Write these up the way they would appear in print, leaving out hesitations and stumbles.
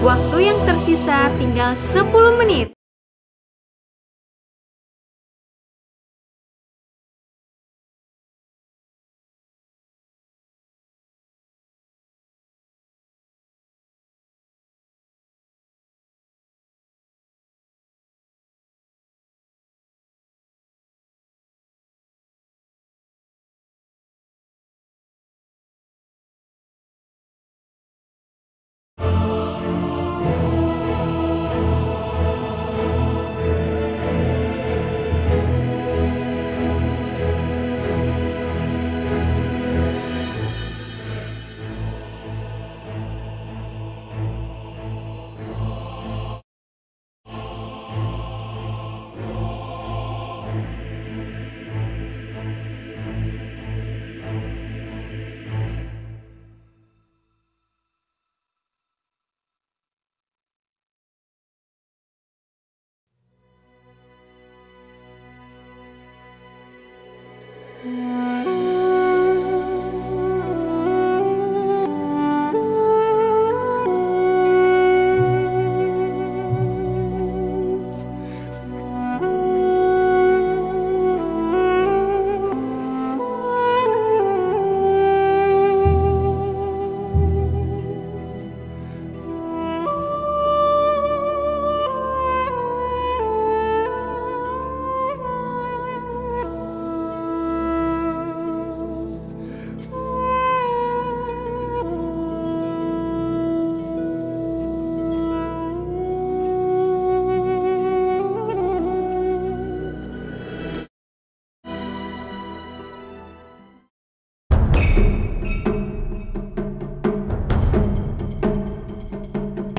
Waktu yang tersisa tinggal 10 menit.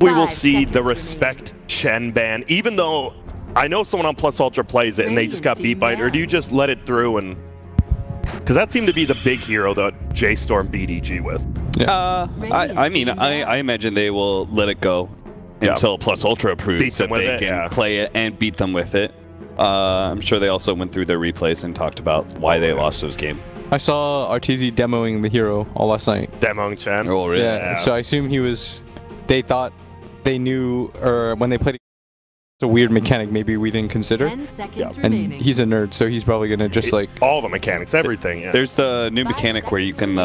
We will see the respect Chen ban, even though I know someone on Plus Ultra plays it and they just got beat by it, or do you just let it through? And because that seemed to be the big hero that J-Storm beat EG with. Yeah. I mean, I imagine they will let it go until Plus Ultra proves that they can play it and beat them with it. I'm sure they also went through their replays and talked about why they lost those games. I saw RTZ demoing the hero all last night. Demoing Chen? Oh, really? Yeah, so I assume he was... They thought they knew, or when they played, it's a weird mechanic maybe we didn't consider. 10 seconds And remaining. he's a nerd, so he's probably gonna just like all the mechanics, everything. Yeah. There's the new mechanic where you can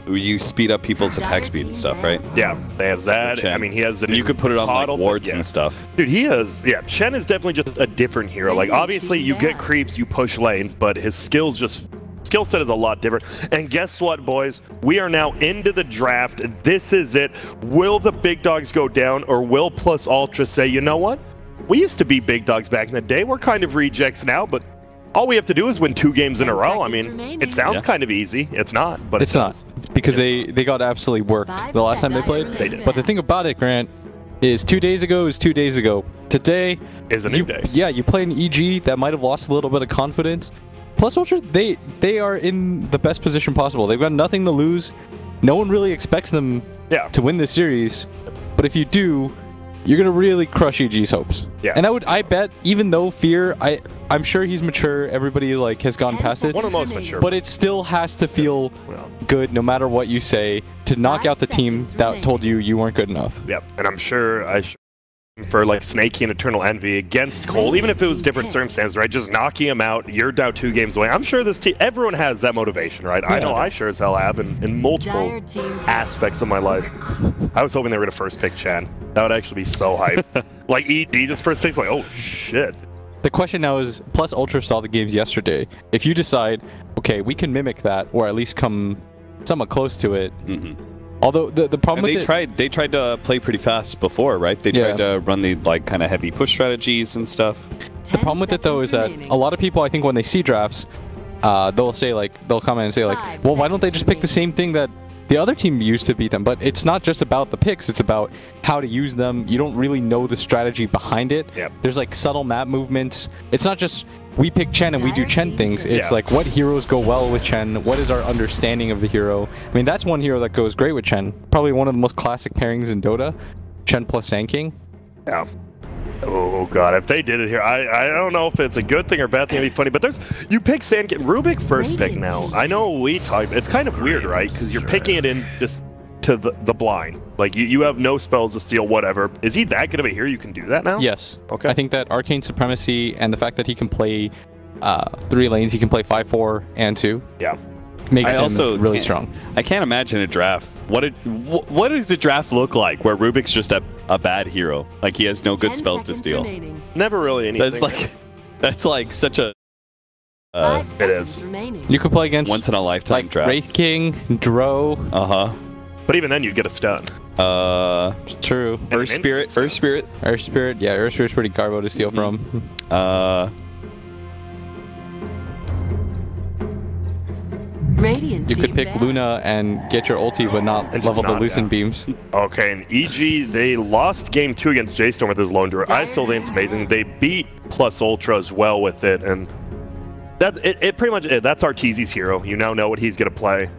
you speed up people's attack speed and stuff, right? Yeah, they have that. Chen. I mean, he has. You could put it on like wards and stuff. Dude, he has. Yeah, Chen is definitely just a different hero. Like, obviously, you get creeps, you push lanes, but his skills just. Skill set is a lot different. And guess what, boys? We are now into the draft. This is it. Will the big dogs go down, or will Plus Ultra say, you know what? We used to be big dogs back in the day. We're kind of rejects now, but all we have to do is win 2 games in a row. I mean, it sounds kind of easy. It's not, but it's not. Because they got absolutely worked the last time they played. They did. But the thing about it, Grant, is 2 days ago is 2 days ago. Today is a new day. Yeah, you play an EG that might have lost a little bit of confidence. Plus Ultra, they are in the best position possible. They've got nothing to lose. No one really expects them to win this series. But if you do, you're gonna really crush EG's hopes. Yeah. And I bet, even though Fear, I'm sure he's mature. Everybody like has gone past it. One of the most mature. But it still has to feel good, no matter what you say, to knock out the team that told you you weren't good enough. Yep. And I'm sure for like Snakey and Eternal Envy against Cole, even if it was different circumstances, right? Just knocking him out, you're down 2 games away. I'm sure this team, everyone has that motivation, right? I know I sure as hell have in multiple aspects of my life. I was hoping they were gonna first pick Chen. That would actually be so hype. Like ED just first picks, like, oh shit. The question now is, Plus Ultra saw the games yesterday. If you decide, okay, we can mimic that, or at least come somewhat close to it. Although the problem with they tried to play pretty fast before, right? They tried to run the like kind of heavy push strategies and stuff. The problem with it though is that a lot of people, I think, when they see drafts, they'll comment and say like, well, why don't they just pick the same thing that the other team used to beat them? But it's not just about the picks, it's about how to use them. You don't really know the strategy behind it. There's like subtle map movements. It's not just we pick Chen and we do Chen things. It's like, what heroes go well with Chen? What is our understanding of the hero? I mean, that's one hero that goes great with Chen. Probably one of the most classic pairings in Dota. Chen plus Sand King. Yeah. Oh god, if they did it here, I don't know if it's a good thing or bad thing. It'd be funny, but you pick Sand King. Rubik first pick now. I know we talked. It's kind of weird, right? Because you're picking it in just to the blind. Like, you have no spells to steal, whatever. Is he that good of a hero you can do that now? Yes. Okay. I think that Arcane Supremacy and the fact that he can play 3 lanes, he can play 5, 4, and 2. Yeah. Makes him really strong. I can't imagine a draft. What does a draft look like where Rubik's just a bad hero? Like, he has no good spells to steal. Remaining. Never really anything. That's like such a... 5 it seconds is. remaining. You could play against once in a lifetime like draft. Wraith King, Dro. But even then, you'd get a stun. True. Earth Spirit. Yeah, Earth Spirit's pretty garbo to steal from. Radiant You could team pick back. Luna and get your ulti, but not And level just the not, Lucent yeah. beams. Okay, and EG, they lost game 2 against J-Storm with his Lone Druid. I still think it's amazing. They beat Plus Ultra as well with it, and that's it pretty much, that's Arteezy's hero. You now know what he's going to play.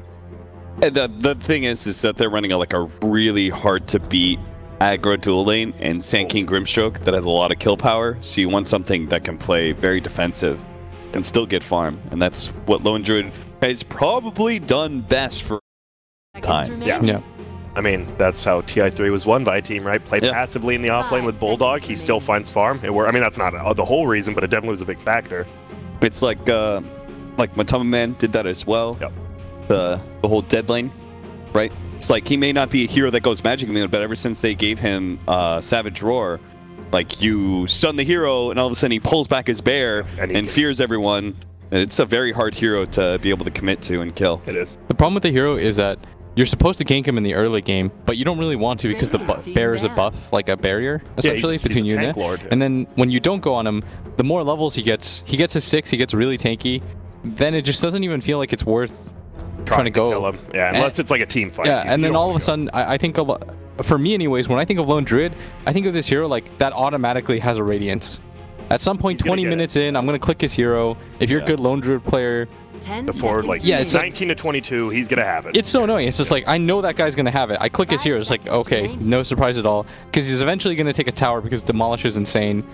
And the thing is that they're running like a really hard to beat aggro dual lane and Sand King Grimstroke that has a lot of kill power. So you want something that can play very defensive and still get farm, and that's what Lone Druid has probably done best for time. Yeah. I mean, that's how TI3 was won by a team, right? Played passively in the offlane with Bulldog. He still finds farm. I mean, that's not the whole reason, but it definitely was a big factor. It's like Matama Man did that as well. Yep. The whole dead lane, right? It's like he may not be a hero that goes magic immune, but ever since they gave him Savage Roar, like you stun the hero and all of a sudden he pulls back his bear and fears everyone. It's a very hard hero to be able to commit to and kill. It is. The problem with the hero is that you're supposed to gank him in the early game, but you don't really want to because the bear is a buff, like a barrier, essentially, between you and it. Lord, And then when you don't go on him, the more levels he gets a 6, he gets really tanky, then it just doesn't even feel like it's worth trying to go. Kill him. Yeah, unless it's like a team fight. Yeah, and then all of a sudden, I think a lot, for me anyways, when I think of Lone Druid, I think of this hero like that automatically has a Radiance. At some point, 20 minutes in, I'm going to click his hero. If you're a good Lone Druid player, before like it's 19 to 22, he's going to have it. It's so annoying. It's just like, I know that guy's going to have it. I click his hero. It's like, okay, no surprise at all. Because he's eventually going to take a tower because Demolish is insane.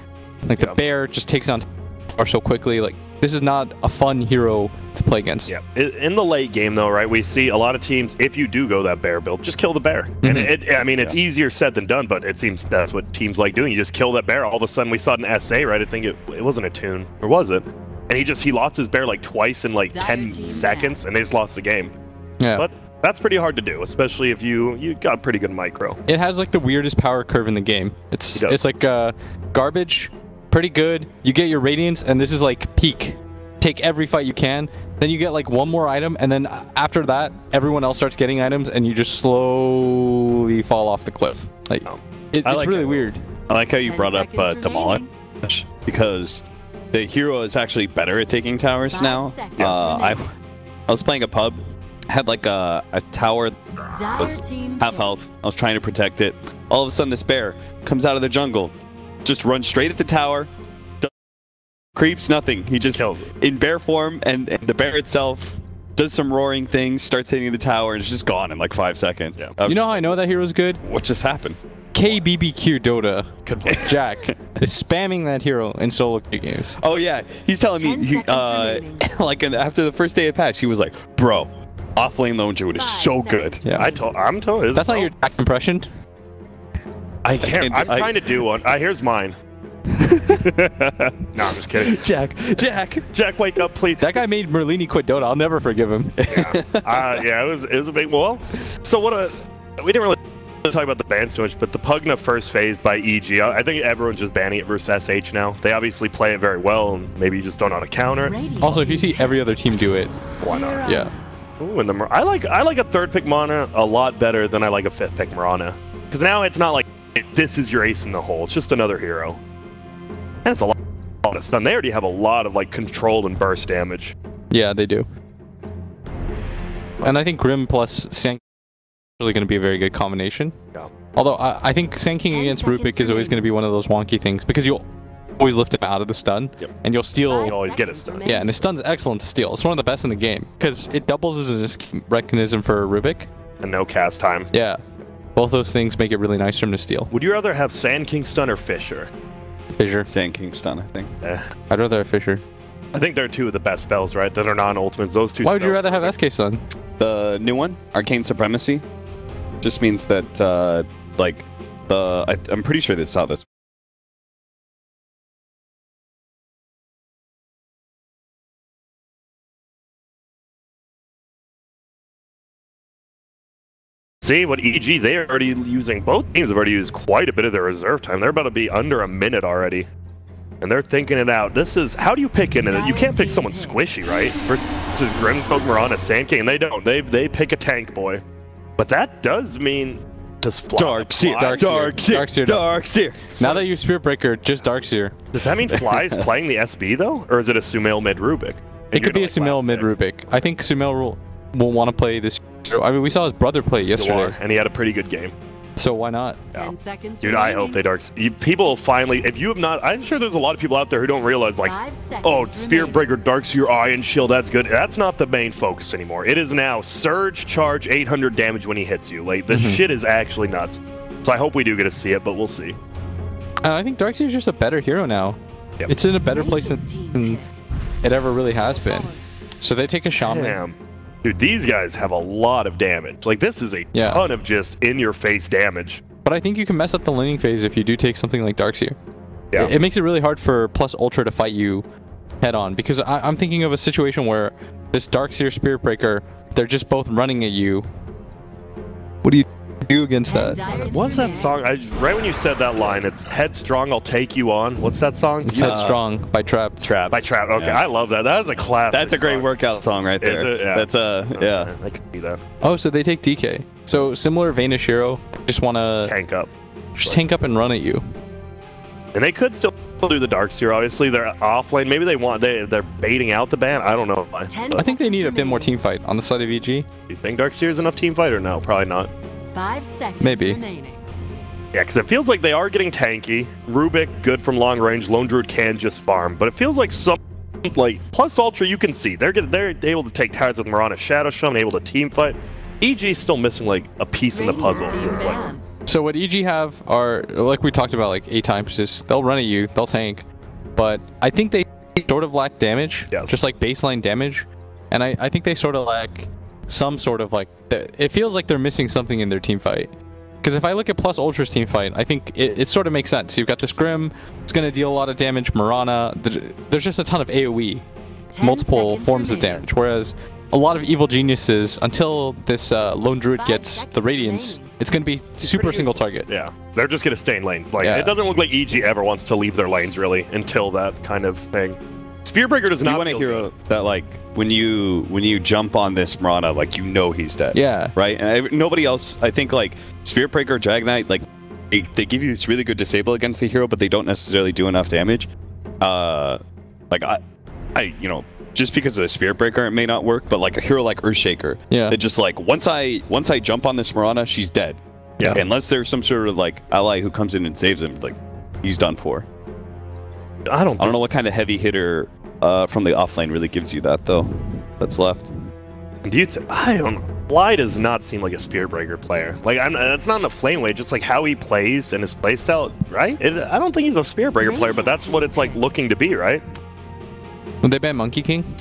Like, the bear just takes down tower so quickly. Like, this is not a fun hero to play against. Yeah. In the late game, though, right, we see a lot of teams, if you do go that bear build, just kill the bear. And I mean, it's easier said than done, but it seems that's what teams like doing. You just kill that bear. All of a sudden, we saw it in SA, right? I think it wasn't a tune, or was it? And he lost his bear like twice in like 10 seconds, and they just lost the game. Yeah. But that's pretty hard to do, especially if you got pretty good micro. It has like the weirdest power curve in the game. It's like garbage, pretty good. You get your Radiance, and this is like peak. Take every fight you can. Then you get like one more item, and then after that, everyone else starts getting items, and you just slowly fall off the cliff. Like, it's really weird. I like how you brought up Demolish, because the hero is actually better at taking towers now. I was playing a pub, had like a tower that was half health. I was trying to protect it. All of a sudden, this bear comes out of the jungle, just runs straight at the tower. Creeps, nothing. He just kills in bear form, and the bear itself does some roaring things, starts hitting the tower, and it's just gone in like 5 seconds. Yeah. You know how I know that hero's good? What just happened? KBBQ Dota. Jack is spamming that hero in solo queue games. Oh yeah, he's telling me like after the first day of patch, he was like, "Bro, offlane Lone Druid is so good." Yeah, I'm told. That's not your Jack impression. I'm trying to do one. Here's mine. No, I'm just kidding. Jack, wake up, please. That guy made Merlini quit Dota. I'll never forgive him. Yeah, it was a big so we didn't really talk about the ban so much, but the Pugna first phase by EG, I think everyone's just banning it versus SH now. They obviously play it very well, and maybe you just don't know how to counter it. Also, if you see every other team do it, why not? Yeah. Ooh, and I like a 3rd pick Mana a lot better than I like a 5th pick Mirana, because now it's not like this is your ace in the hole. It's just another hero. And it's a lot of stun. They already have a lot of like control and burst damage. Yeah, they do. And I think Grim plus Sand is really going to be a very good combination. Yeah. Although I think Sand King against Rupik is always going to be one of those wonky things because you'll always lift him out of the stun, and you'll steal. You always get a stun. Yeah, and his stun's excellent to steal. It's one of the best in the game because it doubles as a mechanism for Rubik. And no cast time. Yeah, both those things make it really nice for him to steal. Would you rather have Sand King stun or Fissure? Fissure. Sand King stun, I think. I'd rather have Fissure. I think they're two of the best spells, right? That are non-ultimates. Those two. Why would you rather have SK stun? The new one, Arcane Supremacy. Just means that like I'm pretty sure they saw this. See what EG, they're already using, both teams have already used quite a bit of their reserve time. They're about to be under a minute already. And they're thinking it out. This is, how do you pick into it? You can't pick someone squishy, right? Versus Grimcoat, Mirana, Sand King. They don't. They pick a tank boy. But that does mean just Darkseer. Now that you Spirit Breaker, just Darkseer. Does that mean Fly's playing the SB though? Or is it a Sumail mid Rubik? It could be a Sumail mid Rubik. I think Sumail will want to play this. I mean, we saw his brother play yesterday. And he had a pretty good game. So why not? 10 seconds Dude, remaining. I hope they people finally, if you have not, I'm sure there's a lot of people out there who don't realize, like, oh, Spirit Breaker, Darkseer, Iron Shield, that's good. That's not the main focus anymore. It is now Surge, Charge, 800 damage when he hits you. Like, the shit is actually nuts. So I hope we do get to see it, but we'll see. I think Darkseer is just a better hero now. Yep. It's in a better place than it ever really has been. So they take a Shaman. Damn. Dude, these guys have a lot of damage. Like, this is a ton of just in-your-face damage. But I think you can mess up the laning phase if you do take something like Darkseer. Yeah. It makes it really hard for Plus Ultra to fight you head-on. Because I'm thinking of a situation where this Darkseer Spirit Breaker, they're just both running at you. What do you do against that? What's that song? Right when you said that line, it's Headstrong, I'll take you on. What's that song? It's Headstrong by Trapped. By Trapped. Okay, I love that. That is a classic. That's a great song. Workout song right there. Is it? Yeah. That's yeah. I could be that. Oh, so they take DK. So similar Vanish hero, just want to tank up. Just tank up and run at you. And they could still do the Darkseer. Obviously, they're off lane. Maybe they're baiting out the ban. I don't know. I think they need a bit more team fight on the side of EG. Do you think Darkseer is enough team fight or no? Probably not. 5 seconds Maybe. remaining. Yeah, because it feels like they are getting tanky. Rubik, good from long range. Lone Druid can just farm. But it feels like like Plus Ultra, you can see. They're able to take tires with Mirana Shadow Shaman, able to team fight. EG still missing like a piece in the puzzle. It's like, so what EG have are, like we talked about like 8 times, just they'll run at you, they'll tank. But I think they sort of lack damage, just like baseline damage. And I think they sort of lack some sort of like, it feels like they're missing something in their team fight. Because if I look at Plus Ultra's team fight, I think it sort of makes sense. You've got this Grim, it's going to deal a lot of damage, Mirana, there's just a ton of AoE, multiple forms of damage. Whereas a lot of Evil Geniuses, until this Lone Druid gets the Radiance, it's going to be super single target. Yeah, they're just going to stay in lane. Like it doesn't look like EG ever wants to leave their lanes really until that kind of thing. Spearbreaker does not. You want a hero that like when you jump on this Mirana, like you know he's dead. Yeah. Right. And nobody else. I think like Spearbreaker, Dragonite, like they give you this really good disable against the hero, but they don't necessarily do enough damage. Like I just because of the Spearbreaker it may not work, but like a hero like Earthshaker, it just like once I jump on this Mirana, she's dead. Yeah. Unless there's some sort of like ally who comes in and saves him, like he's done for. I don't know what kind of heavy hitter from the offlane really gives you that though. That's left. Do you? I don't know. Fly does not seem like a Spearbreaker player. Like that's not in a flame way. Just like how he plays and his playstyle, right? I don't think he's a Spearbreaker player, but that's what it's like looking to be, right? Would they ban Monkey King?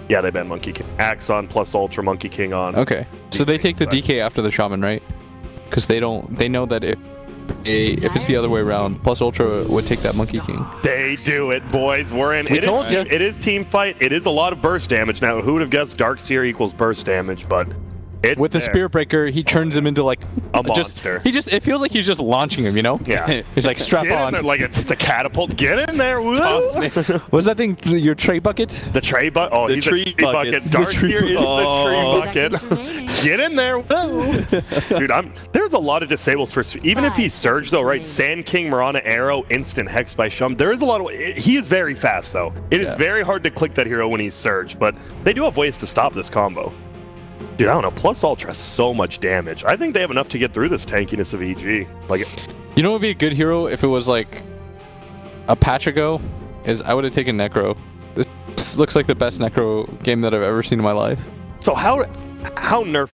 Yeah, they ban Monkey King. Axe on Plus Ultra, Monkey King on. Okay, so they take the DK after the Shaman, right? Because they know that if it's the other way around, Plus Ultra would take that Monkey King. They do it, boys. We're in. We told you. It is team fight. It is a lot of burst damage. Now, who would have guessed Darkseer equals burst damage? But with the Spearbreaker, he turns him into like a monster. It feels like he's just launching him, you know? Yeah. He's like, strap on. There, like just a catapult. Get in there. Toss me. What's that thing? Your tray bucket? The tray bucket. Oh, he's a tree bucket. Darkseer is the tree bucket. Get in there. Dude, there's a lot of disables for even if he's Surge though, right? Sand King, Mirana, Arrow, instant Hex by Shum. There is a lot of. He is very fast though. It is very hard to click that hero when he's Surge, but they do have ways to stop this combo. Dude, I don't know. Plus Ultra has so much damage. I think they have enough to get through this tankiness of EG. Like, you know what would be a good hero if it was like a patch ago? Is I would have taken Necro. This looks like the best Necro game that I've ever seen in my life. So how nerf?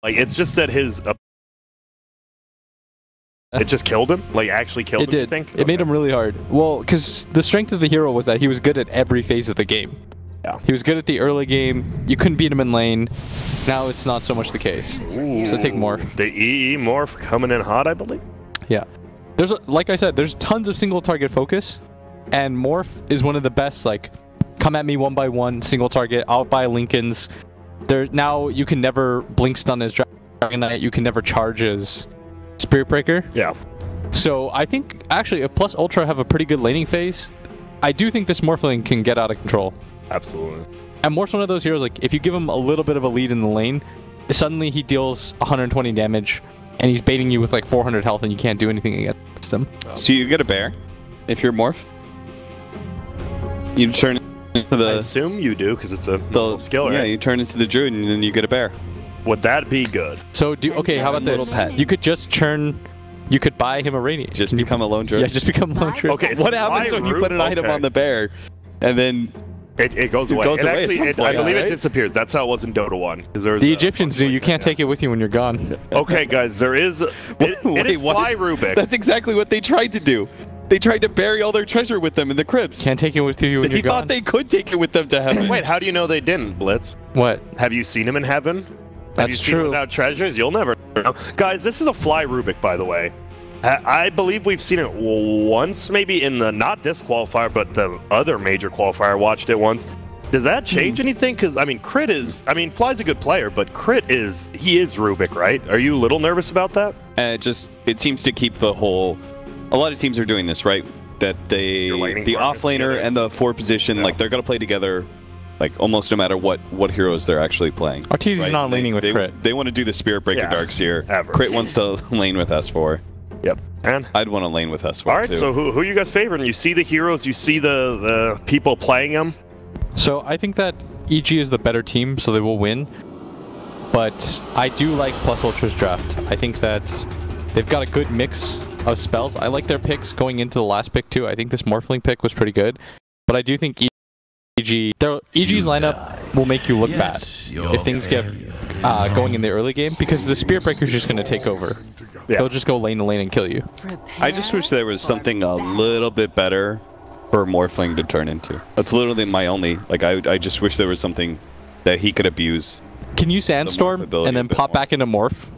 Like it's just that his. It just killed him? Like actually killed him? It did. You think? It made him really hard. Well, because the strength of the hero was that he was good at every phase of the game. Yeah. He was good at the early game. You couldn't beat him in lane. Now it's not so much the case. Ooh. So take Morph. The EE Morph coming in hot, I believe. Yeah. There's like I said, there's tons of single target focus, and Morph is one of the best. Like, come at me one by one, single target, out by Lincoln's. There now you can never blink stun as Dragon Knight. You can never charge as Spirit Breaker. Yeah. So I think actually if Plus Ultra have a pretty good laning phase, I do think this Morphling can get out of control. Absolutely. And Morph's one of those heroes, like, if you give him a little bit of a lead in the lane, suddenly he deals 120 damage, and he's baiting you with like 400 health, and you can't do anything against him. So you get a bear if you're Morph? You turn into the... I assume you do, because it's a skill, right? Yeah, you turn into the druid, and then you get a bear. Would that be good? So, okay, how about this? You could just turn... You could buy him a Radiant. Just become a lone druid? Yeah, just become a lone druid. Okay, what happens when you put an item on the bear, and then... It goes away. I believe it disappears. That's how it was in Dota 1. The Egyptians do. You can't take it with you when you're gone. Okay, guys, there is... It is Fly Rubik. That's exactly what they tried to do. They tried to bury all their treasure with them in the crypts. Can't take it with you when you're gone. They thought they could take it with them to heaven. Wait, how do you know they didn't, Blitz? What? Have you seen him in heaven? That's true. Without treasures, you'll never know. Guys, this is a Fly Rubik, by the way. I believe we've seen it once, maybe in the, not this qualifier, but the other major qualifier. I watched it once. Does that change anything? Because, I mean, Crit is... I mean, Fly's a good player, but Crit is... He is Rubik, right? Are you a little nervous about that? It seems to keep the whole... A lot of teams are doing this, right? That the offlaner and the 4 position, like, they're going to play together, like, almost no matter what heroes they're actually playing. Arteezy's right? not laning with Crit. They want to do the Spirit Breaker Darkseer. Ever. Crit wants to lane with S4. Yep. And I'd want to lane with S4, all right, too. so who are you guys favoring? You see the heroes, you see the people playing them? So I think that EG is the better team, so they will win. But I do like Plus Ultra's draft. I think that they've got a good mix of spells. I like their picks going into the last pick too. I think this Morphling pick was pretty good. But I do think EG's lineup will make you look bad if things get going in the early game, because the Spirit Breaker is just going to take over. Yeah. They'll just go lane to lane and kill you. I just wish there was something a little bit better for Morphling to turn into. That's literally my only... Like, I just wish there was something that he could abuse. Can you Sandstorm and then pop back into Morph?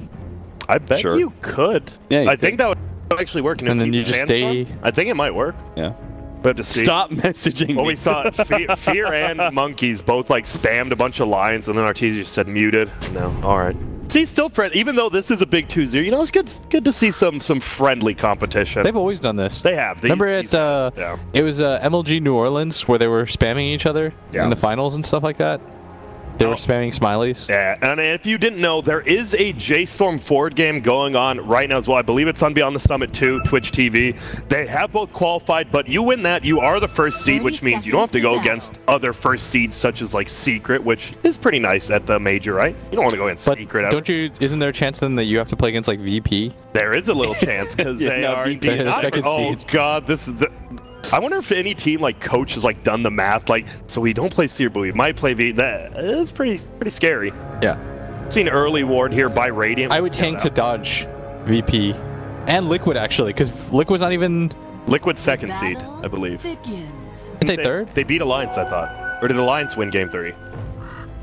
I bet you could. Yeah, I think that would actually work. And then you just stay... I think it might work. Yeah. We have to see. Stop messaging me. Well, we saw Fear and Monkeys both, like, spammed a bunch of lines, and then Arteezy just said muted. No, all right. See, still friend. Even though this is a big 2-0, you know, it's good to see some friendly competition. They've always done this. They have. Remember it was MLG New Orleans where they were spamming each other in the finals and stuff like that? They were spamming smileys. Yeah, and if you didn't know, there is a J-Storm Forward game going on right now as well. I believe it's on Beyond the Summit 2, Twitch TV. They have both qualified, but you win that, you are the first seed, which means you don't have to go against other first seeds such as, like, Secret, which is pretty nice at the major, right? You don't want to go against Secret. Don't you? Isn't there a chance then that you have to play against, like, VP? There is a little chance, because they are the second seed. Oh, God, this is the... I wonder if any team, like, coach has, like, done the math, like, so we don't play Seer, but we might play V. That is pretty scary. Yeah. Seen early ward here by Radiant. I would tank to dodge VP and Liquid, actually, because Liquid's not even... Liquid second seed, I believe. Aren't they third? They beat Alliance, I thought. Or did Alliance win game 3?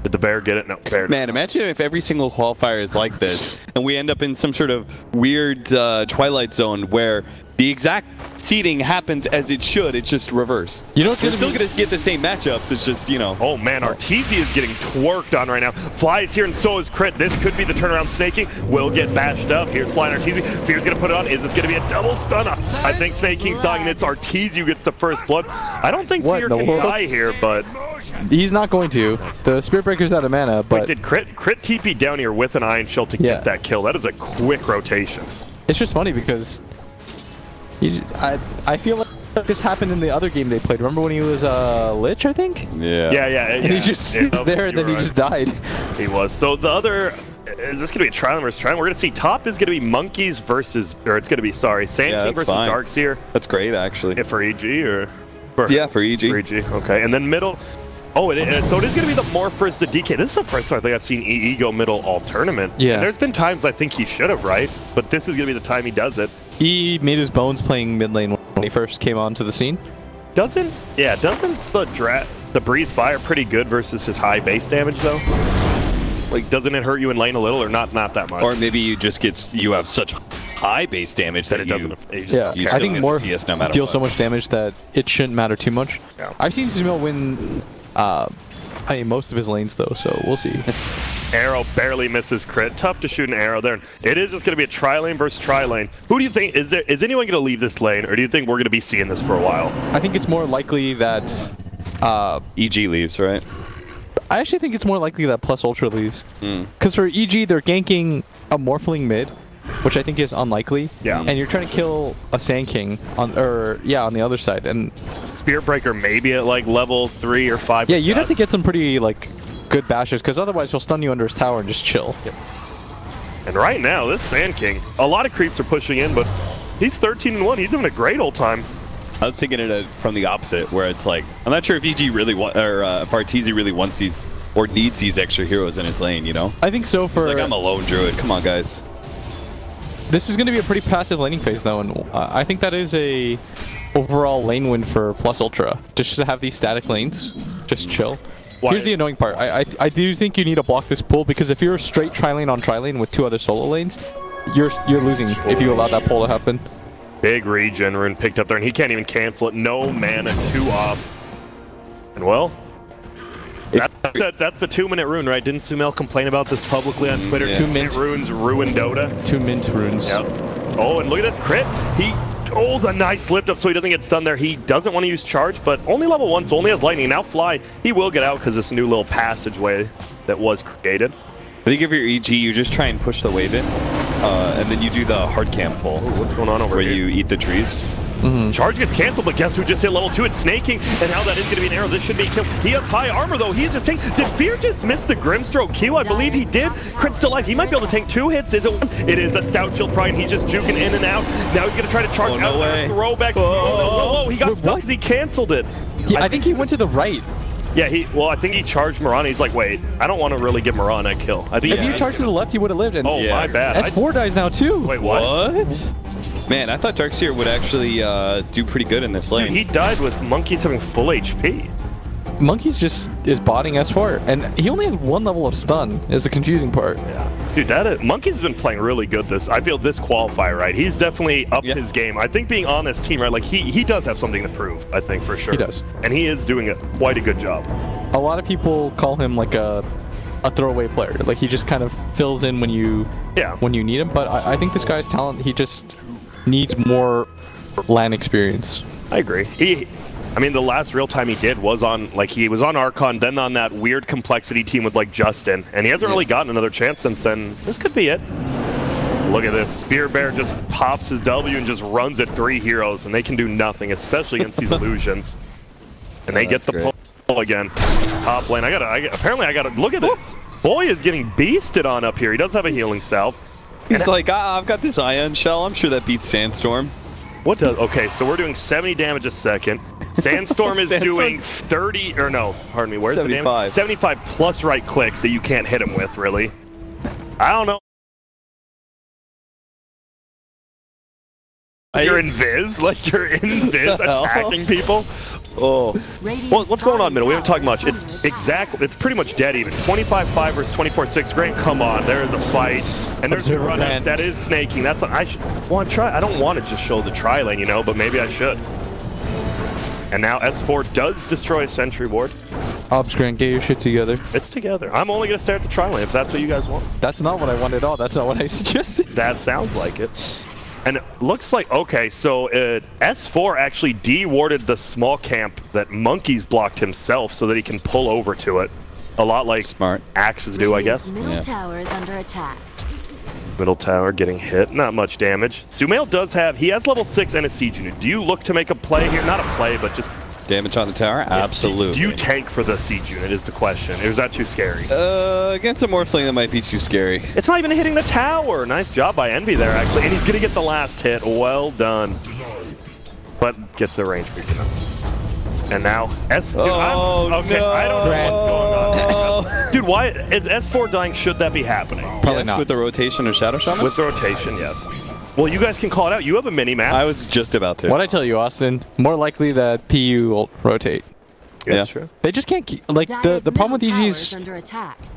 Did the Bear get it? No, Bear. Man, imagine if every single qualifier is like this, and we end up in some sort of weird Twilight Zone where the exact seeding happens as it should. It's just reversed. You know, we're still going to get the same matchups. It's just, you know. Oh, man, Arteezy is getting twerked on right now. Fly is here, and so is Crit. This could be the turnaround. Snaking will get bashed up. Here's Fly and Arteezy. Fear's going to put it on. Is this going to be a double stun? I think Snaking's dying, and it's Arteezy who gets the first blood. I don't think Fear can die here, but... He's not going to. The Spirit Breaker's out of mana, but... Wait, did Crit TP down here with an Iron Shield to get that kill? That is a quick rotation. It's just funny because... I feel like this happened in the other game they played. Remember when he was Lich, I think? Yeah. And he just was there, and then he just died. He was. So the other... Is this going to be a Trial versus Trial? We're going to see top is going to be Monkeys versus... Or it's going to be, sorry, Sand King versus Darkseer. That's great, actually. For EG, or... Yeah, for EG. For EG, okay. And then middle... Oh, so it is going to be the Morph versus the DK. This is the first time I think I've seen EE go middle all tournament. Yeah. And there's been times I think he should have, right? But this is going to be the time he does it. He made his bones playing mid lane when he first came onto the scene. Doesn't the draft... The Breathe Fire pretty good versus his high base damage though. Like, doesn't it hurt you in lane a little, or not that much? Or maybe you just you have such high base damage that it doesn't. Yeah, I think more no deal so much damage that it shouldn't matter too much. Yeah. I've seen Sumail win I mean, most of his lanes though, so we'll see. Arrow barely misses crit. Tough to shoot an arrow there. It is just going to be a tri-lane versus tri-lane. Who do you think, is anyone going to leave this lane, or do you think we're going to be seeing this for a while? I think it's more likely that EG leaves, right? I actually think it's more likely that Plus Ultra leaves. Because for EG, they're ganking a Morphling mid, which I think is unlikely. Yeah. And you're trying to kill a Sand King on the other side. And Spear Breaker maybe at like level 3 or 5. Yeah, you'd have to get some pretty like good bashes, because otherwise he'll stun you under his tower and just chill. Yep. And right now, this Sand King, a lot of creeps are pushing in, but he's 13-1. He's having a great old time. I was thinking it from the opposite, where it's like, I'm not sure if EG really if Arteezy really wants these or needs these extra heroes in his lane, you know? I think so. For like, I'm a lone druid. Come on, guys. This is going to be a pretty passive laning phase, though, and I think that is a overall lane win for Plus Ultra. Just to have these static lanes, just chill. Why? Here's the annoying part. I do think you need to block this pull, because if you're straight tri-lane on tri-lane with 2 other solo lanes, you're losing if you allow that pull to happen. Big regen rune picked up there, and he can't even cancel it. No mana, 2 off. And well, that's the 2-minute rune, right? Didn't Sumail complain about this publicly on Twitter? Yeah. 2-minute runes ruin Dota. 2 mint runes. Yep. Oh, and look at this crit. Oh, the nice lift up so he doesn't get stunned there. He doesn't want to use charge, but only level 1, so only has lightning. Now fly. He will get out because this new little passageway that was created. I think if you're EG, you just try and push the wave in, and then you do the hard camp pull. Oh, what's going on over here? Where you eat the trees. Charge gets canceled, but guess who just hit level 2? It's Snaking, and now that is going to be an arrow. This should be a kill. He has high armor, though. He's just saying, did Fear just miss the Grimstroke Q? I believe he did. Crit's to life. He might be able to take 2 hits. Is it one? It is a Stout Shield Pride, and he's just juking in and out. Now he's going to try to charge out. No way. Throwback. Whoa, he got stuck because he canceled it. I think he went to the right. Yeah, I think he charged Mirana. He's like, wait, I don't want to really give Mirana a kill. I think if you charged to the left, he would have lived. And oh, my bad. S4 dies now, too. Wait, what? Man, I thought Darkseer would actually do pretty good in this lane. Dude, he died with Monkeys having full HP. Monkeys just is botting S4, and he only has 1 level of stun, is the confusing part. Yeah. Dude, Monkey's been playing really good I feel this qualifier, right? He's definitely upped his game. I think being on this team, right, like he does have something to prove, I think, for sure. He does. And he is doing quite a good job. A lot of people call him like a throwaway player. Like, he just kind of fills in when you need him, but I think this guy's talent, he just needs more LAN experience. I agree. I mean, the last real time he did was on, he was on Archon, then on that weird complexity team with, Justin, and he hasn't really gotten another chance since then. This could be it. Look at this. Spear Bear just pops his W and just runs at 3 heroes, and they can do nothing, especially against these illusions. And they get the pull again. Top lane. Apparently I gotta, look at this. Boy is getting beasted on up here. He does have a healing salve. He's like, I've got this Ion Shell. I'm sure that beats Sandstorm. What does? Okay, so we're doing 70 damage a second. Sandstorm is doing 30, or no, pardon me, where's 75. The damage? 75 plus right clicks that you can't hit him with, really. I don't know. You're in Viz? You're in Viz attacking people? Oh. Well, what's going on, middle? We haven't talked much. It's pretty much dead even. 25-5 versus 24-6. Grant, come on. There is a fight. And there's a run. That is snaking. I don't want to just show the tri-lane, you know, but maybe I should. And now S4 does destroy a sentry ward. Obs, Grant, get your shit together. It's together. I'm only going to stare at the tri-lane if that's what you guys want. That's not what I want at all. That's not what I suggested. That sounds like it. And it looks like, okay, so S4 actually de-warded the small camp that Monkeys blocked himself so that he can pull over to it. A lot like Smart axes do, I guess. Middle tower is under attack. Middle tower getting hit, not much damage. Sumail he has level 6 and a siege unit. Do you look to make a play here? Not a play, but just... Damage on the tower? Absolutely. Do you tank for the siege unit is the question. Or is that too scary? Against a Morphling, that might be too scary. It's not even hitting the tower. Nice job by Envy there, actually. And he's going to get the last hit. Well done. But gets a range beacon up. And now S2. Okay, no. I don't know what's going on. Dude, why is S4 dying? Should that be happening? Probably not. With the rotation or Shadow Shaman? With the rotation, yes. Well, you guys can call it out. You have a mini-map. I was just about to. What'd I tell you, Austin? More likely that PU will rotate. That's true. They just can't like the problem with EG's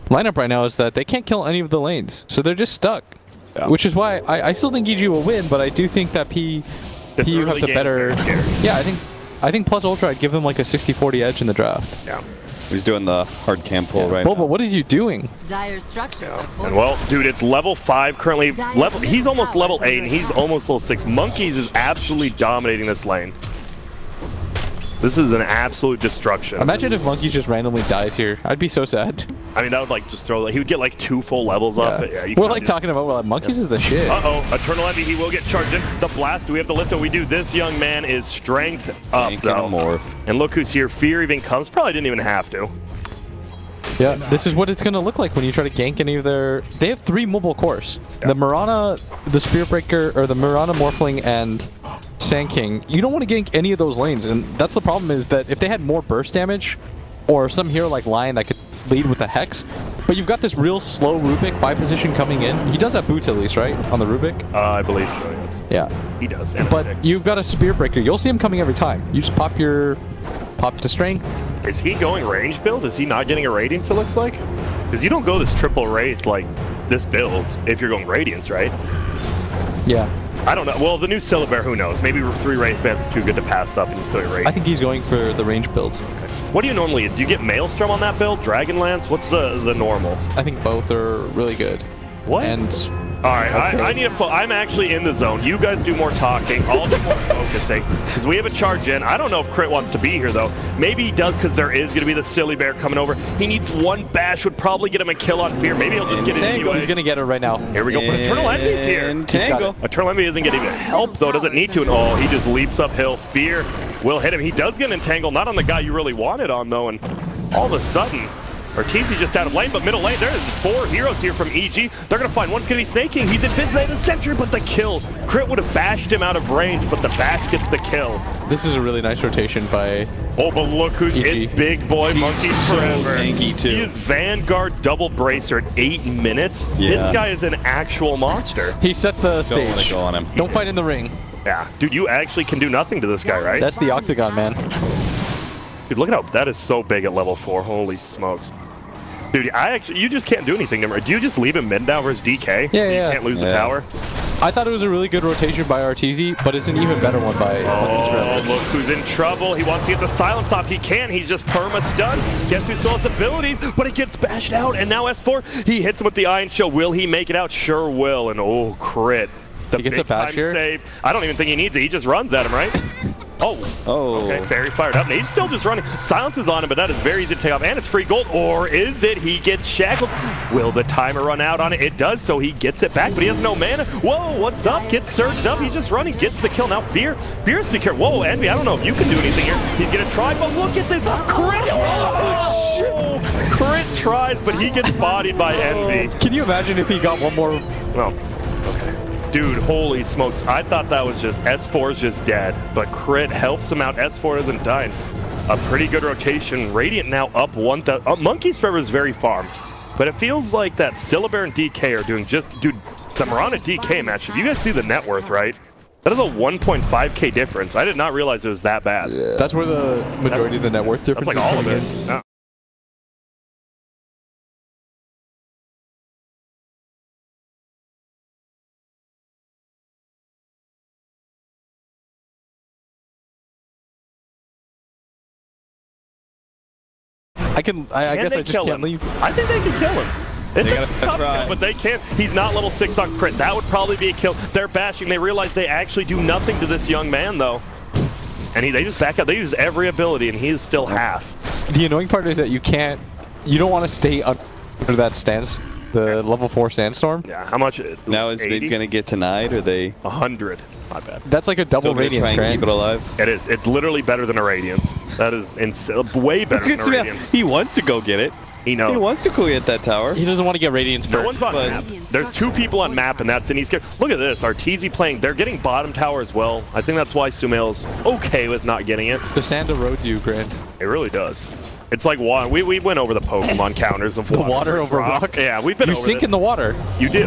lineup right now is that they can't kill any of the lanes, so they're just stuck. Yeah. Which is why I still think EG will win, but I do think that PU have the better. Yeah, I think Plus Ultra, I'd give them like a 60-40 edge in the draft. Yeah. He's doing the hard cam pull right now. But what is you doing? Dire structures and well, dude, it's level 5 currently. He's almost level 8, and he's almost level 6. Monkeys is absolutely dominating this lane. This is an absolute destruction. Imagine if Monkey just randomly dies here. I'd be so sad. I mean, that would like just throw. He would get like 2 full levels off it. Yeah, we're like talking about Monkeys is the shit. Eternal Envy. He will get charged in. The blast. Do we have the lift? We do. This young man is strength up though. More. And look who's here. Fear even comes. Probably didn't even have to. Yeah, this is what it's gonna look like when you try to gank any of their. They have 3 mobile cores. Yeah. The Mirana, the Spear Breaker, or the Mirana Morphling, and Sand King. You don't want to gank any of those lanes, and that's the problem. Is that if they had more burst damage, or some hero like Lion that could lead with a Hex, but you've got this real slow Rubik by position coming in. He does have boots at least, right, on the Rubik? I believe so. Yes. Yeah, he does. But you've got a Spear Breaker. You'll see him coming every time. You just pop to strength. Is he going range build? Is he not getting a Radiance, it looks like? Because you don't go this triple raid like this build if you're going Radiance, right? Yeah. I don't know. Well, the new Syllabear, who knows? Maybe 3 Wraith Bands is too good to pass up and you still get Radiance. I think he's going for the range build. Okay. What do you normally... Do you get Maelstrom on that build? Dragonlance? What's the normal? I think both are really good. What? And... Alright, okay. I need to... I'm actually in the zone. You guys do more talking. I'll do more focusing. Because we have a charge in. I don't know if Crit wants to be here, though. Maybe he does because there is going to be the Silly Bear coming over. He needs 1 bash. Would probably get him a kill on Fear. Maybe he'll just get it anyway. He's going to get it right now. Here we go. But Eternal Envy's here. Eternal Envy isn't getting help, though. Doesn't need to. And oh, he just leaps uphill. Fear will hit him. He does get entangled. Not on the guy you really wanted on, though. And all of a sudden... Arteezy just out of lane, but middle lane, there's 4 heroes here from EG. They're going to find one's going to be Snake King. He's in mid-lane, the Sentry, but the kill. Crit would have bashed him out of range, but the bash gets the kill. This is a really nice rotation by Oh, but look who's it's big boy Monkey forever. Tanky too. He is Vanguard double bracer at 8 minutes. Yeah. This guy is an actual monster. He set the stage. Don't want to go on him. Don't fight in the ring. Yeah. Dude, you actually can do nothing to this guy, right? That's the Octagon, man. Dude, look at how that is so big at level 4. Holy smokes. Dude, you just can't do anything to him. Do you just leave him mid now versus DK? Yeah, so you can't lose the tower? I thought it was a really good rotation by Arteezy, but it's an even better one by look who's in trouble. He wants to get the silence off. He can't. He's just perma-stunned. Guess who still has abilities, but it gets bashed out. And now S4, he hits him with the Iron Show. Will he make it out? Sure will. And oh, crit. The he gets a bash here? Save. I don't even think he needs it. He just runs at him, right? Oh. Okay, very fired up. And he's still just running. Silence is on him, but that is very easy to take off. And it's free gold. Or is it? He gets shackled. Will the timer run out on it? It does, so he gets it back, but he has no mana. Whoa, what's up? Gets surged up. He's just running. Gets the kill. Now Fear's to be careful. Whoa, Envy, I don't know if you can do anything here. He's going to try, but look at this. Crit! Oh, Crit tries, but he gets bodied by Envy. Can you imagine if he got one more? Well, okay. Dude, holy smokes. I thought that was just S4's just dead, but Crit helps him out. S4 isn't dying. A pretty good rotation. Radiant now up 1,000. Monkey's Forever is very farmed, but it feels like that Syllabear and DK are doing just... Dude, the Mirana DK match, if you guys see the net worth, right? That is a 1.5k difference. I did not realize it was that bad. Yeah. That's where the majority of the net worth difference is coming in. Yeah. I guess I just can't leave. I think they can kill him. It's a tough kill, but they can't. He's not level 6 on Crit. That would probably be a kill. They're bashing. They realize they actually do nothing to this young man, though. And they just back up. They use every ability, and he is still half. The annoying part is that you don't want to stay under that stance, the level 4 Sandstorm. Yeah, how much? Now is it going to get denied, or they? 100. Not bad. That's like a double Radiance, try and keep it alive. It is. It's literally better than a Radiance. That is way better than a Radiance. He wants to go get it. He knows. He wants to go get that tower. He doesn't want to get Radiance first. No one's on map. There's 2 people on map, and that's it. He's scared. Look at this. Arteezy playing. They're getting bottom tower as well. I think that's why Sumail's okay with not getting it. The sand erodes you, Grant. It really does. It's like water. We went over the Pokemon counters of the water over rock. Yeah, we've been over this. You sink in the water. You do.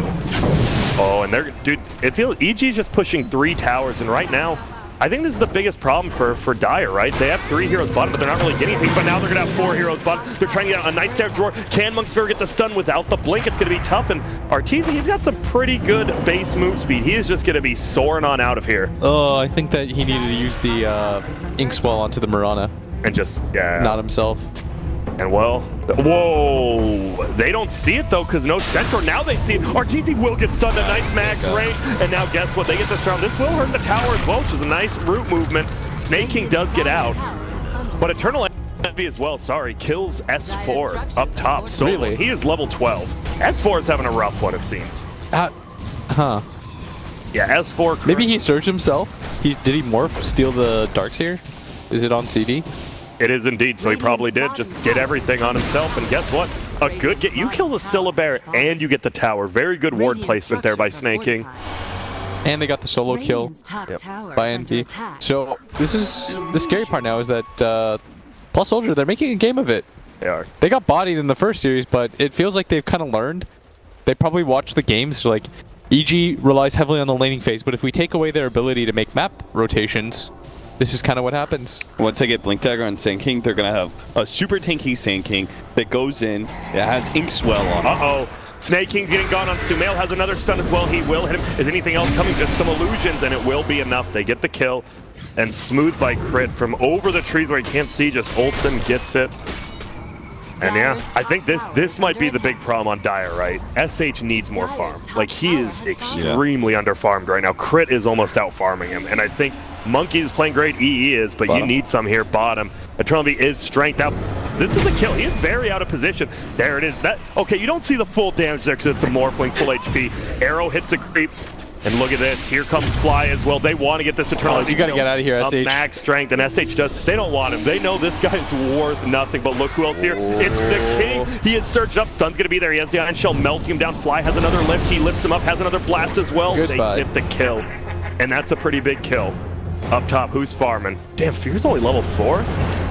Oh, and dude, it feels EG's just pushing 3 towers, and right now, I think this is the biggest problem for Dire, right? They have 3 heroes bottom, but they're not really getting anything. But now they're going to have 4 heroes bottom. They're trying to get a nice Sand Drawer. Can Monksphere get the stun without the blink? It's going to be tough. And Arteezy, he's got some pretty good base move speed. He is just going to be soaring on out of here. Oh, I think that he needed to use the Inkswell onto the Mirana. And just, yeah. Not himself. And well, whoa, they don't see it though because no Central. Now they see it. Arteezy will get stunned, a nice max rate. And now guess what? They get this round. This will hurt the tower as well, which is a nice root movement. Snake does get out. But Eternal Envy as well, sorry, kills S4 up top. So really? He is level 12. S4 is having a rough one, it seems. Huh. Yeah, S4. Maybe he surged himself. Did he morph, steal the Darkseer? Is it on CD? It is indeed, so he probably did just get everything on himself, and guess what? A good get. You kill the Syllabear and you get the tower. Very good ward placement there by Snaking. And they got the solo kill by Envy. So this is the scary part now is that Plus Ultra, they're making a game of it. They are. They got bodied in the first series, but it feels like they've kind of learned. They probably watched the games, so like EG relies heavily on the laning phase, but if we take away their ability to make map rotations, this is kind of what happens. Once they get Blink Dagger on Sand King, they're going to have a super tanky Sand King that goes in, that has Inkswell on it. Uh-oh. Snake King's getting gone on Sumail, has another stun as well. He will hit him. Is anything else coming? Just some illusions, and it will be enough. They get the kill. And Smooth by Crit from over the trees where he can't see, just ults and gets it. And yeah, I think this might be the big problem on Dire, right? SH needs more farm. Like, he is extremely under-farmed right now. Crit is almost out-farming him, and I think Monkey is playing great, EE is, but you need some here bottom. Eternal Envy is strength out. This is a kill. He is very out of position. There it is. Okay, you don't see the full damage there because it's a Morphling, full HP. Arrow hits a creep. And look at this. Here comes Fly as well. They want to get this Eternal Envy. You got to get out of here, SH. Max strength, and SH does. They don't want him. They know this guy's worth nothing, but look who else here. It's the King. He is surged up. Stun's going to be there. He has the Iron Shell melting him down. Fly has another lift. He lifts him up, has another blast as well. Goodbye. They get the kill. And that's a pretty big kill. Up top, who's farming? Damn, Fear's only level 4?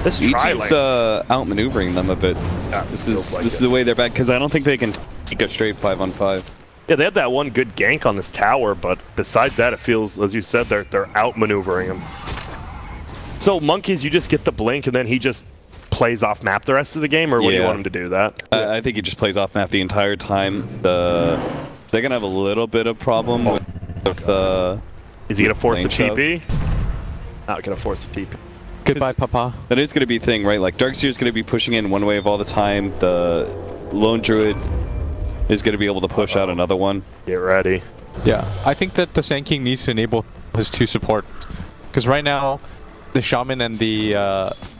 This EG's outmaneuvering them a bit. Yeah, this is the way they're back, because I don't think they can take a straight 5-on-5. Yeah, they had that one good gank on this tower, but besides that, it feels, as you said, they're outmaneuvering him. So, Monkeys, you just get the blink, and then he just plays off map the rest of the game, or what do you want him to do that? I think he just plays off map the entire time. They're going to have a little bit of problem with is he going to force a TP? Not going to force a TP. Goodbye, Papa. That is going to be a thing, right? Like, Darkseer's going to be pushing in one wave all the time. The Lone Druid is going to be able to push out another one. Get ready. Yeah, I think that the Sand King needs to enable his 2 support. Because right now, the Shaman and the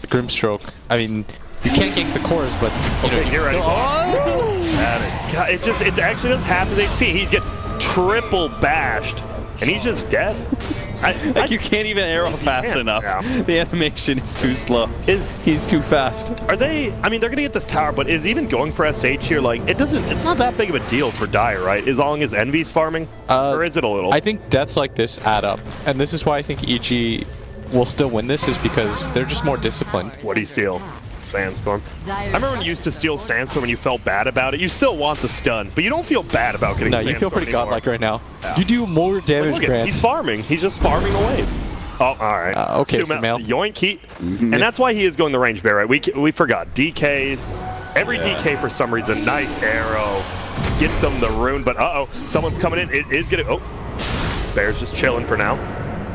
Grimstroke, I mean, you can't gank the cores, but you know, get ready. It actually does half his HP. He gets triple bashed, and he's just dead. You can't even arrow fast enough. Yeah. The animation is too slow. He's too fast. Are they? I mean, they're gonna get this tower, but is even going for SH here? Like, it's not that big of a deal for Dire, right? As long as Envy's farming, or is it a little? I think deaths like this add up, and this is why I think EG will still win this, is because they're just more disciplined. What do you steal? Sandstorm. I remember when you used to steal Sandstorm and you felt bad about it. You still want the stun, but you don't feel bad about getting Sandstorm. No, you feel pretty godlike right now. Yeah. You do more damage, Grant. He's farming. He's just farming away. Oh, all right. Okay, Sumail. Yoink. And that's why he is going the range bear, right? We forgot. DKs. Every DK for some reason. Nice arrow. Gets him the rune, but someone's coming in. It is going to... Oh. Bear's just chilling for now.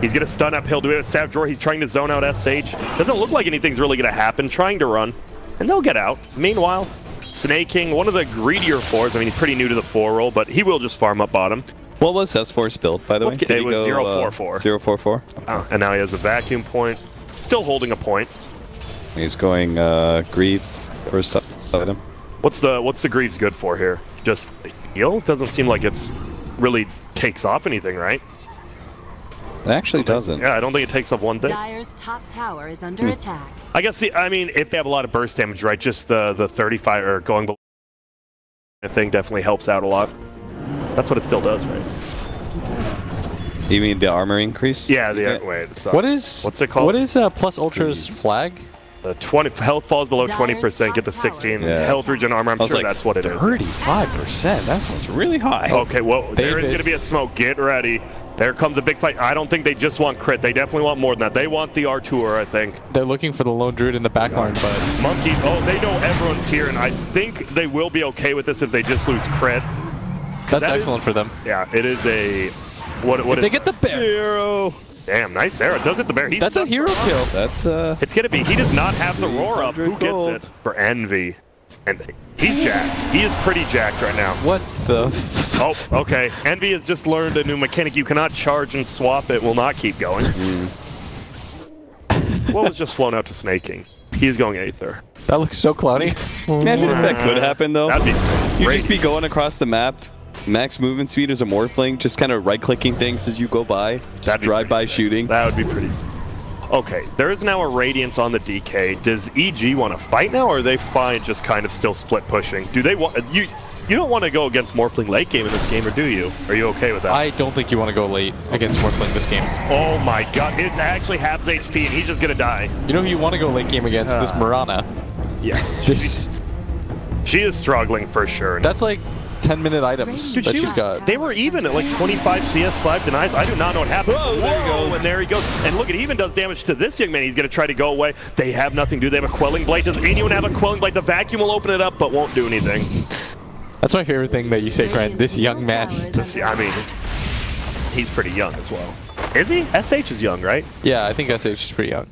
He's going to stun uphill. Do it with Savage Roar. He's trying to zone out SH. Doesn't look like anything's really going to happen. Trying to run. And they'll get out. Meanwhile, Snake King, one of the greedier 4s. I mean, he's pretty new to the 4 role, but he will just farm up bottom. What was S4's build, by the way? It was 0-4-4. 0-4-4? Oh, and now he has a vacuum point. Still holding a point. He's going Greaves first item. What's the Greaves good for here? Just heal? Doesn't seem like it's really takes off anything, right? It actually doesn't. Yeah, I don't think it takes off one thing. Dire's top tower is under attack. I guess I mean, if they have a lot of burst damage, right? Just the 35 or going below thing definitely helps out a lot. That's what it still does, right? You mean the armor increase? Yeah, what's it called? What is Plus Ultra's flag? The 20 health falls below 20%, get the 16 health regen armor. I'm sure that's what it is. 35%. That sounds really high. Okay, well, there is going to be a smoke. Get ready. There comes a big fight. I don't think they just want crit. They definitely want more than that. They want the R2er, I think. They're looking for the lone druid in the backline, but... Monkeys, oh, they know everyone's here, and I think they will be okay with this if they just lose crit. That's excellent for them. Yeah, it is a... What if they get the bear. Hero. Damn, nice arrow. Does it the bear? That's a hero kill. That's It's gonna be. He does not have the roar up. Who gets it? For Envy. And he's jacked. He is pretty jacked right now. What the? Oh, okay. Envy has just learned a new mechanic. You cannot charge and swap. It will not keep going. What was just flown out to Snaking? He's going Aether. That looks so cloudy. Imagine if that could happen, though. That'd be You'd great. just be going across the map. Max movement speed as a Morphling, just kind of right-clicking things as you go by. Just drive-by shooting. That would be pretty sick. Okay, there is now a Radiance on the DK. Does EG want to fight now, or are they fine just kind of still split pushing? Do they want... You don't want to go against Morphling late game in this game, or do you? Are you okay with that? I don't think you want to go late against Morphling this game. Oh my god, it's actually half his HP, and he's just going to die. You know who you want to go late game against? This Mirana. Yes. She is struggling for sure. That's like 10-minute items Dude, that she's got. They were even at like 25 CS, 5 denies. I do not know what happened. Whoa, there he goes. And there he goes. And look, it even does damage to this young man. He's going to try to go away. They have nothing. Do they have a Quelling Blade? Does anyone have a Quelling Blade? The vacuum will open it up, but won't do anything. That's my favorite thing that you say, Grant. This young man. I mean, he's pretty young as well. Is he? SH is young, right? Yeah, I think SH is pretty young.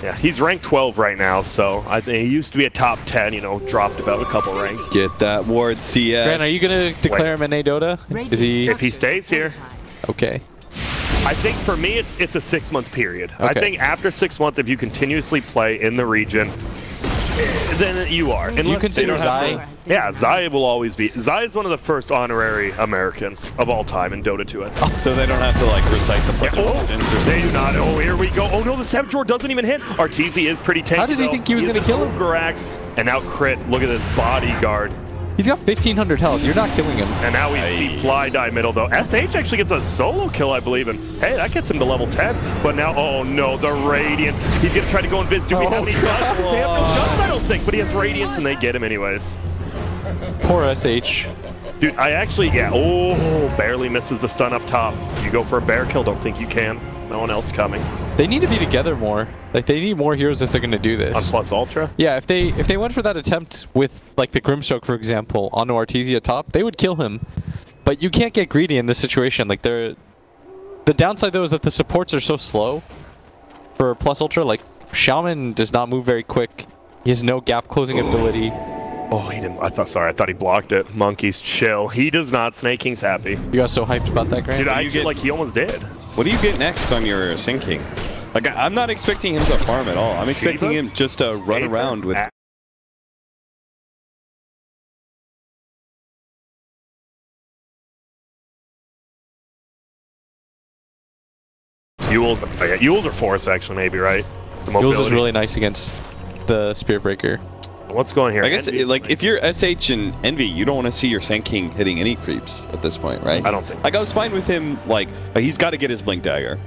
Yeah, he's ranked 12 right now, so I think he used to be a top 10, you know, dropped about a couple ranks. Get that ward, CS. Grant, are you going to declare him an A Dota? Is he... If he stays here. Okay. I think for me, it's a 6-month period. Okay. I think after 6 months, if you continuously play in the region, then you are. Do you consider Zai? Yeah, Zai will always be. Zai is one of the first honorary Americans of all time in Dota 2. So they don't have to like recite the Pledge of Allegiance or something. They do not. Oh, here we go. Oh no, the Savage Roar doesn't even hit. Arteezy is pretty tanky. How did he think he was going to kill him? Grax, and now crit. Look at this bodyguard. He's got 1,500 health. You're not killing him. And now we see Fly die middle, though. SH actually gets a solo kill, I believe. And hey, that gets him to level 10. But now, oh no, the Radiance. He's going to try to go invis. Do we have any guns? They have no guns, I don't think. But he has Radiance, and they get him anyways. Poor SH. Dude, I actually, yeah. Oh, barely misses the stun up top. You go for a bear kill, don't think you can. No one else coming. They need to be together more. Like, they need more heroes if they're going to do this. On Plus Ultra? Yeah, if they went for that attempt with, like, the Grimstroke, for example, onto Arteezy at top, they would kill him. But you can't get greedy in this situation. Like, the downside, though, is that the supports are so slow for Plus Ultra. Like, Shaman does not move very quick. He has no gap closing ability. Oh, he didn't. I thought he blocked it. Monkeys, chill. He does not. Snaking's happy. You got so hyped about that, Grant? Dude, I feel like he almost did. What do you get next on your sinking? Like, I'm not expecting him to farm at all. I'm expecting him just to run around with... Yules or Force, actually, maybe, right? Yules is really nice against the Spirit Breaker. What's going here? I guess, like, if you're SH and Envy, you don't want to see your Sand King hitting any creeps at this point, right? I don't think. Like, I was fine with him, like, he's got to get his Blink Dagger.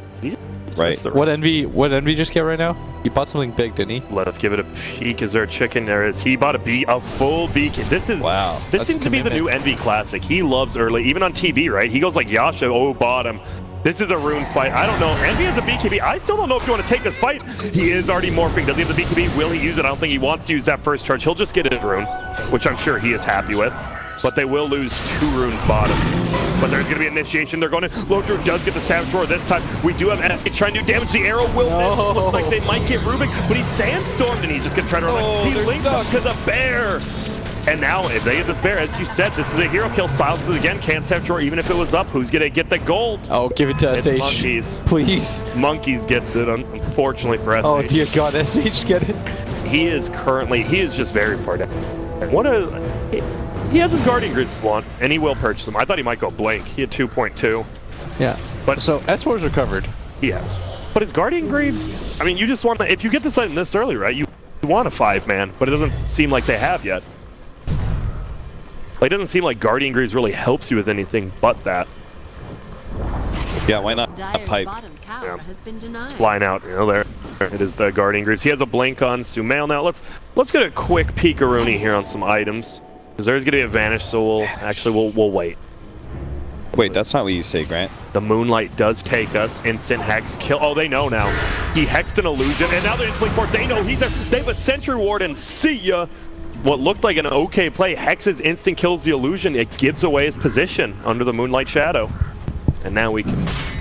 Right. What Envy just get right now? He bought something big, didn't he? Let's give it a peek. Is there a chicken? There is. He bought a full beacon. This is wow. This seems to be the new Envy classic. He loves early, even on TB, right? He goes like Yasha. Oh, bottom. This is a rune fight. I don't know. Envy has a BKB. I still don't know if you want to take this fight. He is already morphing. Does he have the BKB? Will he use it? I don't think he wants to use that first charge. He'll just get it rune, which I'm sure he is happy with. But they will lose 2 runes bottom. But there's going to be initiation. They're going in. Low Druid does get the Savage Roar this time. We do have Envy trying to do damage. The arrow will miss. Looks like they might get Rubik, but he's Sandstormed, and he's just going to try to run. He links up to the bear. And now, if they get this bear, as you said, this is a hero kill. Silences again. Can't Savage Roar, even if it was up. Who's going to get the gold? Oh, give it to SH. It's Monkeys. Please. Monkeys gets it, unfortunately for SH. Oh, dear God, SH get it. He is just very far down. He has his Guardian Greaves want, and he will purchase them. I thought he might go Blink. He had 2.2. Yeah. But so S4's recovered. He has. But his Guardian Greaves, I mean, you just want if you get this item this early, right? You want a 5-man, but it doesn't seem like they have yet. Like, it doesn't seem like Guardian Greaves really helps you with anything but that. Yeah, why not a pipe? Has been denied. Line out, you know, there it is, the Guardian Greaves. He has a blink on Sumail now. Let's get a quick peekaroonie here on some items, because there's gonna be a vanish, so we'll wait. Wait, that's not what you say, Grant. The Moonlight does take us. Instant Hex kill. Oh, they know now. He hexed an illusion, and now they're in for it. They know he's there. They have a Sentry Ward, and see ya. What looked like an okay play. Hexes instant kills the illusion. It gives away his position under the Moonlight Shadow. And now we can...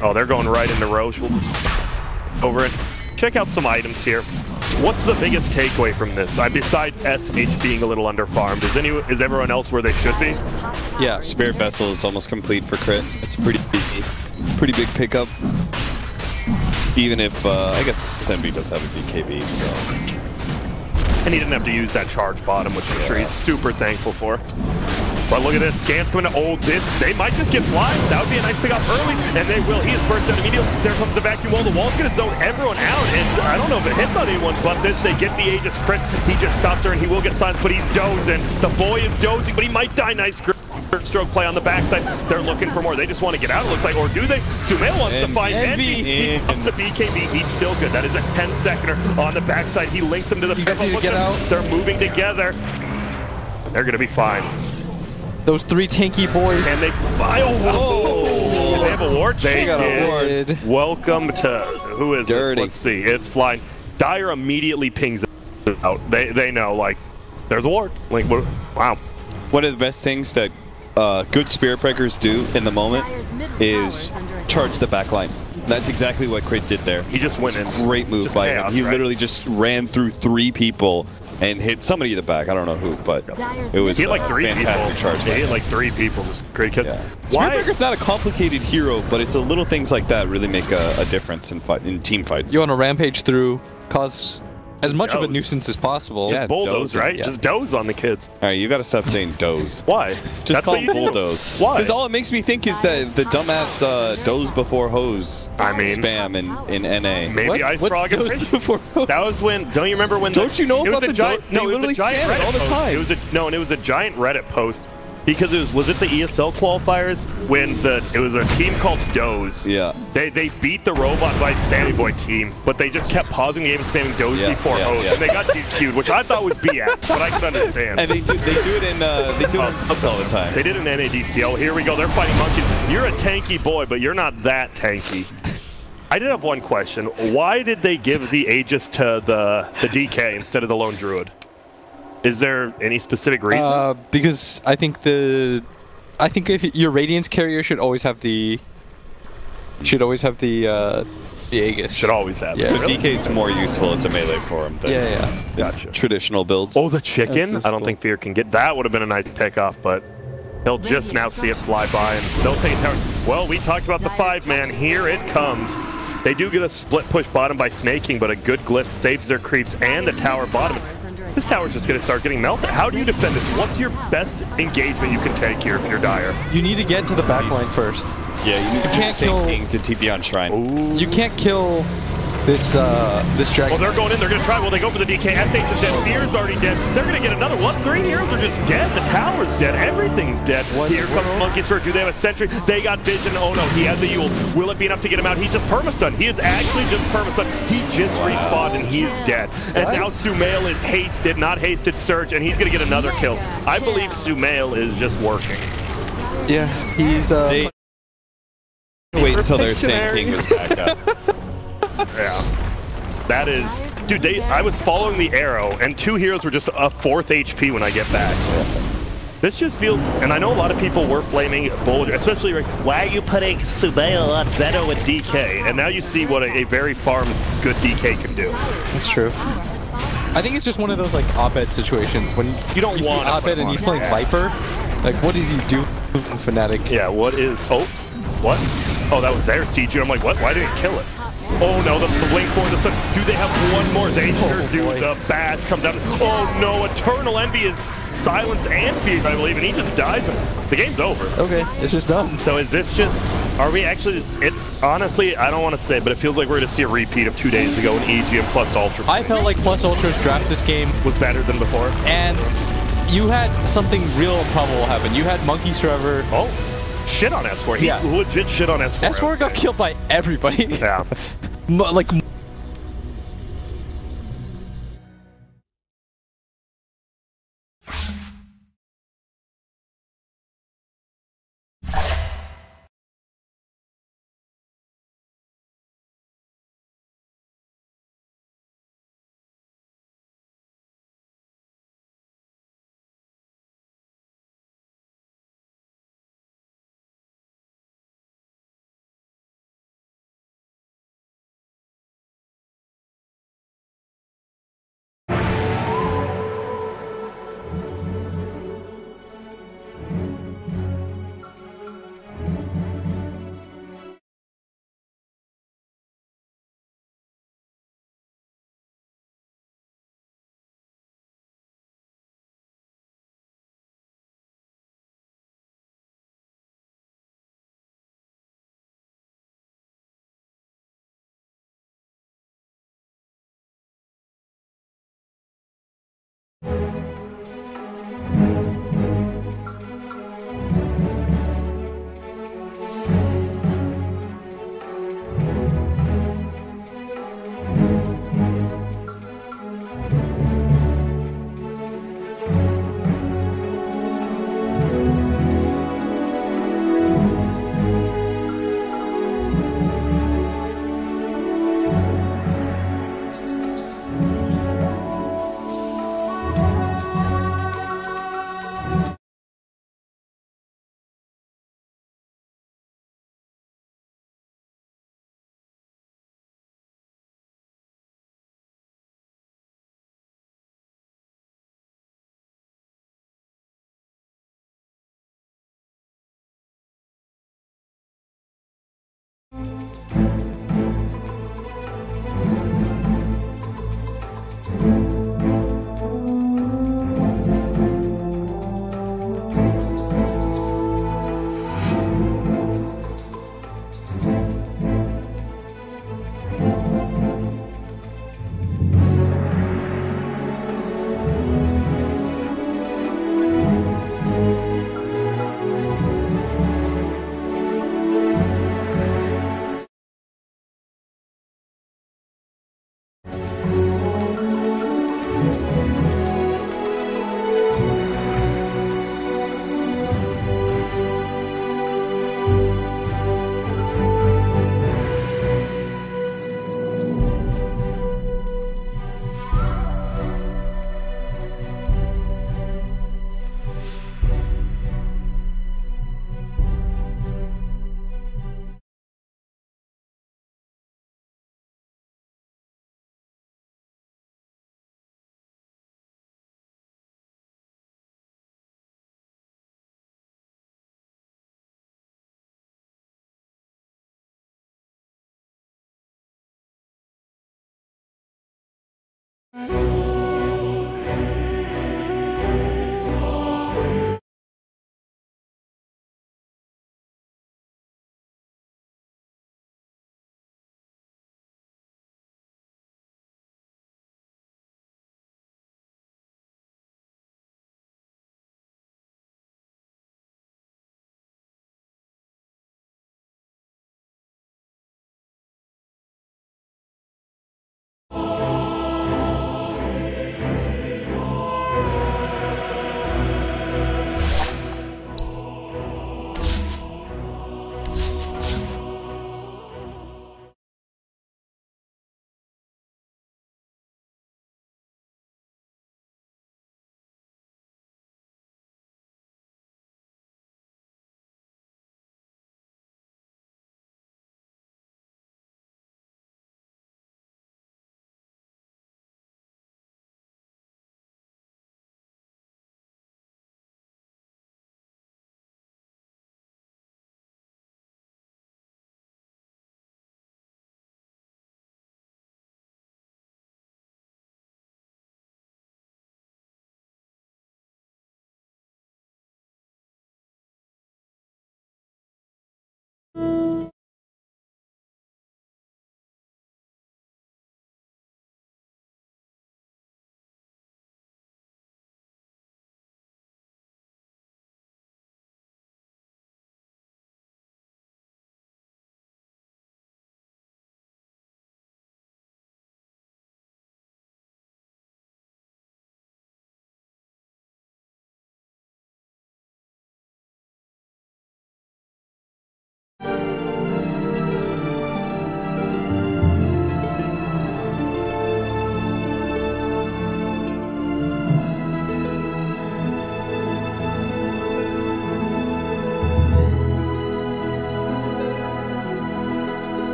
Oh, they're going right into Roche. We'll just over it. Check out some items here. What's the biggest takeaway from this? Besides SH being a little underfarmed, is everyone else where they should be? Yeah, Spirit Vessel is almost complete for crit. It's a pretty big pickup. Even if, I guess Envy does have a BKB, so... And he didn't have to use that charge bottom, which I'm sure he's super thankful for. But look at this, Scans coming to ult this. They might just get flying. That would be a nice pickup early, and they will. He is burst out immediately. There comes the vacuum wall. The wall's going to zone everyone out, and I don't know if it hits on anyone, but this, they get the Aegis crit. He just stops her, and he will get silenced, but he's dozing. The boy is dozing, but he might die. Nice stroke play on the backside. They're looking for more. They just want to get out, it looks like, or do they? Sumail wants to find Envy. He comes the BKB. He's still good. That is a 10-seconder on the backside. He links him to the They're moving together. They're going to be fine. Those 3 tanky boys. And they... Oh, they have a ward? They got a ward. Welcome to... Who is Dirty. This? Let's see. It's flying. Dire immediately pings out. They know, like, there's a ward. Like, wow. One of the best things that good Spirit Breakers do in the moment is charge the backline. That's exactly what Crit did there. He just went in. Great move just by chaos, him. He right? literally just ran through 3 people and hit somebody in the back. I don't know who, but it was he hit like 3 fantastic people. charge. He hit like 3 people. Just great kill. Yeah. Spirit Breaker's not a complicated hero, but it's the little things like that really make a difference in team fights. You want to rampage through, cause as much of a nuisance as possible. Just bulldoze, right? Yeah. Just doze on the kids. All right, you got to stop saying doze. Why? Just call them bulldoze. Why? Because all it makes me think is that the dumbass doze before hose spam in NA. Maybe Ice Frog and Fish before hose? That was when, don't you remember when... Don't you know about the giant? No, it was a giant Reddit all the time. It was and it was a giant Reddit post. Because was it the ESL qualifiers when it was a team called Doze? Yeah. They beat the Robot by Sammy Boy team, but they just kept pausing the game and spamming Doze before Hose, and they got DQ'd, which I thought was BS, but I can understand. And they do it in pubs all the time. They did it in NADCL. Here we go. They're fighting monkeys. You're a tanky boy, but you're not that tanky. I did have one question. Why did they give the Aegis to the DK instead of the Lone Druid? Is there any specific reason? Because I think if your Radiance carrier should always have the Aegis. Should always have. Yeah. So really? DK is more useful as a melee for him than Gotcha. Traditional builds. Oh, the chicken? I don't think Fear can get that. Would have been a nice pickoff, but he'll just now see it fly by and they'll take tower. Well, we talked about the 5-man. Here it comes. They do get a split push bottom by snaking, but a good glyph saves their creeps and the tower bottom. This tower's just going to start getting melted. How do you defend this? What's your best engagement you can take here if you're Dire? You need to get to the backline first. Yeah, you need to king to TP on Shrine. Ooh. You can't kill this dragon. Well, they're going in. They're going to try. Well, they go for the DK. SH is dead. Fear's already dead. They're going to get another one. 3 heroes are just dead. The tower's dead. Everything's dead. Here comes Monkey's Sword. Do they have a sentry? They got vision. Oh, no. He has a Yule. Will it be enough to get him out? He's just permastunned. He is actually just permastunned. He just respawned, and he is dead. And now Sumail is hasted, not hasted Surge, and he's going to get another kill. I believe Sumail is just working. Yeah, he's... Wait until their Sand King is back up. Yeah. That is... Dude, I was following the arrow, and 2 heroes were just a 4th HP when I get back. This just feels... And I know a lot of people were flaming Boulder, especially like, why are you putting Sumail on Veto and DK? And now you see what a very farm good DK can do. That's true. I think it's just one of those like op-ed situations when you don't want op-ed and he's playing Viper. Like, what does he do in Fnatic? Yeah, what is... Oh, what? Oh, that was their CG. I'm like, what? Why didn't it kill it? Oh no, the blink for the sun. Do they have one more? They sure do. The bat comes out. Oh no, Eternal Envy is silenced and feared, I believe, and he just dies. The game's over. Okay, it's just done. So is this just... Are we actually... Honestly, I don't want to say, but it feels like we're going to see a repeat of 2 days ago in EG and Plus Ultra. I felt like Plus Ultra's draft this game was better than before. And you had something real probable happen. You had Monkeys Forever. Oh. Shit on S4. He legit shit on S4. S4 got killed by everybody. Yeah. Like...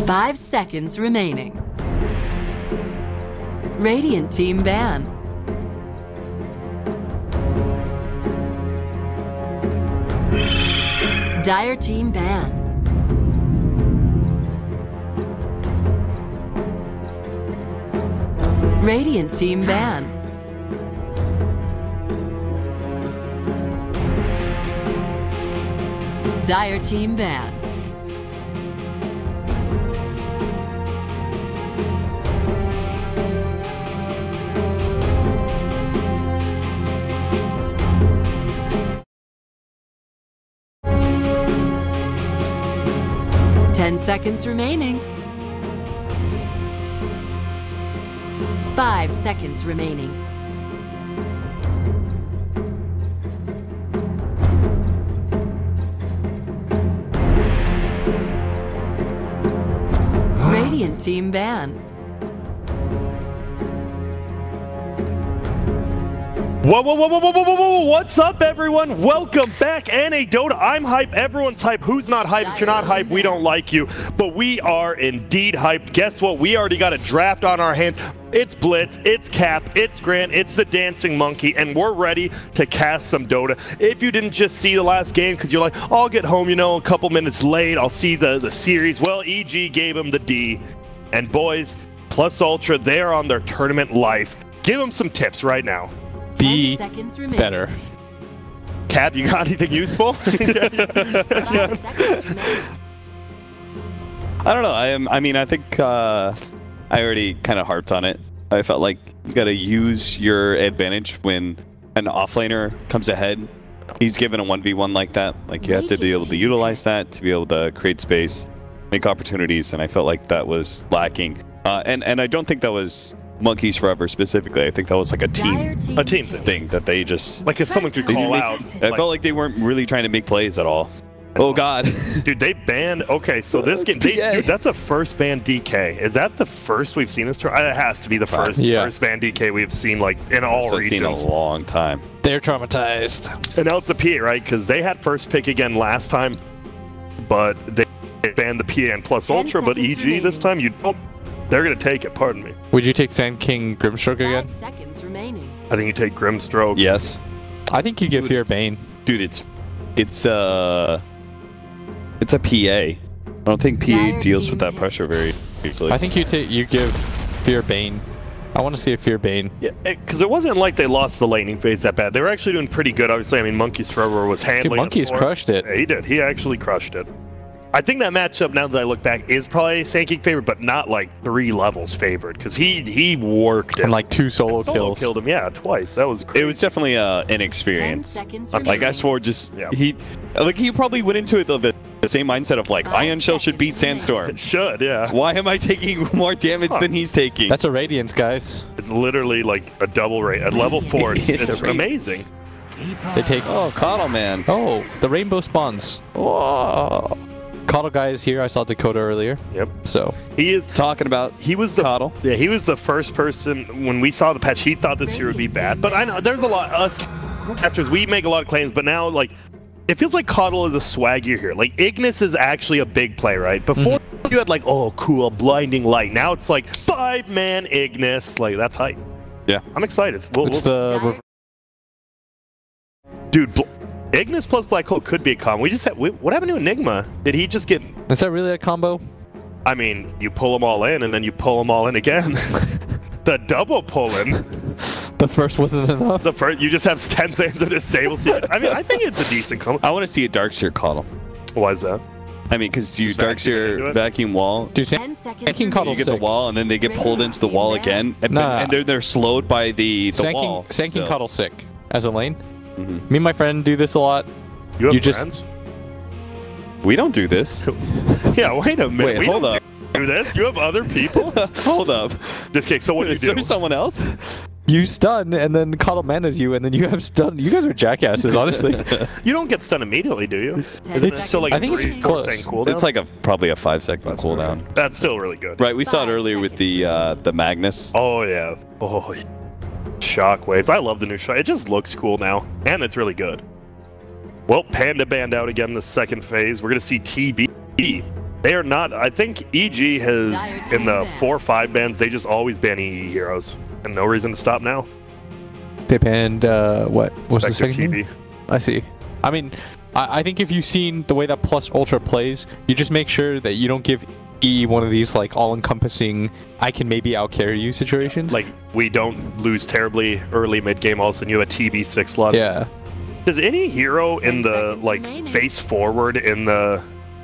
5 seconds remaining. Radiant team ban. Dire team ban. Radiant team ban. Dire team ban. Ten seconds remaining. 5 seconds remaining. Radiant team ban. Whoa, whoa, whoa, whoa, whoa, whoa, whoa, whoa, what's up, everyone? Welcome back, NA Dota. I'm hype, everyone's hype. Who's not hype? If you're not hype, we don't like you. But we are indeed hyped. Guess what? We already got a draft on our hands. It's Blitz, it's Cap, it's Grant, it's the Dancing Monkey, and we're ready to cast some Dota. If you didn't just see the last game because you're like, oh, I'll get home, you know, a couple minutes late, I'll see the series. Well, EG gave him the D. And boys, Plus Ultra, they're on their tournament life. Give them some tips right now. Be better. Cap, you got anything useful? 5 seconds remaining. I don't know. I mean, I think I already kind of harped on it. I felt like you got to use your advantage when an offlaner comes ahead. He's given a 1v1 like that. Like, you have to be able to utilize that to be able to create space, make opportunities, and I felt like that was lacking. And I don't think that was Monkeys Forever specifically. I think that was like a team thing that they just... Like, if someone could call out. I felt like they weren't really trying to make plays at all. Oh god. Dude, they banned... Okay, so this game... dude, that's a first ban DK. Is that the first we've seen this tournament? It has to be the first ban DK we've seen, like, in all regions. I've seen a long time. They're traumatized. And now it's the PA, right? Because they had first pick again last time, but they banned the PA and Plus Ultra, but EG remaining. This time, you don't... They're going to take it, pardon me. Would you take Sand King Grimstroke again? 5 seconds remaining. I think you take Grimstroke. Yes. I think you give Fear Bane. Dude, it's a PA. I don't think PA deals with that pressure very easily. I think you give Fear Bane. I want to see a Fear Bane. Yeah, because it wasn't like they lost the laning phase that bad. They were actually doing pretty good. Obviously, I mean, Monkeys Forever was handling. Dude, Monkeys crushed it. Yeah, he did. He actually crushed it. I think that matchup, now that I look back, is probably Sand King favorite, but not like 3 levels favored, because he worked it. And like 2 solo kills. Killed him, yeah, twice. That was crazy. It was definitely an experience. Like, I swore just, he probably went into it the same mindset of like, Ion Shell should beat Sandstorm. It should, yeah. Why am I taking more damage than he's taking? That's a Radiance, guys. It's literally like a double rate. At level 4, it's amazing. They take... Oh, Coddle, man. Oh, the rainbow spawns. Oh. Coddle guy is here. I saw Dakota earlier. Yep. So he is talking about. He was the Coddle. Yeah, he was the first person when we saw the patch. He thought this year would be bad, but I know there's a lot. Us casters, we make a lot of claims, but now like it feels like Coddle is a swaggier here. Like Ignis is actually a big play, right? Before you had like, oh cool, blinding light. Now it's like 5-man Ignis. Like that's hype. Yeah, I'm excited. Dude. Ignis plus Black Hole could be a combo. What happened to Enigma? Did he just get... Is that really a combo? I mean, you pull them all in, and then you pull them all in again. The double pull-in. The first wasn't enough? The first, you just have 10 seconds of disable. I mean, I think it's a decent combo. I want to see a Darkseer Coddle. Why is that? I mean, because you Darkseer vacuum wall. Dude, Sand Coddle you get the wall, and then they get pulled into the wall again, and they're slowed by the wall. Sand King Coddle sick as a lane. Me and my friend do this a lot. You have friends? We don't do this. Yeah, wait a minute. Wait, hold up. Do this? You have other people? Hold up. This case, so what do you do? Is there someone else? You stun, and then Coddle manas you, and then you have stun. You guys are jackasses, honestly. You don't get stun immediately, do you? It's still like I think it's close. It's like probably a 5-second cooldown. That's still really good. Right, we saw it earlier with the Magnus. Oh yeah. Oh yeah. Shockwaves. I love the new shot. It just looks cool now, and it's really good. Well, Panda banned out again in the second phase. We're going to see TB They are not. I think EG has, in the 4 or 5 bans, they just always ban EE heroes. And no reason to stop now. They banned, what? What's the Spectre second TB. one? I see. I mean, I think if you've seen the way that Plus Ultra plays, you just make sure that you don't give E one of these, like, all-encompassing, I can maybe out-carry you situations. Like, we don't lose terribly early mid-game, all of a sudden you have a TB6 slot. Yeah. Does any hero in the, like, face forward in the...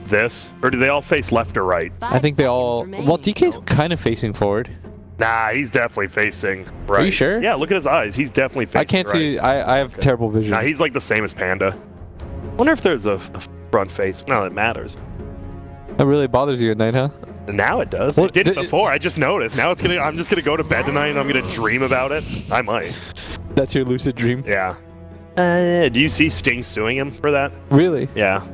this? Or do they all face left or right? I think they all... Well, DK's kind of facing forward. Nah, he's definitely facing right. Are you sure? Yeah, look at his eyes. He's definitely facing I can't right. see... I have terrible vision. Nah, he's like the same as Panda. Wonder if there's a front face. No, it matters. That really bothers you at night, huh? Now it does. Well, it didn't before. I just noticed. Now it's gonna. I'm just gonna go to bed tonight and I'm gonna dream about it. I might. That's your lucid dream? Yeah. Do you see Sting suing him for that? Really? Yeah.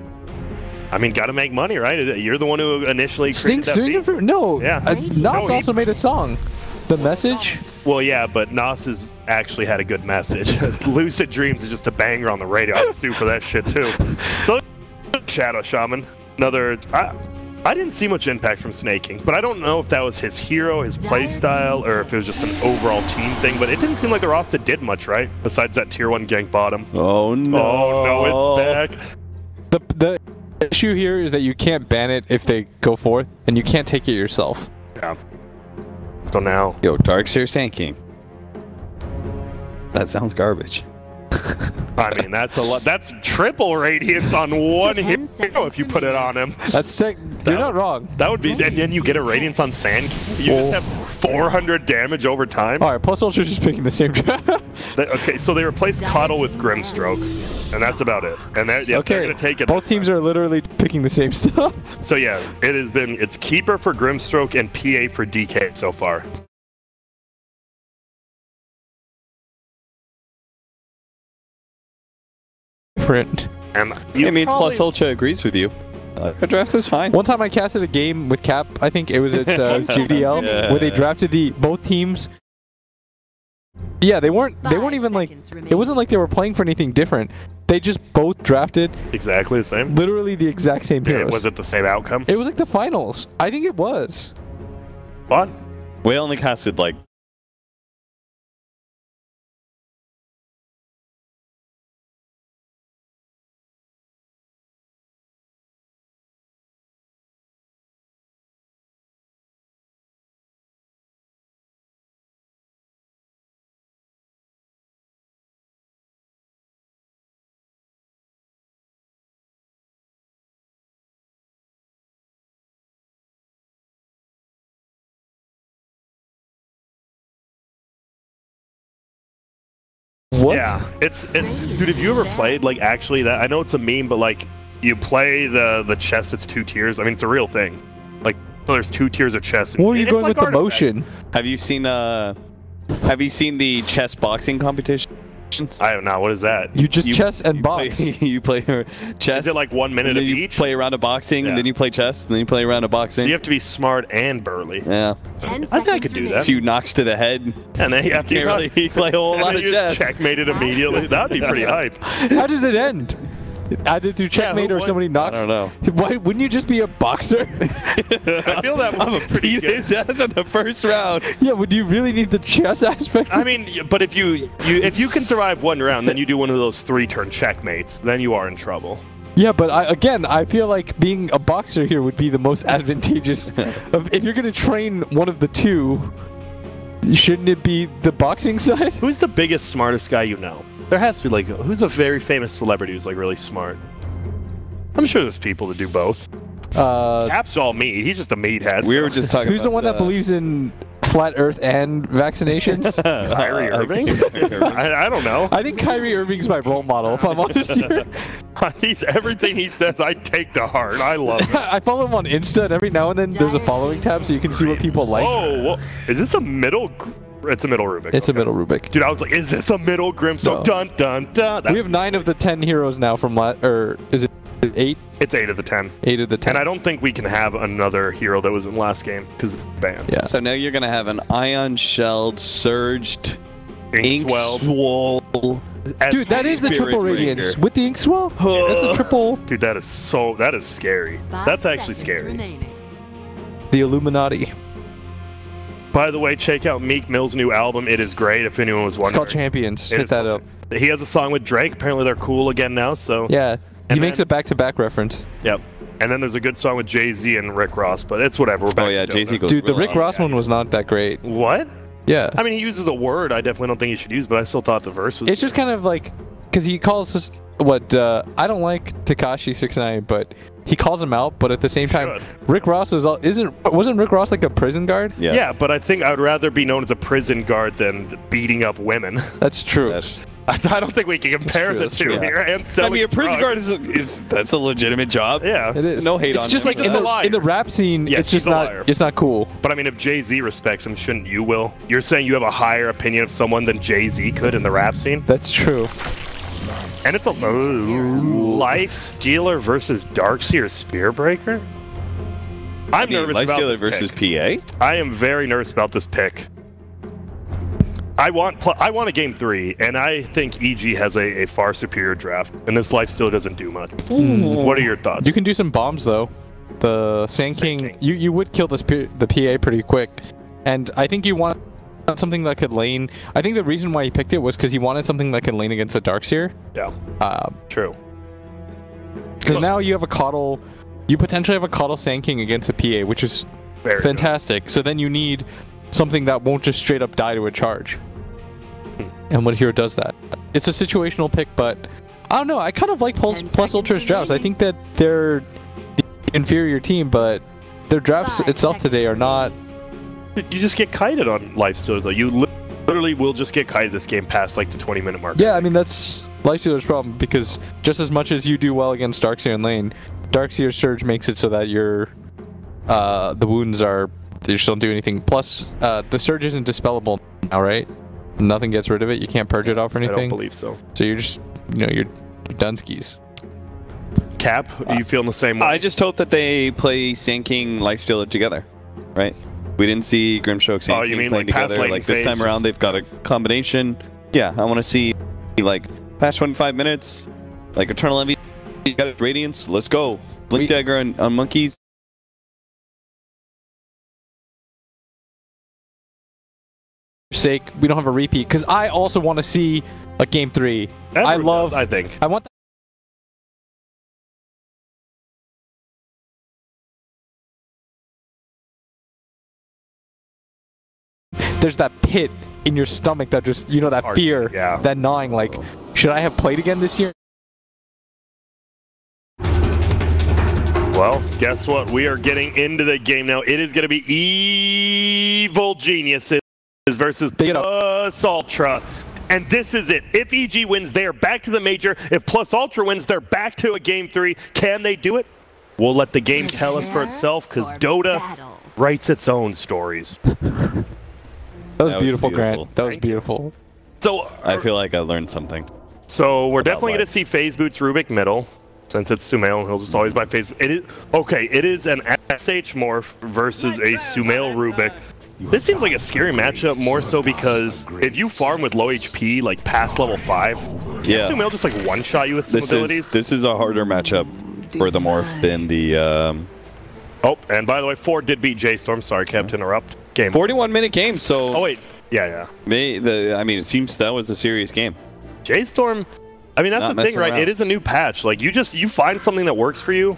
I mean, gotta make money, right? You're the one who initially Sting created that suing him beat. for... No. Yeah. Nas No, he- also made a song. The Message? Well, yeah, but Nas has actually had a good message. Lucid Dreams is just a banger on the radio. I'd sue for that shit too. So, Shadow Shaman, another. I didn't see much impact from Snaking, but I don't know if that was his hero, his playstyle, or if it was just an overall team thing. But it didn't seem like the roster did much, right? Besides that tier 1 gank bottom. Oh no! Oh no, it's back. The issue here is that you can't ban it if they go forth, and you can't take it yourself. Yeah. So now. Yo, Darkseer Sand King. That sounds garbage. I mean, that's a lot. That's triple radiance on one 10 hero seconds if you put it on him. That's sick. You're not wrong. That would be, and then you get a radiance on Sand King. You just have 400 damage over time. Alright, Plus Ultra's just picking the same draft. Okay, so they replaced Coddle with Grimstroke, and that's about it. And they're Okay, gonna take it. both teams are literally picking the same stuff. So yeah, it's Keeper for Grimstroke and PA for DK so far. Different. And I mean, Plus Ultra agrees with you. Our draft was fine. One time I casted a game with Cap, I think it was at GDL, where they drafted both teams. Yeah, they weren't even like, it wasn't like they were playing for anything different. They just both drafted exactly the same. literally the exact same heroes. Was it the same outcome? It was like the finals. I think it was. What? We only casted like What? Yeah, dude. Have you ever played like actually that? I know it's a meme, but like you play the chess. It's 2 tiers. I mean, it's a real thing. Like, so there's 2 tiers of chess. Where are you It's going like with the Artifact. motion? Have you seen the chess boxing competitions? I don't know. What is that? You just chess and box. You play chess. Is it like 1 minute and then of you each? play a round of boxing, and then you play chess, and then you play a round of boxing. So you have to be smart and burly. Yeah. 10 I think I could do seconds that. A few knocks to the head. And then you have to Can't really play a whole lot of chess. Checkmate it immediately. That'd be pretty hype. How does it end? Either through checkmate or won? somebody knocks. I don't know. Why wouldn't you just be a boxer? I feel that would be pretty Beat his good. ass in the first round. Yeah, would you really need the chess aspect? I mean, but if you can survive 1 round, then you do one of those 3-turn checkmates. Then you are in trouble. Yeah, but I feel like being a boxer here would be the most advantageous. If you're gonna train one of the two, shouldn't it be the boxing side? Who's the biggest, smartest guy you know? There has to be like, who's a very famous celebrity who's like really smart? I'm sure there's people that do both. Cap's all meat. He's just a meathead. We were just talking Who's about the one that believes in flat Earth and vaccinations? Kyrie Irving? I don't know. I think Kyrie Irving's my role model, if I'm honest here. He's everything he says. I take to heart. I love him. I follow him on Insta, and every now and then there's a following tab so you can see what people like. Whoa, is this a middle? It's a middle Rubik. It's a middle Rubik. Dude, I was like, is this a middle Grimstone? No. Dun dun dun. We have 9 of the 10 heroes now from or is it 8? It's 8 of the 10. 8 of the 10. And I don't think we can have another hero that was in last game because it's banned. Yeah. So now you're gonna have an ion shelled, surged Inkswell. Dude, that is the triple radiance with the Inkswell. That's a triple. Dude, that is scary. That's actually scary. The Illuminati. By the way, check out Meek Mill's new album. It is great. If anyone was wondering, it's called Champions. Hit that up. He has a song with Drake. Apparently, they're cool again now. So yeah, he makes a back-to-back reference. Yep. And then there's a good song with Jay-Z and Rick Ross, but it's whatever. Oh yeah, Jay-Z goes. Dude, the Rick Ross one was not that great. What? Yeah. I mean, he uses a word I definitely don't think he should use, but I still thought the verse was. It's just kind of like, because he calls us what I don't like Tekashi 6ix9ine, but he calls him out. But at the same time, Rick Ross wasn't Rick Ross like a prison guard? Yes. Yeah, but I think I would rather be known as a prison guard than beating up women. That's true. I don't think we can compare the two here. And I mean, a prison guard is that's a legitimate job. Yeah, it is. No hate on him. It's just like in the rap scene, yes, it's just not cool. But I mean, if Jay-Z respects him, shouldn't you, Will? You're saying you have a higher opinion of someone than Jay-Z could in the rap scene? That's true. And it's a Life Stealer versus Darkseer Spearbreaker? I'm nervous about Stealer this versus pick. PA? I am very nervous about this pick. I want a game 3, and I think EG has a far superior draft, and this Life Stealer doesn't do much. What are your thoughts? You can do some bombs though. The Sand King, you would kill the PA pretty quick, and I think you want something that could lane. I think the reason why he picked it was because he wanted something that can lane against a Darkseer. Yeah. True. Because now you have a Coddle. You potentially have a Coddle Sand King against a PA, which is very fantastic. Good. So then you need something that won't just straight up die to a charge. And what hero does that? It's a situational pick, but I don't know. I kind of like Plus Ultra's drafts. I think that they're the inferior team, but their drafts itself today are not. You just get kited on Life Stealer, though. You literally will just get kited this game past like the 20-minute mark. Yeah, I mean, that's Life Stealer's problem, because just as much as you do well against Darkseer in lane, Darkseer Surge makes it so that your the wounds are, they just don't do anything. Plus, the Surge isn't dispellable now, right? Nothing gets rid of it. You can't purge it off or anything. I don't believe so. So you're just, you're Dunskies. Cap, are you feeling the same way? I just hope that they play Sand King Life Stealer together, right? We didn't see Grimstroke Sand King playing together. Like this time around, they've got a combination. Yeah, I want to see like past 25 minutes, like Eternal Envy, got it, Radiance. Let's go. Blink Dagger on Monkeys. Sake, we don't have a repeat, because I also want to see a game 3. I want that. There's that pit in your stomach that just, that fear, that gnawing, like, should I have played again this year? Well, guess what? We are getting into the game now. It is going to be Evil Geniuses versus Plus Ultra. And this is it. If EG wins, they're back to the major. If Plus Ultra wins, they're back to a game 3. Can they do it? We'll let the game tell us for itself, because Dota writes its own stories. That was beautiful, Grant. That was beautiful. So I feel like I learned something. So we're definitely going to see FaZe Boots Rubik middle, since it's Sumail, and he'll just always buy FaZe. It is an SH Morph versus a Sumail Rubik. This seems like a scary matchup, more so because if you farm with low HP, like past level 5, Sumail just like one-shot you with some abilities. This is a harder matchup for the Morph than the... Oh, and by the way, 4 did beat J-Storm. Sorry, Cap, to interrupt. Game. 41-minute game, so... Oh, wait. Yeah. I mean, it seems that was a serious game. J-Storm... I mean, that's the thing, right? It is a new patch. Like, you find something that works for you,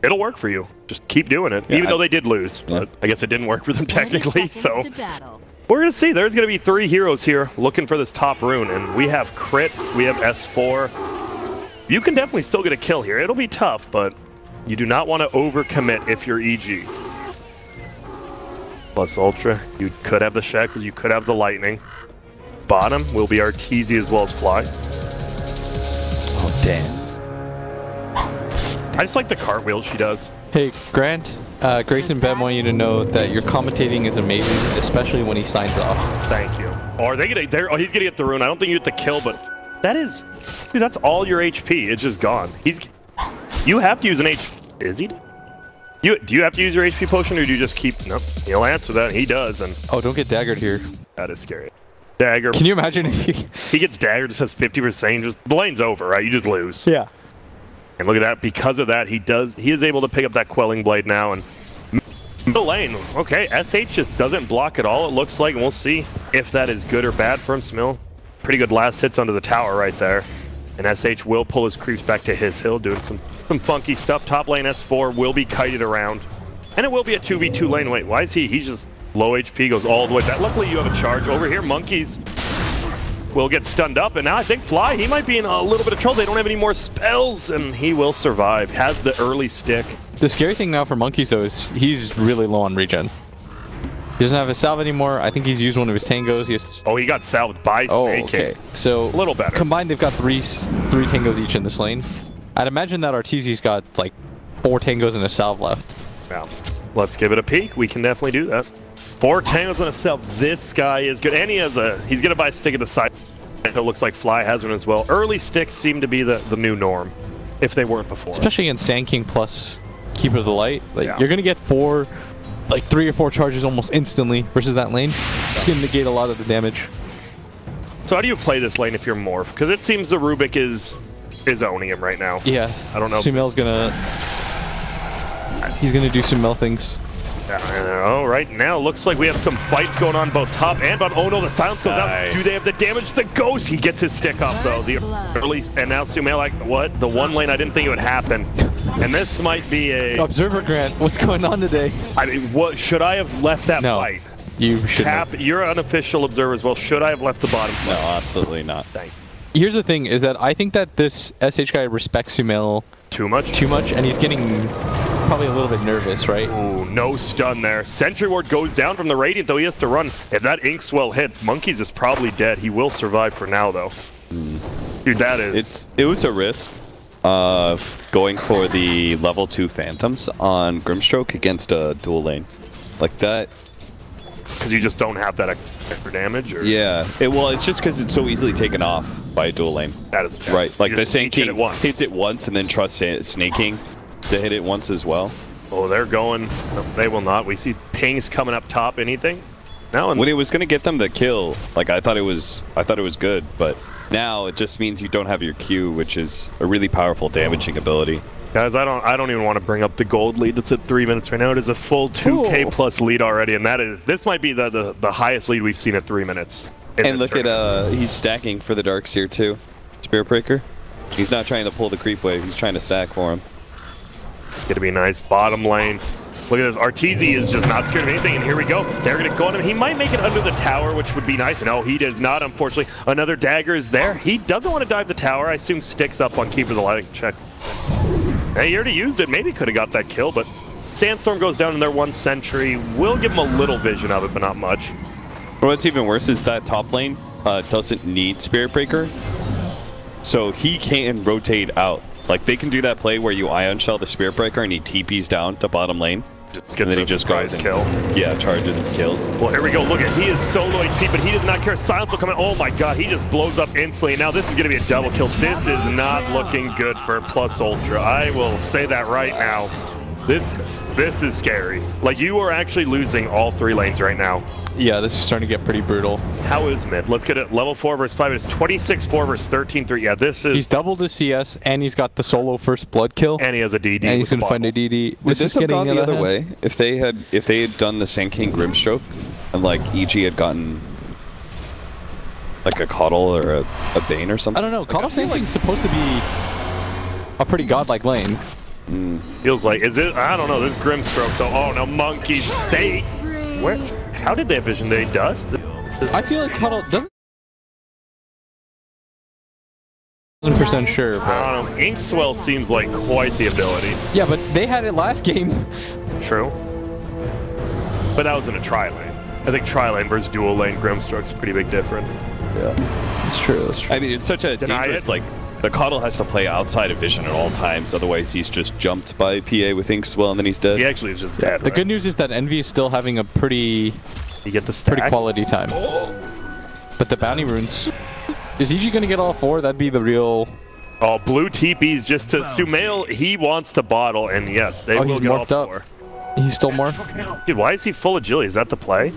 it'll work for you. Just keep doing it, even though they did lose. But I guess it didn't work for them technically, so... We're going to see. There's going to be 3 heroes here looking for this top rune, and we have Crit, we have S4. You can definitely still get a kill here. It'll be tough, but you do not want to overcommit if you're EG. Plus Ultra, you could have the Shek, because you could have the Lightning. Bottom will be Arteezy as well as Fly. Oh, damn. I just like the cartwheels she does. Hey, Grant, Grace and Ben want you to know that your commentating is amazing, especially when he signs off. Thank you. Or are they gonna? He's gonna get the rune. I don't think you get the kill, but that is, dude. That's all your HP. It's just gone. You have to use an Is he? Do you have to use your HP potion, or do you just keep? Nope. He'll answer that. He does. And oh, don't get daggered here. That is scary. Dagger. Can you imagine if he gets dagger, just has 50%, just the lane's over, right? You just lose. Yeah. And look at that. Because of that, he is able to pick up that quelling blade now and the lane. Okay, SH just doesn't block at all, it looks like, and we'll see if that is good or bad for him. Smill, pretty good last hits under the tower right there. And SH will pull his creeps back to his hill, doing some funky stuff. Top lane S4 will be kited around. And it will be a 2v2 lane. Wait, why is he's just low HP, goes all the way back. Luckily you have a charge over here. Monkeys will get stunned up, and now I think Fly, he might be in a little bit of trouble. They don't have any more spells, and he will survive. Has the early stick. The scary thing now for Monkeys, though, is he's really low on regen. He doesn't have his salve anymore. I think he's used one of his tangos. Oh, he got salved by Snake. Okay. So a little better. Combined, they've got three tangos each in this lane. I'd imagine that Arteezy's got like 4 tangos and a salve left. Now, let's give it a peek. We can definitely do that. 4 tangos and a salve. This guy is good, and he's gonna buy a stick at the side. It looks like Fly has one as well. Early sticks seem to be the new norm, if they weren't before. Especially in Sand King plus Keeper of the Light. Like yeah. You're gonna get 3 or 4 charges almost instantly versus that lane. It's gonna negate a lot of the damage. So how do you play this lane if you're Morph? Because it seems the Rubik is owning him right now. Yeah. I don't know. Sumail's he's gonna do some Mel things. Oh, right now looks like we have some fights going on both top and bottom. Oh no, the silence goes out. Do they have the damage? The ghost, he gets his stick up though. The early, and now Sumail like, what? The one lane I didn't think it would happen. And this might be a Observer Grant. What's going on today? I mean, what should I have left that fight? You should. Cap, you're an unofficial observer as well. Should I have left the bottom fight? No, absolutely not. Dang. Here's the thing: is that I think that this SH guy respects Sumail too much, and he's getting probably a little bit nervous, right? Ooh, no stun there. Sentry Ward goes down from the Radiant, though he has to run. If that Inkswell hits, Monkeys is probably dead. He will survive for now, though. Dude, that is... It was a risk going for the level 2 Phantoms on Grimstroke against a dual lane. Like that... Because you just don't have that extra damage? Or? Yeah. Well, it's just because it's so easily taken off by a dual lane. That is right. Like the Snake King hits it once and then trusts Snake King to hit it once as well. Oh, they're going. No, they will not. We see pings coming up top. Anything? No. When it was going to get them the kill, like I thought it was good, but now it just means you don't have your Q, which is a really powerful damaging ability. Guys, I don't even want to bring up the gold lead that's at 3 minutes right now. It is a full 2K plus lead already, and this might be the highest lead we've seen at 3 minutes. And look at he's stacking for the Darks here too. Spirit Breaker. He's not trying to pull the creep wave. He's trying to stack for him. Gonna be nice bottom lane. Look at this. Arteezy is just not scared of anything, and here we go. They're gonna go on him. He might make it under the tower, which would be nice. No, he does not, unfortunately. Another dagger is there. He doesn't want to dive the tower. I assume sticks up on Keeper of the Light. Check. Hey, he already used it. Maybe could have got that kill, but Sandstorm goes down in their 1 sentry. Will give him a little vision of it, but not much. What's even worse is that top lane doesn't need Spirit Breaker, so he can rotate out. Like, they can do that play where you Ion Shell the Spirit Breaker and he TPs down to bottom lane. And then he just goes and kill. Yeah, charges and kills. Well, here we go. Look at, he is so low HP, but he does not care. Silence will come in. Oh my god, he just blows up instantly. Now this is going to be a double kill. This is not looking good for Plus Ultra. I will say that right now. This is scary. Like, you are actually losing all 3 lanes right now. Yeah, this is starting to get pretty brutal. How is mid? Let's get it. Level 4 versus 5. It's 26-4 versus 13-3. Yeah, this is... He's doubled his CS, and he's got the solo first blood kill. And he has a DD. And he's going to find a DD. This is have gone the other way. If they had done the Sand King Grimstroke, and like EG had gotten like a Coddle or a Bane or something. I don't know. Coddle Sand King's supposed to be a pretty godlike lane. Feels like, is it? I don't know. This Grimstroke though. Oh no, Monkeys. Where? How did they have vision? They dust? I feel like Coddle doesn't. 100% sure. But I don't know. Inkswell seems like quite the ability. Yeah, but they had it last game. True. But that was in a tri-lane. I think tri-lane versus dual lane Grimstroke's a pretty big difference. Yeah, that's true. That's true. I mean, it's such a dangerous, like, the Coddle has to play outside of vision at all times, otherwise he's just jumped by PA with Inkswell and then he's dead. He actually is just dead. The good news is that Envy is still having a pretty quality time. But the bounty runes, is EG gonna get all 4? That'd be the real... Oh, blue TP's just to Sumail. He wants to bottle, and yes, they will get all 4. He's still morphed? Dude, why is he full agility? Is that the play?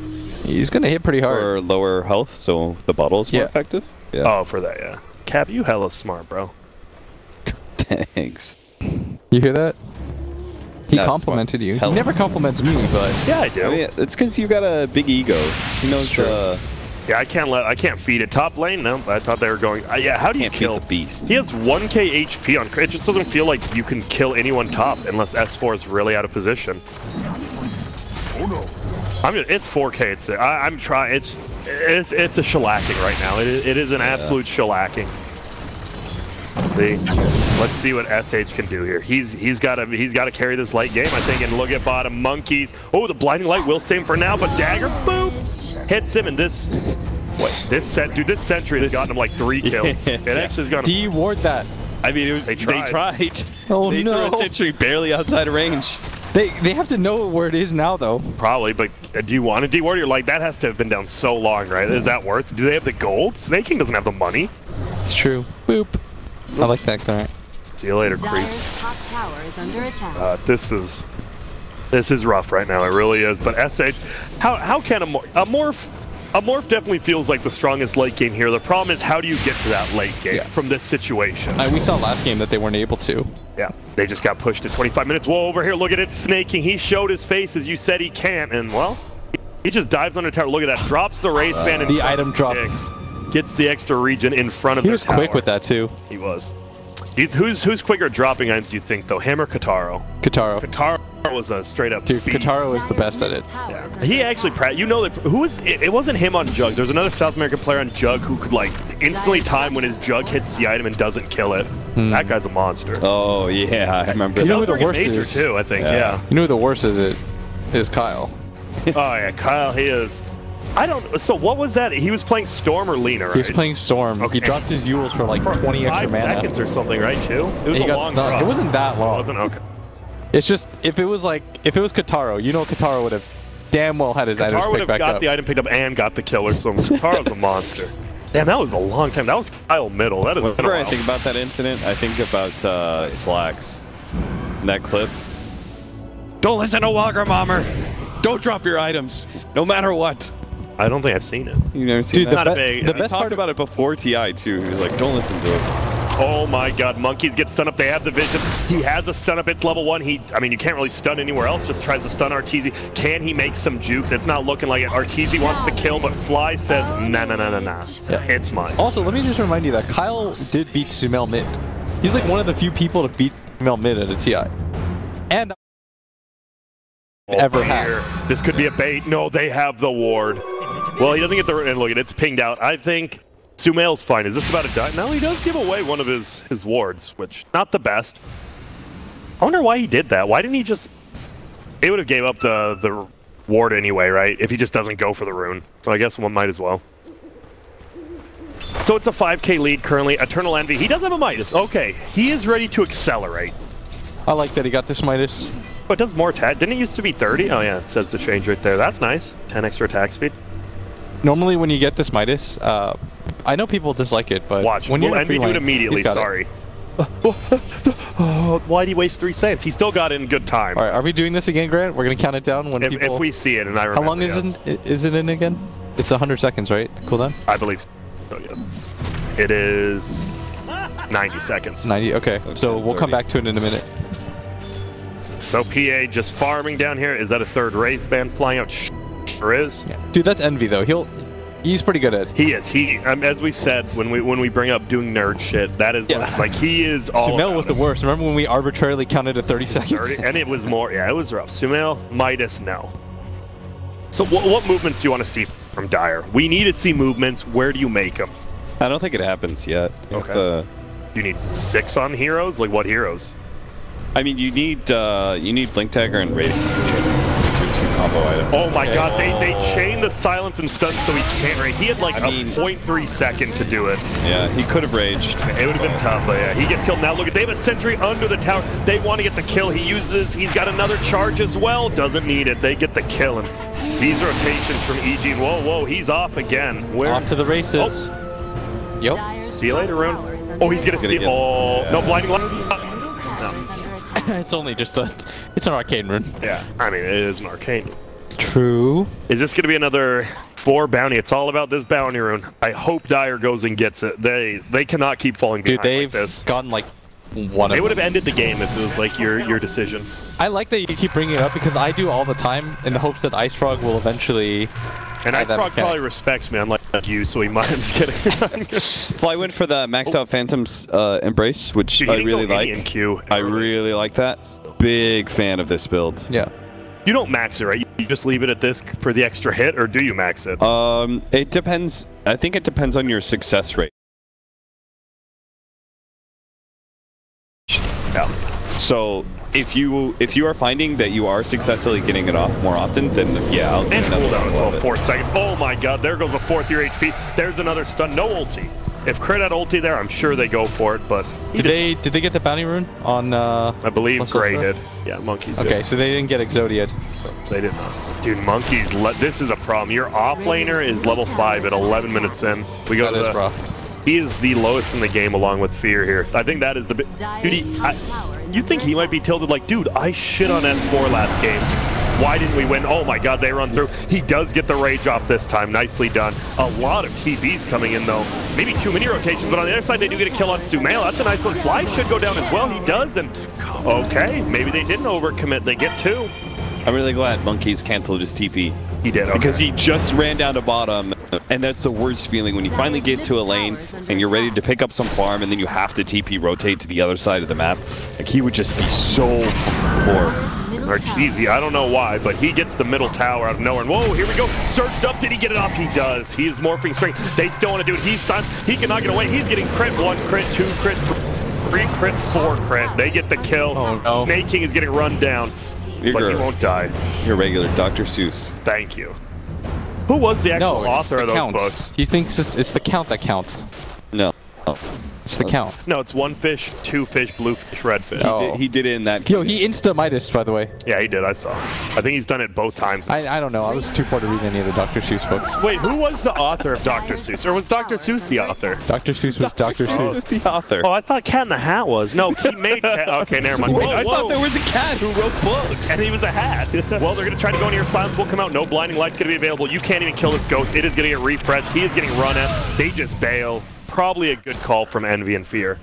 He's gonna hit pretty hard. Or lower health, so the bottle is more effective. Yeah. Oh, for that, yeah. Cap, you hella smart, bro. Thanks. You hear that? He complimented you. He never compliments me, but yeah, I do. I mean, it's because you got a big ego. He knows. Yeah, I can't feed it. Top lane, no. I thought they were going. Yeah, how do you kill the beast? He has 1k HP on. It just doesn't feel like you can kill anyone top unless S4 is really out of position. Oh no! It's 4k. I'm trying. It's a shellacking right now. It is an absolute shellacking. Let's see what SH can do here. He's got to carry this late game, I think. And look at bottom monkeys. Oh, the blinding light will save for now, but dagger, boom, hits him. And this sentry has gotten him like 3 kills. It actually has gotten him. De-ward that. I mean, they tried. Oh they no! Threw a sentry barely outside of range. They have to know where it is now, though. Probably, but do you want to de-ward? You're like, that has to have been down so long, right? Is that worth? Do they have the gold? Snake King doesn't have the money. It's true. Boop. I like that guy. See you later, creep. Dyer's top tower is under attack. This is rough right now. It really is. But SH, how can a morph definitely feels like the strongest late game here. The problem is, how do you get to that late game from this situation? We saw last game that they weren't able to. Yeah, they just got pushed to 25 minutes. Whoa, over here, look at it, Snake King. He showed his face as you said he can't, and well, he just dives under tower. Look at that, drops the Wraith Band and the item drop. Gets the extra regen in front of He was quick with that too. He was. Who's quicker dropping items, you think, though? Him or Kataro? Kataro. Kataro was a straight up Dude, beast. Kataro is the best at it. Yeah. He actually, you know, that it wasn't him on Jug. There's another South American player on Jug who could like instantly time when his Jug hits the item and doesn't kill it. That guy's a monster. Oh yeah, I remember. You know who the worst is too, I think. Yeah. You know who the worst is Kyle. Oh yeah, Kyle. He is. I don't. So what was that? He was playing Storm or Lina, right? He was playing Storm. Okay. He dropped his Euls for like 20 extra mana. 5 seconds or something, right? Too. It was a long drop. It wasn't that long. It wasn't okay. It's just if it was Kataro, you know, Kataro would have damn well had his items picked back up. Kataro would have got the item picked up and got the killer. So Kataro's a monster. Damn, that was a long time. That was Kyle middle. That is. Whenever I think about that incident, I think about Slacks. That clip. Don't listen to Walker Bomber. Don't drop your items, no matter what. I don't think I've seen it. You've never seen that? The best part about it before TI too. He was like, don't listen to it. Oh my god, monkeys get stun up. They have the vision. He has a stun up. It's level 1. I mean, you can't really stun anywhere else. Just tries to stun Arteezy. Can he make some jukes? It's not looking like it. Arteezy wants to kill, but Fly says, nah. Yeah. It's mine. Also, let me just remind you that Kyle did beat Sumail mid. He's like one of the few people to beat Sumail mid at a TI. And ever had. This could be a bait. No, they have the ward. Well, he doesn't get the... And look, it's pinged out. I think Sumail's fine. Is this about to die? No, he does give away one of his wards, which, not the best. I wonder why he did that. Why didn't he just... It would have gave up the ward anyway, right? If he just doesn't go for the rune. So I guess one might as well. So it's a 5k lead currently. Eternal Envy. He does have a Midas. Okay. He is ready to accelerate. I like that he got this Midas. But it does more attack. Didn't it used to be 30? Oh yeah, it says the change right there. That's nice. 10 extra attack speed. Normally when you get this Midas, I know people dislike it, but watch. When you're Envy do it immediately, sorry. Why'd he waste 3 seconds? He still got it in good time. Alright, are we doing this again, Grant? We're gonna count it down when people... If we see it, and I remember. How long is it in again? It's 100 seconds, right? Cooldown? I believe so, yeah. It is 90 seconds. 90, okay. So we'll come back to it in a minute. So PA just farming down here. Is that a third Wraith Band flying out? Sure is. Yeah. Dude, that's Envy though. He's pretty good at it. He is. As we said when we bring up doing nerd shit, that is like he is all. Sumail was the worst. Remember when we arbitrarily counted at 30 seconds? 30, and it was more. Yeah, it was rough. Sumail, Midas, no. So what movements do you want to see from Dyer? We need to see movements. Where do you make them? I don't think it happens yet. Okay. You need 6 on heroes. Like what heroes? I mean, you need Blink Dagger and Radiant. Two combo items. Oh my god, they chain the silence and stun so he can't rage. He had like a 0.3 second to do it. Yeah, he could have raged. It would have been tough, but yeah, he gets killed. Now look at, they have a sentry under the tower. They want to get the kill. He's got another charge as well. Doesn't need it. They get the kill. And these rotations from EG. Whoa, he's off again. Off to the races. Oh. Yep. See you later, Rune. Oh, he's gonna steal. Oh, no blinding light. It's only just it's an arcane rune. Yeah, I mean, it is an arcane. True. Is this going to be another 4 bounty? It's all about this bounty rune. I hope Dire goes and gets it. They cannot keep falling behind. Dude, they've like this. gotten like one. They would have ended the game if it was like your decision. I like that you keep bringing it up because I do all the time in the hopes that Ice Frog will eventually. And Ice Frog probably respects me, unlike you, so he might. I'm just kidding. Fly went for the maxed out Phantom's Embrace, which Dude, I really like. I really like that. Big fan of this build. Yeah. You don't max it, right? You just leave it at this for the extra hit, or do you max it? It depends. I think it depends on your success rate. Yeah. So if you are finding that you are successfully getting it off more often, then yeah, I'll and cooldown as well. 4 seconds. Oh my God! There goes a 4th year HP. There's another stun. No ulti. If Crit had ulti there, I'm sure they go for it. But did they get the bounty rune on? I believe Gray did. Yeah, Monkeys did. Okay, so they didn't get Exodiad. They did not. Dude, Monkeys. This is a problem. Your offlaner is level 5 at 11 minutes in. We go to the. He is the lowest in the game along with Fear here. I think that is the bit. Dude, you think he might be tilted like, dude, I shit on S4 last game. Why didn't we win? Oh my God, they run through. He does get the rage off this time. Nicely done. A lot of TBs coming in though. Maybe too many rotations, but on the other side, they do get a kill on Sumail. That's a nice one. Fly should go down as well. He does, and okay, maybe they didn't overcommit. They get 2. I'm really glad Monkeys canceled his TP. He did, okay. Because he just ran down to bottom, and that's the worst feeling when you finally get to a lane and you're ready to pick up some farm, and then you have to TP rotate to the other side of the map. Like, he would just be so poor. Arteezy, I don't know why, but he gets the middle tower out of nowhere. And whoa, here we go. Surged up. Did he get it off? He does. He is morphing strength. They still want to do it. He cannot get away. He's getting crit. 1 crit, 2 crit, 3 crit, 4 crit. They get the kill. Oh, no. Snake King is getting run down. But he won't die. You're regular Dr. Seuss. Thank you. Who was the actual author of those count. books? He thinks it's the count that counts. No. It's the count. No, it's 1 fish, 2 fish, blue fish, red fish. He did it in that. Yo, he insta-Midas, by the way. Yeah, he did. I saw. I think he's done it both times. I don't know. I was too poor to read any of the Dr. Seuss books. Wait, who was the author of Dr. Seuss? Or was Dr. Seuss the author? Dr. Seuss was Dr. Seuss. Was the author. Oh, I thought Cat in the Hat was. No, he made Cat. Okay, never mind. I thought there was a cat who wrote books. And he was a hat. Well, they're going to try to go in here. Silence will come out. No blinding light's going to be available. You can't even kill this ghost. It is going to get refreshed. He is getting run at. They just bail. Probably a good call from Envy and Fear.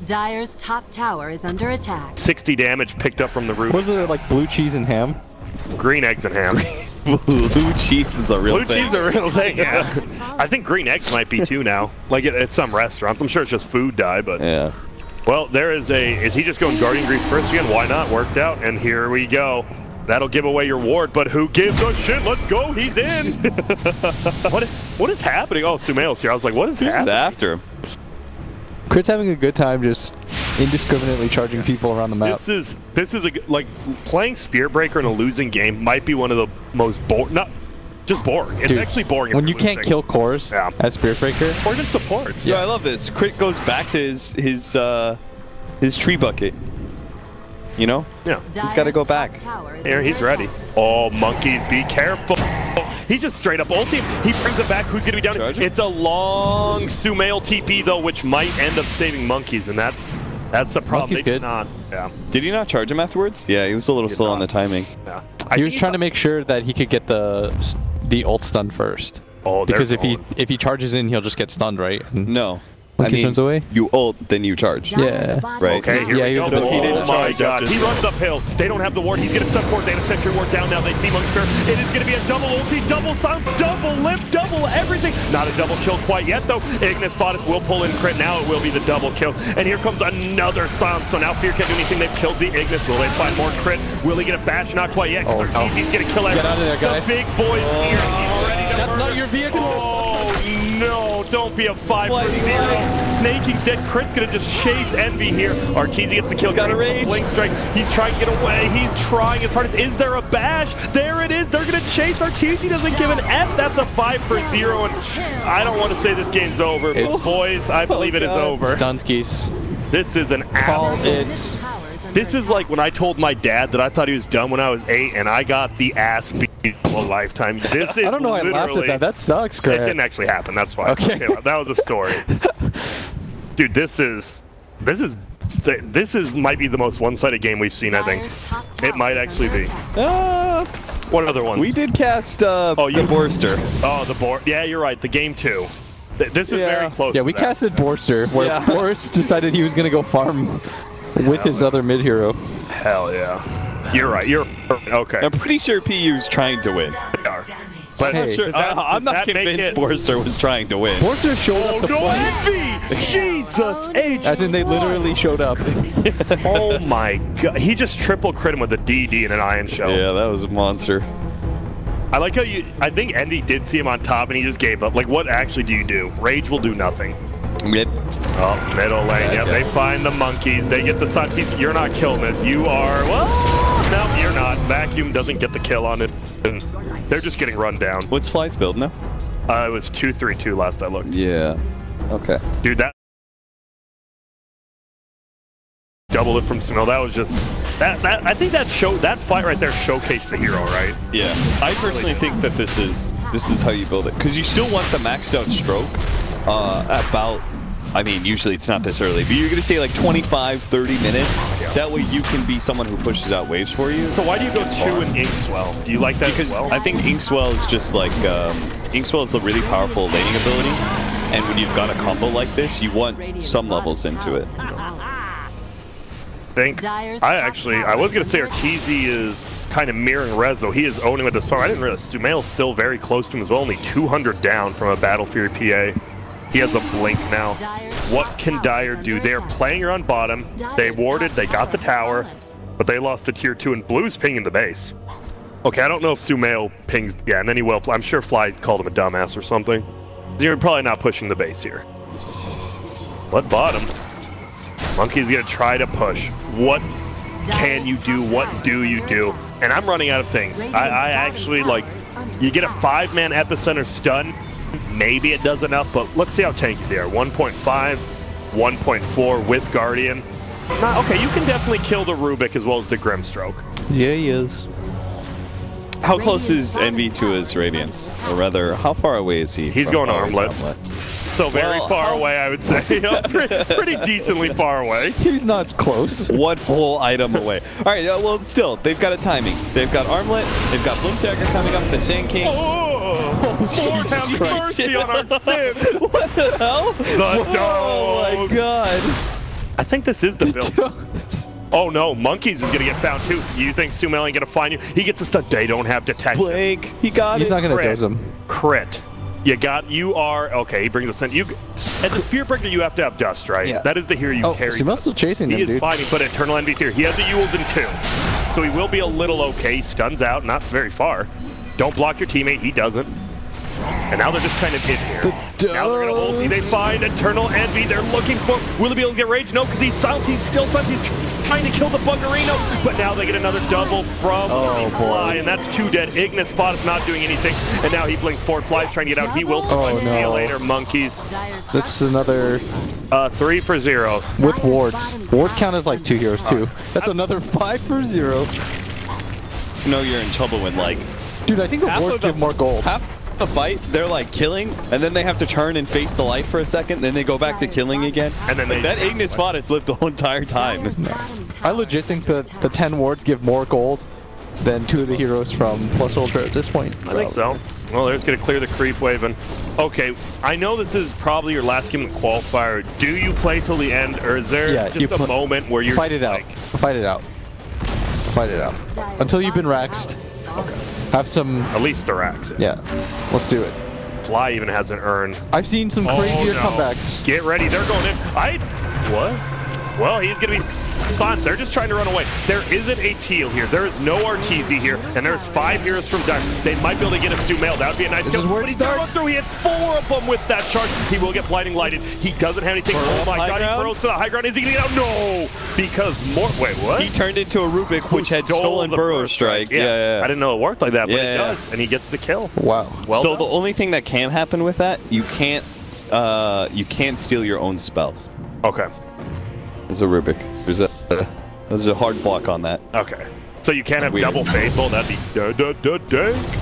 Dire's top tower is under attack. 60 damage picked up from the roof. Was it like blue cheese and ham? Green eggs and ham. Blue cheese is a real thing. Blue cheese is a real thing, yeah. I think green eggs might be too now. Like at some restaurants. I'm sure it's just food dye, but... Yeah. Well, there is a... Is he just going Guardian Grease first again? Why not? Worked out. And here we go. That'll give away your ward, but who gives a shit? Let's go. He's in. What is happening? Oh, Sumail's here. I was like, what is happening? Who's after him? Crit's having a good time just indiscriminately charging people around the map. This is like playing Spearbreaker in a losing game might be one of the most boring. Not just boring. It's actually boring. When you can't kill cores as Spearbreaker, or even supports. Yeah, I love this. Crit goes back to his tree bucket. You know? Yeah. He's got to go back. Here, he's ready. Oh, Monkeys, be careful. He just straight up ulti. He brings it back. Who's going to be down? It's a long Sumail TP, though, which might end up saving Monkeys, and that's the problem. Monkey's good. Yeah. Did he not charge him afterwards? Yeah, he was a little slow on the timing. Yeah. He was trying to make sure that he could get the ult stun first. Oh, because if he charges in, he'll just get stunned, right? No. Monkey turns away? You ult, then you charge. Yeah. Right. Okay, here we go. Oh my God. He runs uphill. They don't have the ward. He's going to stun forward. They have a sentry ward down now. They see Monkster. It is going to be a double ulti, double silence, double lift, double everything. Not a double kill quite yet, though. Ignis Fotis will pull in crit. Now it will be the double kill. And here comes another silence. So now Fear can't do anything. They've killed the Ignis. Will they find more crit? Will he get a bash? Not quite yet. Oh, no. He's going to kill everything. Get out of there, guys. The big boy's here. He's ready to That's murder. not your vehicle. Oh, no. Don't be a 5-0. Snake King's dead. Crit's going to just chase Envy here. Arteezy gets the kill. Got a rage. Blink strike. He's trying to get away. He's trying his hardest. Is there a bash? There it is. They're going to chase. Arteezy doesn't give an F. That's a 5-0. And I don't want to say this game's over. But boys, I believe it is over. Stunskis. This is an absolute... This is like when I told my dad that I thought he was dumb when I was 8, and I got the ass beat of a lifetime. This is I don't know why I laughed at that. That sucks, Greg. It didn't actually happen. That's why. Okay. That was a story. Dude, this might be the most one-sided game we've seen, I think. It might actually be. What other one? We did cast the Borster. Oh, the Bor. Yeah, you're right. The game 2. This is very close. Yeah, we casted Borster, where Boris decided he was going to go farm with his other mid hero. Hell yeah. You're right. You're okay. I'm pretty sure PU's trying to win. They are. But hey, I'm not convinced Borster was trying to win. Borster showed up to play. Jesus H. As in, they literally showed up. Oh my god. He just triple crit him with a DD and an Iron Shell. Yeah, that was a monster. I like how I think Envy did see him on top and he just gave up. Like, what actually do you do? Rage will do nothing. Mid. Oh, middle lane. Yeah, they find the monkeys. They get the suns. You're not killing this. You are. Well, no, you're not. Vacuum doesn't get the kill on it. And they're just getting run down. What's Fly's build now? It was 2-3-2 last I looked. Yeah. Okay. Dude, that doubled it from Smil. That was just I think that fight right there showcased the hero, right? Yeah. I personally think that this is how you build it, because you still want the maxed out stroke about, I mean, usually it's not this early, but you're gonna say like 25, 30 minutes. Yeah. That way you can be someone who pushes out waves for you. So why do you go 2 in Inkswell? Do you like that? Because as well? I think Inkswell is just like Inkswell is a really powerful laning ability, and when you've got a combo like this, you want some levels into it. I was gonna say Arteezy is kind of mirroring Rezo. He is owning with this farm. I didn't realize Sumail's still very close to him as well, only 200 down from a Battle Fury PA. He has a blink now. What can Dire do? They're playing her on bottom. They warded, they got the tower, but they lost to tier 2 and Blue's pinging the base. Okay, I don't know if Sumail pings, yeah, and then he will. I'm sure Fly called him a dumbass or something. You're probably not pushing the base here. What bottom? Monkey's gonna try to push. What can you do? What do you do? And I'm running out of things. I actually, like, you get a 5-man epicenter stun. Maybe it does enough, but let's see how tanky they are. 1.5, 1.4 with Guardian. Okay, you can definitely kill the Rubik as well as the Grimstroke. Yeah, he is. How close is Envy to his Radiance? Or rather, how far away is he? He's going armlet. So very far away, I would say. Pretty decently far away. He's not close. One full item away. All right, well, still, they've got a timing. They've got Armlet, they've got Bloomtagger coming up, the Sand King. Oh, Lord have mercy on our sins. What the hell? The dog. Oh my god. I think this is the build. Oh no, Monkeys is gonna get found too. You think Sumail ain't gonna find you? He gets a stun. They don't have detection. Blake, he got it. He's not gonna dose him. Crit. You are, okay, he brings us in. At the Spear Breaker, you have to have Dust, right? Yeah. That is the hero you carry. Sumail's still chasing him, dude. He is fighting, but Eternal Envy's here. He has the Yules in 2. So he will be a little okay. Stuns out, not very far. Don't block your teammate, he doesn't. And now they're just kind of in here. Now they're going to ult. They find Eternal Envy. They're looking for... Will he be able to get Rage? No, because he's silent. He's still stunned. He's trying to kill the Buggerino. But now they get another double from Fly. And that's 2 dead. Ignis Spot is not doing anything. And now he blinks forward. Fly's trying to get out. He will spawn. See you later, Monkeys. That's another... 3 for 0. With wards. Ward count is like 2 heroes too. That's another 5 for 0. No, you're in trouble with, like... Dude, I think the wards give more gold. Half the fight, they're like killing, and then they have to turn and face the light for a second, then they go back to killing again. And then that Ignis Spot has lived the whole entire time. No. I legit think that the 10 wards give more gold than 2 of the heroes from Plus Ultra at this point. I think so. Well, there's going to clear the creep wave. And okay, I know this is probably your last game in the qualifier. Do you play till the end, or is there just a moment where you're fight it out? Fight it out. Fight it out. Until you've been raxed. Okay. Have some... At least the racks. Yeah. Let's do it. Fly even hasn't earned. I've seen some crazier comebacks. Get ready. They're going in. What? Well, he's going to be... Fun. They're just trying to run away. There isn't a teal here. There is no Arteezy here, and there's 5 heroes from Dire. They might be able to get a Sumail. That would be a nice kill. But he's going to run through. He hits 4 of them with that charge. He will get blinding lighted. He doesn't have anything. Oh my god, he throws to the high ground. Is he going to get out? No! Because more... Wait, what? He turned into a Rubik, which had stolen Burrow Strike. Yeah. I didn't know it worked like that, but it does, and he gets the kill. Wow. Well so the only thing that can happen with that, you can't steal your own spells. Okay. There's a Rubik. There's a hard block on that. Okay. So you can't have double Faithful? That'd be dank.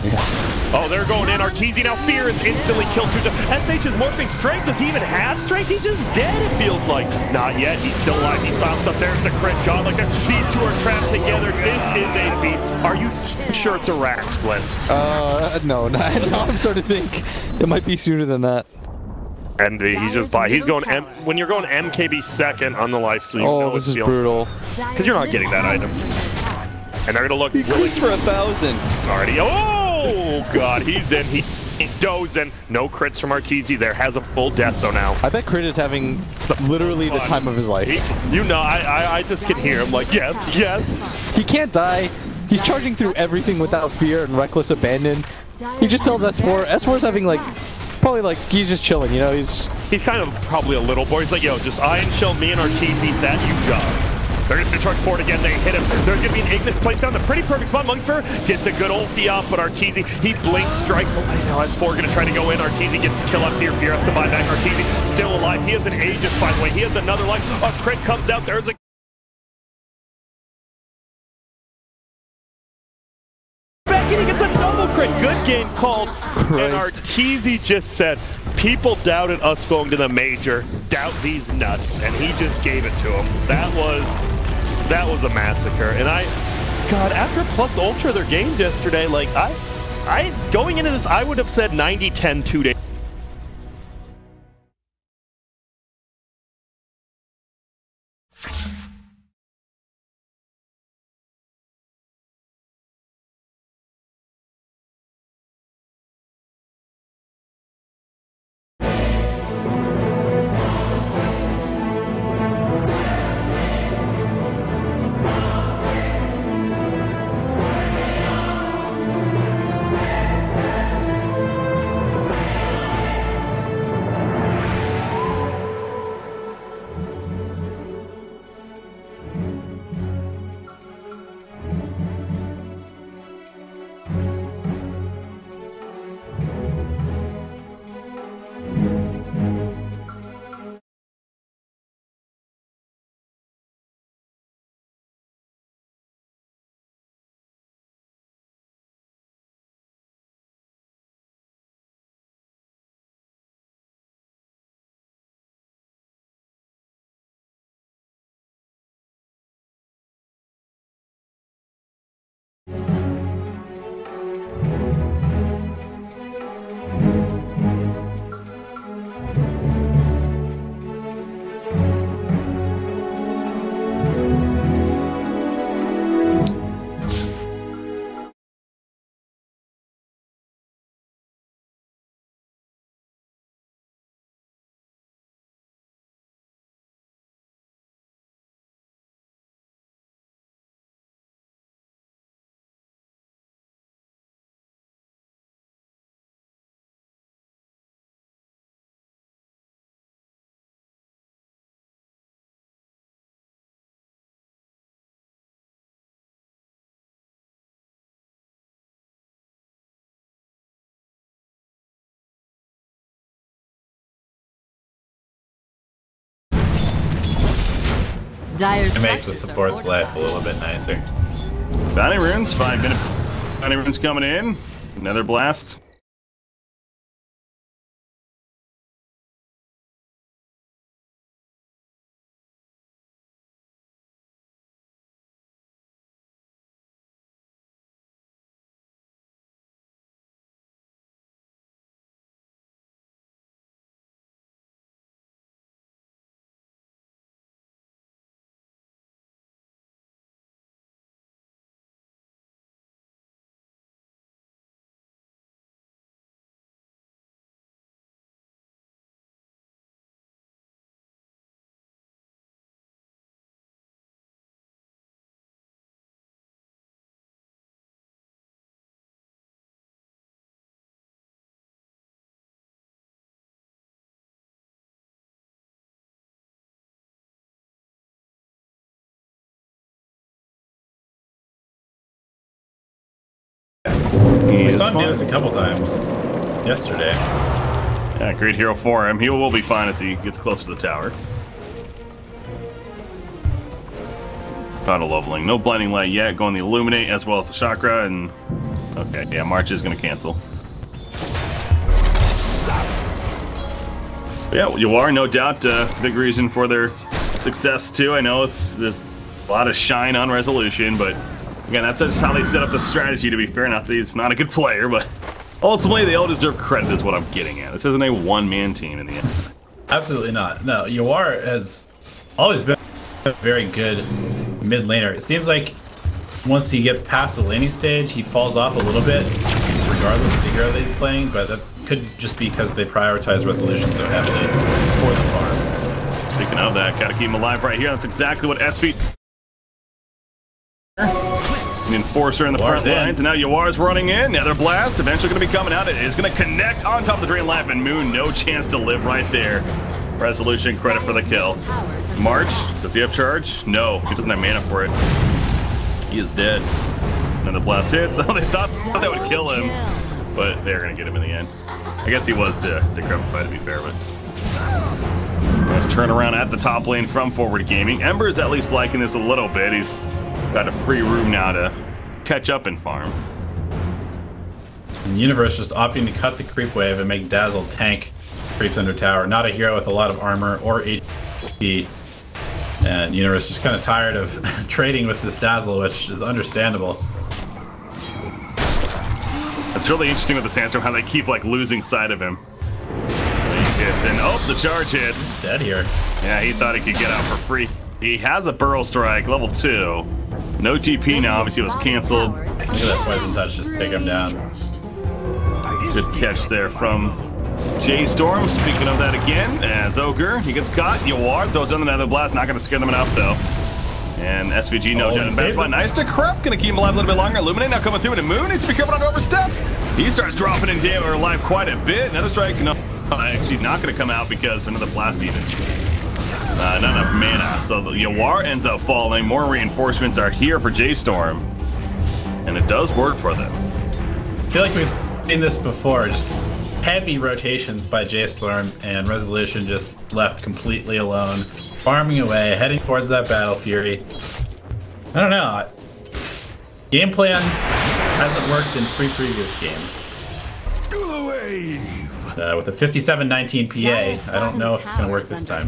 Yeah. Oh, they're going in. Arteezy now, Fear is instantly killed. SH is morphing strength. Does he even have strength? He's just dead, it feels like. Not yet. He's still alive. He stops up. There's the crit god. Like that. These two are trapped together. This is a beast. Are you sure it's a Rax, Blitz? No. Now I'm starting to think it might be sooner than that. And he's just by. He's going when you're going MKB second on the live stream. Oh, this is brutal. Because you're not getting that item. And they're gonna look really for 1,000. Already. Oh God, he's in. He's dozing. No crits from Arteezy. There has a full deso now. I bet Crit is having literally the time of his life. I just can hear him like yes. He can't die. He's charging through everything without fear and reckless abandon. He just tells S4. S4's having like. Probably like he's just chilling, you know. He's kind of probably a little boy. He's like, yo, just iron shell me and Arteezy, that you job. They're gonna charge forward again. They hit him. There's gonna be an Ignis placed down. The pretty perfect spot. Monster gets a good ulti off, but Arteezy he blinks, strikes away. Now S4 gonna try to go in. Arteezy gets kill up here. Fear has to buy back. Arteezy still alive. He has an Aegis by the way. He has another life. A crit comes out. There's a and he gets a double crit. Good game called. Christ. And Arteezy just said, people doubted us going to the major. Doubt these nuts. And he just gave it to him. That was a massacre. And God, after Plus Ultra their games yesterday, like I going into this, I would have said 90-10 2 days. Dire's to make the support's life a little bit nicer. Bounty runes, 5 minute bounty runes coming in. Another blast. We saw him do this a couple times yesterday. Yeah, great hero for him. He will be fine as he gets close to the tower. Auto leveling. No blinding light yet. Going the illuminate as well as the chakra. And okay, yeah, March is going to cancel. Yeah, you are no doubt a big reason for their success too. I know there's a lot of shine on Resolution, but again, that's just how they set up the strategy. To be fair, not that he's not a good player, but ultimately they all deserve credit. Is what I'm getting at. This isn't a one-man team in the end. Absolutely not. No, Yawar has always been a very good mid laner. It seems like once he gets past the laning stage, he falls off a little bit, regardless of the hero that he's playing, but that could just be because they prioritize Resolution so heavily for the farm. Speaking of that, gotta keep him alive right here. That's exactly what SV... The Enforcer in the front lines, and now Yawar's running in. Nether Blast eventually going to be coming out. It is going to connect on top of the Drain Life, and Moon, no chance to live right there. Resolution, credit for the kill. March, does he have charge? No, he doesn't have mana for it. He is dead. Nether Blast hits. Oh, they thought that would kill him, but they're going to get him in the end. I guess he was decrepify, to be fair, but... Nice turnaround at the top lane from Forward Gaming. Ember's at least liking this a little bit. He's got a free room now to catch up and farm. And Universe just opting to cut the creep wave and make Dazzle tank creeps under tower. Not a hero with a lot of armor or HP. And Universe just kind of tired of trading with this Dazzle, which is understandable. It's really interesting with the Sandstorm how they keep like losing sight of him. He hits and oh, the charge hits. He's dead here. Yeah, he thought he could get out for free. He has a Burrow Strike, level 2. No TP now, obviously it was canceled. Look at that Poison Touch just take him down. Good catch there from J-Storm. Speaking of that again, as Ogre, he gets caught. Yawar throws in the Nether Blast, not going to scare them enough though. And SVG no doubt in bad spot. Nice to Decrep, going to keep him alive a little bit longer. Illuminate now coming through, and Moon needs to be careful not to overstep. He starts dropping in damage or alive quite a bit. Another strike, no, actually not going to come out because of another blast even. Not enough mana, so the Yawar ends up falling. More reinforcements are here for J-Storm, and it does work for them. I feel like we've seen this before, just heavy rotations by J-Storm, and Resolution just left completely alone, farming away, heading towards that Battle Fury. I don't know. Game plan hasn't worked in 3 previous games. With a 57-19 PA, I don't know if it's going to work this time.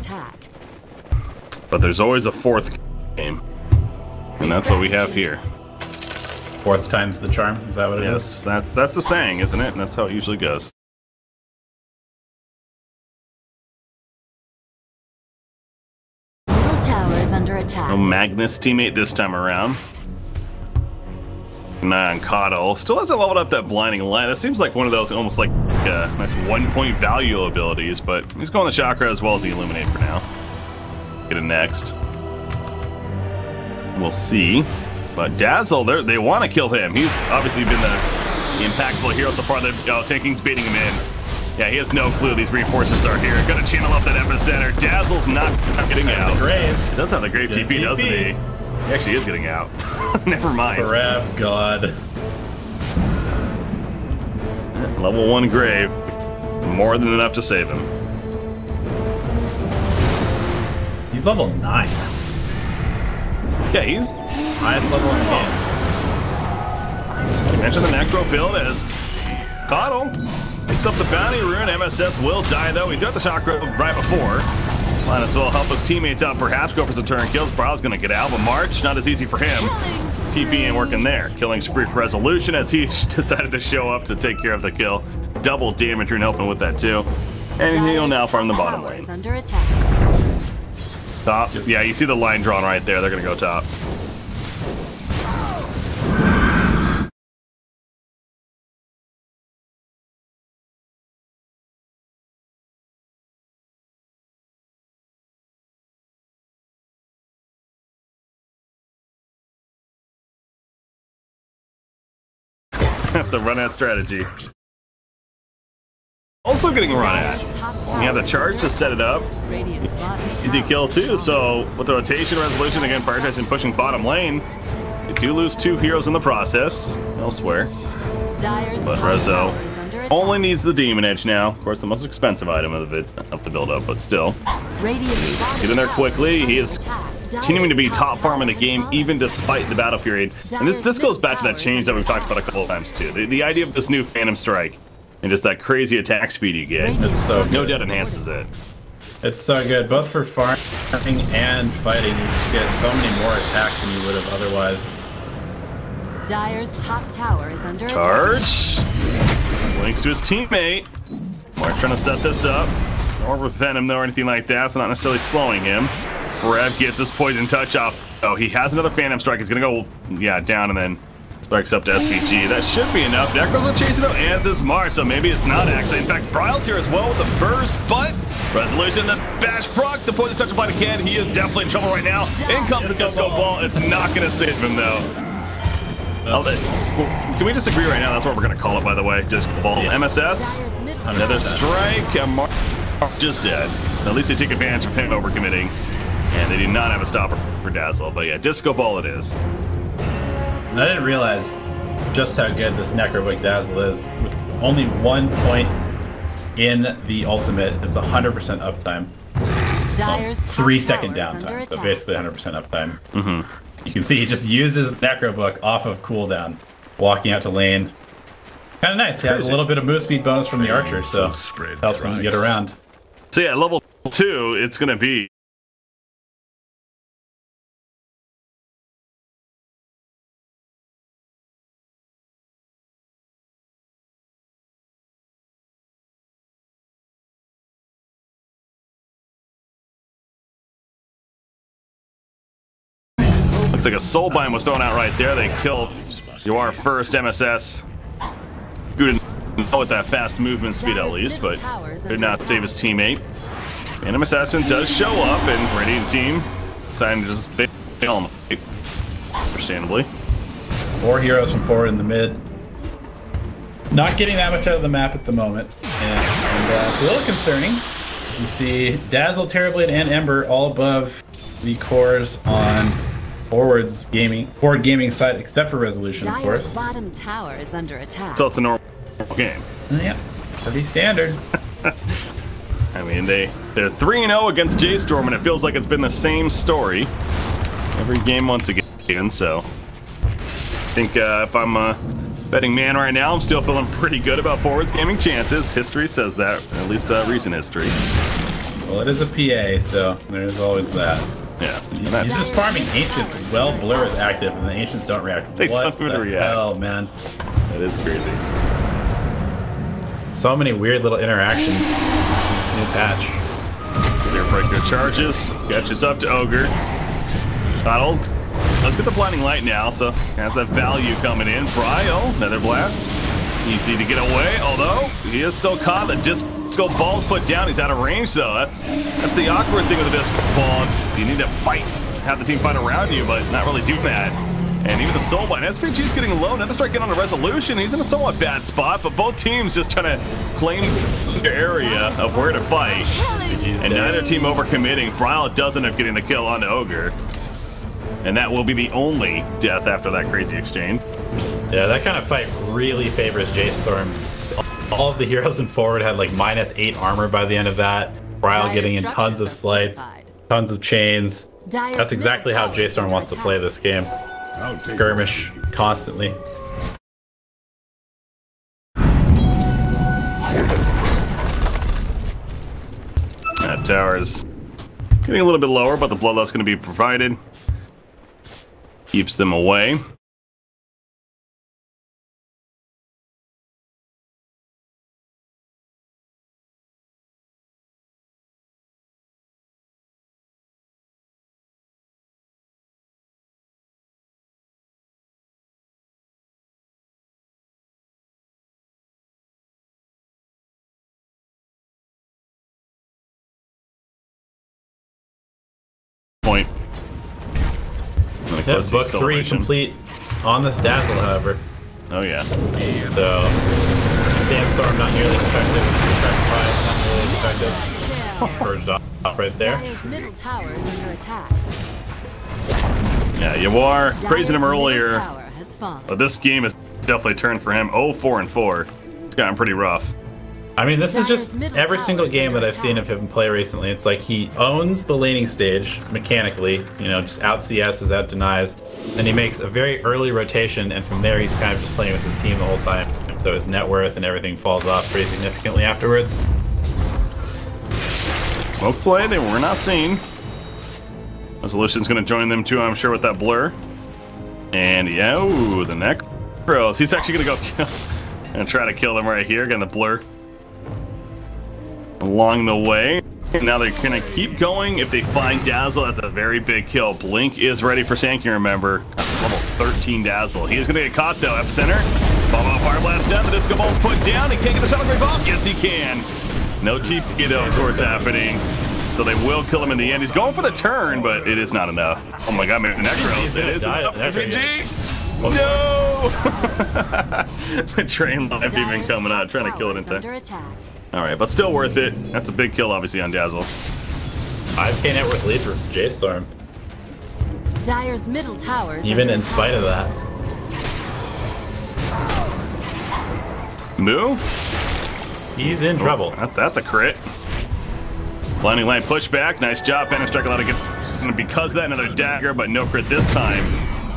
But there's always a 4th game, and that's what we have here. 4th time's the charm, is that what it is? Yes, that's the saying, isn't it? And that's how it usually goes. Middle tower is under attack. No Magnus teammate this time around. And Coddle still hasn't leveled up that Blinding Light. That seems like one of those almost like nice 1-point value abilities, but he's going the Chakra as well as the Illuminate for now. Get it next. We'll see. But Dazzle, they want to kill him. He's obviously been the impactful hero so far. Sand King's baiting him in. Yeah, he has no clue these reinforcements are here. Gonna channel up that Epicenter. Dazzle's not getting out. He does have the Grave TP, doesn't he? He actually is getting out. Never mind. Grab God. Level 1 Grave. More than enough to save him. He's level 9. Yeah, he's highest level in the game. You mentioned the Necro build as Coddle picks up the Bounty Rune. MSS will die though. He got the Chakra right before. Might as well help his teammates out, perhaps go for some turn kills. Brow's gonna get out, but March, not as easy for him. TP ain't working there. Killing spree for Resolution as he decided to show up to take care of the kill. Double damage rune helping with that too. And he'll now farm the bottom lane. Top. Yeah, you see the line drawn right there. They're gonna go top. That's a run at strategy. Also getting run at. You have the charge to set it up. Easy kill too, so with the rotation Resolution again prioritizing pushing bottom lane, you do lose 2 heroes in the process elsewhere. But Rezo only needs the Demon Edge now. Of course, the most expensive item of the build up, but still. Get in there quickly. He is continuing to be top farm in the game, even despite the battle period. And this goes back to that change that we've talked about a couple of times too. The idea of this new Phantom Strike and just that crazy attack speed you get, it's so no doubt enhances it. It's so good, both for farming and fighting. You just get so many more attacks than you would have otherwise. Dire's top tower is under attack. Charge. Links to his teammate. Mark trying to set this up. Or prevent him though, or anything like that. It's not necessarily slowing him. Rev gets his poison touch off. Oh, he has another Phantom Strike. He's gonna go, yeah, down and then strikes up to SPG. That should be enough. Necros are chasing him, as is Mars, so maybe it's not actually. In fact, Bryle's here as well with the burst, but Resolution, the bash proc, the poison touch applied again. He is definitely in trouble right now. In comes the Disco Ball. It's not gonna save him though. Oh, can we disagree right now? That's what we're gonna call it, by the way. Disco Ball. MSS, another strike. Mark just dead. At least they take advantage of him overcommitting. And they do not have a stopper for Dazzle, but yeah, Disco Ball it is. I didn't realize just how good this Necrowick Dazzle is. With only 1 point in the ultimate, it's 100% uptime. Well, 3 second downtime, so basically 100% uptime. Mm-hmm. You can see he just uses Necrobook off of cooldown, walking out to lane. Kind of nice. He has a little bit of move speed bonus from the archer, so helps him get around. So yeah, level 2, it's gonna be. Looks like a soul bind was thrown out right there. They killed Yuar first. MSS. Who didn't know with that fast movement speed at least, but did not save his teammate. Phantom Assassin does show up, and Radiant team deciding to just fail on the fight. Understandably. 4 heroes from forward in the mid. Not getting that much out of the map at the moment, and it's a little concerning. You see Dazzle, Terrorblade, and Ember all above the cores on forward gaming side, except for Resolution, of course. Bottom tower is under attack. So it's a normal game. Yeah, pretty standard. I mean, they're 3-0 against J-Storm, and it feels like it's been the same story every game once again. So I think if I'm a betting man right now, I'm still feeling pretty good about Forward's gaming chances. History says that, at least recent history. Well, it is a PA, so there's always that. Yeah, he's just farming Ancients while Blur is active, and the Ancients don't react. They don't even react. Hell, man. That is crazy. So many weird little interactions in this new patch. Clear breaker charges, catches up to Ogre. Coddled. Let's get the blinding light now, so has that value coming in. Bryo, Nether Blast. Easy to get away, although he is still caught. The Disco Ball's put down. He's out of range, so that's the awkward thing with the Disco Ball. You need to fight, have the team fight around you, but not really do that. And even the Soulbind, SVG's getting low. Another strike in on the Resolution. He's in a somewhat bad spot, but both teams just trying to claim their area of where to fight. And neither team overcommitting. Bryle does end up getting the kill onto Ogre. And that will be the only death after that crazy exchange. Yeah, that kind of fight really favors J-Storm. All of the heroes in forward had like -8 armor by the end of that. Bryle getting in tons of slights, tons of chains. That's exactly how J-Storm wants to play this game. Skirmish constantly. That tower is getting a little bit lower, but the Bloodlust going to be provided. Keeps them away. Point. Yeah, book 3 complete on this Dazzle, however. Oh yeah. So Sandstorm not nearly effective. Not nearly effective. Purged off right there. Middle tower is under attack. Yeah, Yuar praising him earlier, Has fallen. but this game is definitely turned for him. 0-4-4. It's gotten pretty rough. I mean, this is just every single game that I've seen of him play recently. It's like he owns the laning stage mechanically, you know, just out CSs, out denies. Then he makes a very early rotation, and from there he's kind of just playing with his team the whole time. So his net worth and everything falls off pretty significantly afterwards. Smoke play, they were not seen. Resolution's gonna join them too, I'm sure, with that blur. And yeah, ooh, the Necros. He's actually gonna go kill and try to kill them right here. Again, the blur along the way. Now they're gonna keep going. If they find Dazzle, that's a very big kill. Blink is ready for CHONGQING, remember. Level 13 Dazzle. He is gonna get caught though. Epicenter. Follow up Fire Blast down. The Disco Ball's put down. He can't get the Celebrate Bomb. Yes, he can. No TP though, of course, happening. So they will kill him in the end. He's going for the turn, but it is not enough. Oh my god, maybe the Necros. It is enough. SVG! No! The train life even coming out, trying to kill it in time. Alright, but still worth it. That's a big kill, obviously, on Dazzle. 5k net worth lead for J-Storm. Dire's middle towers even in spite of that. Moo? He's in trouble. That's a crit. Blinding Light pushback. Nice job. Phantom Strike allowed to get. Because of that, another dagger, but no crit this time.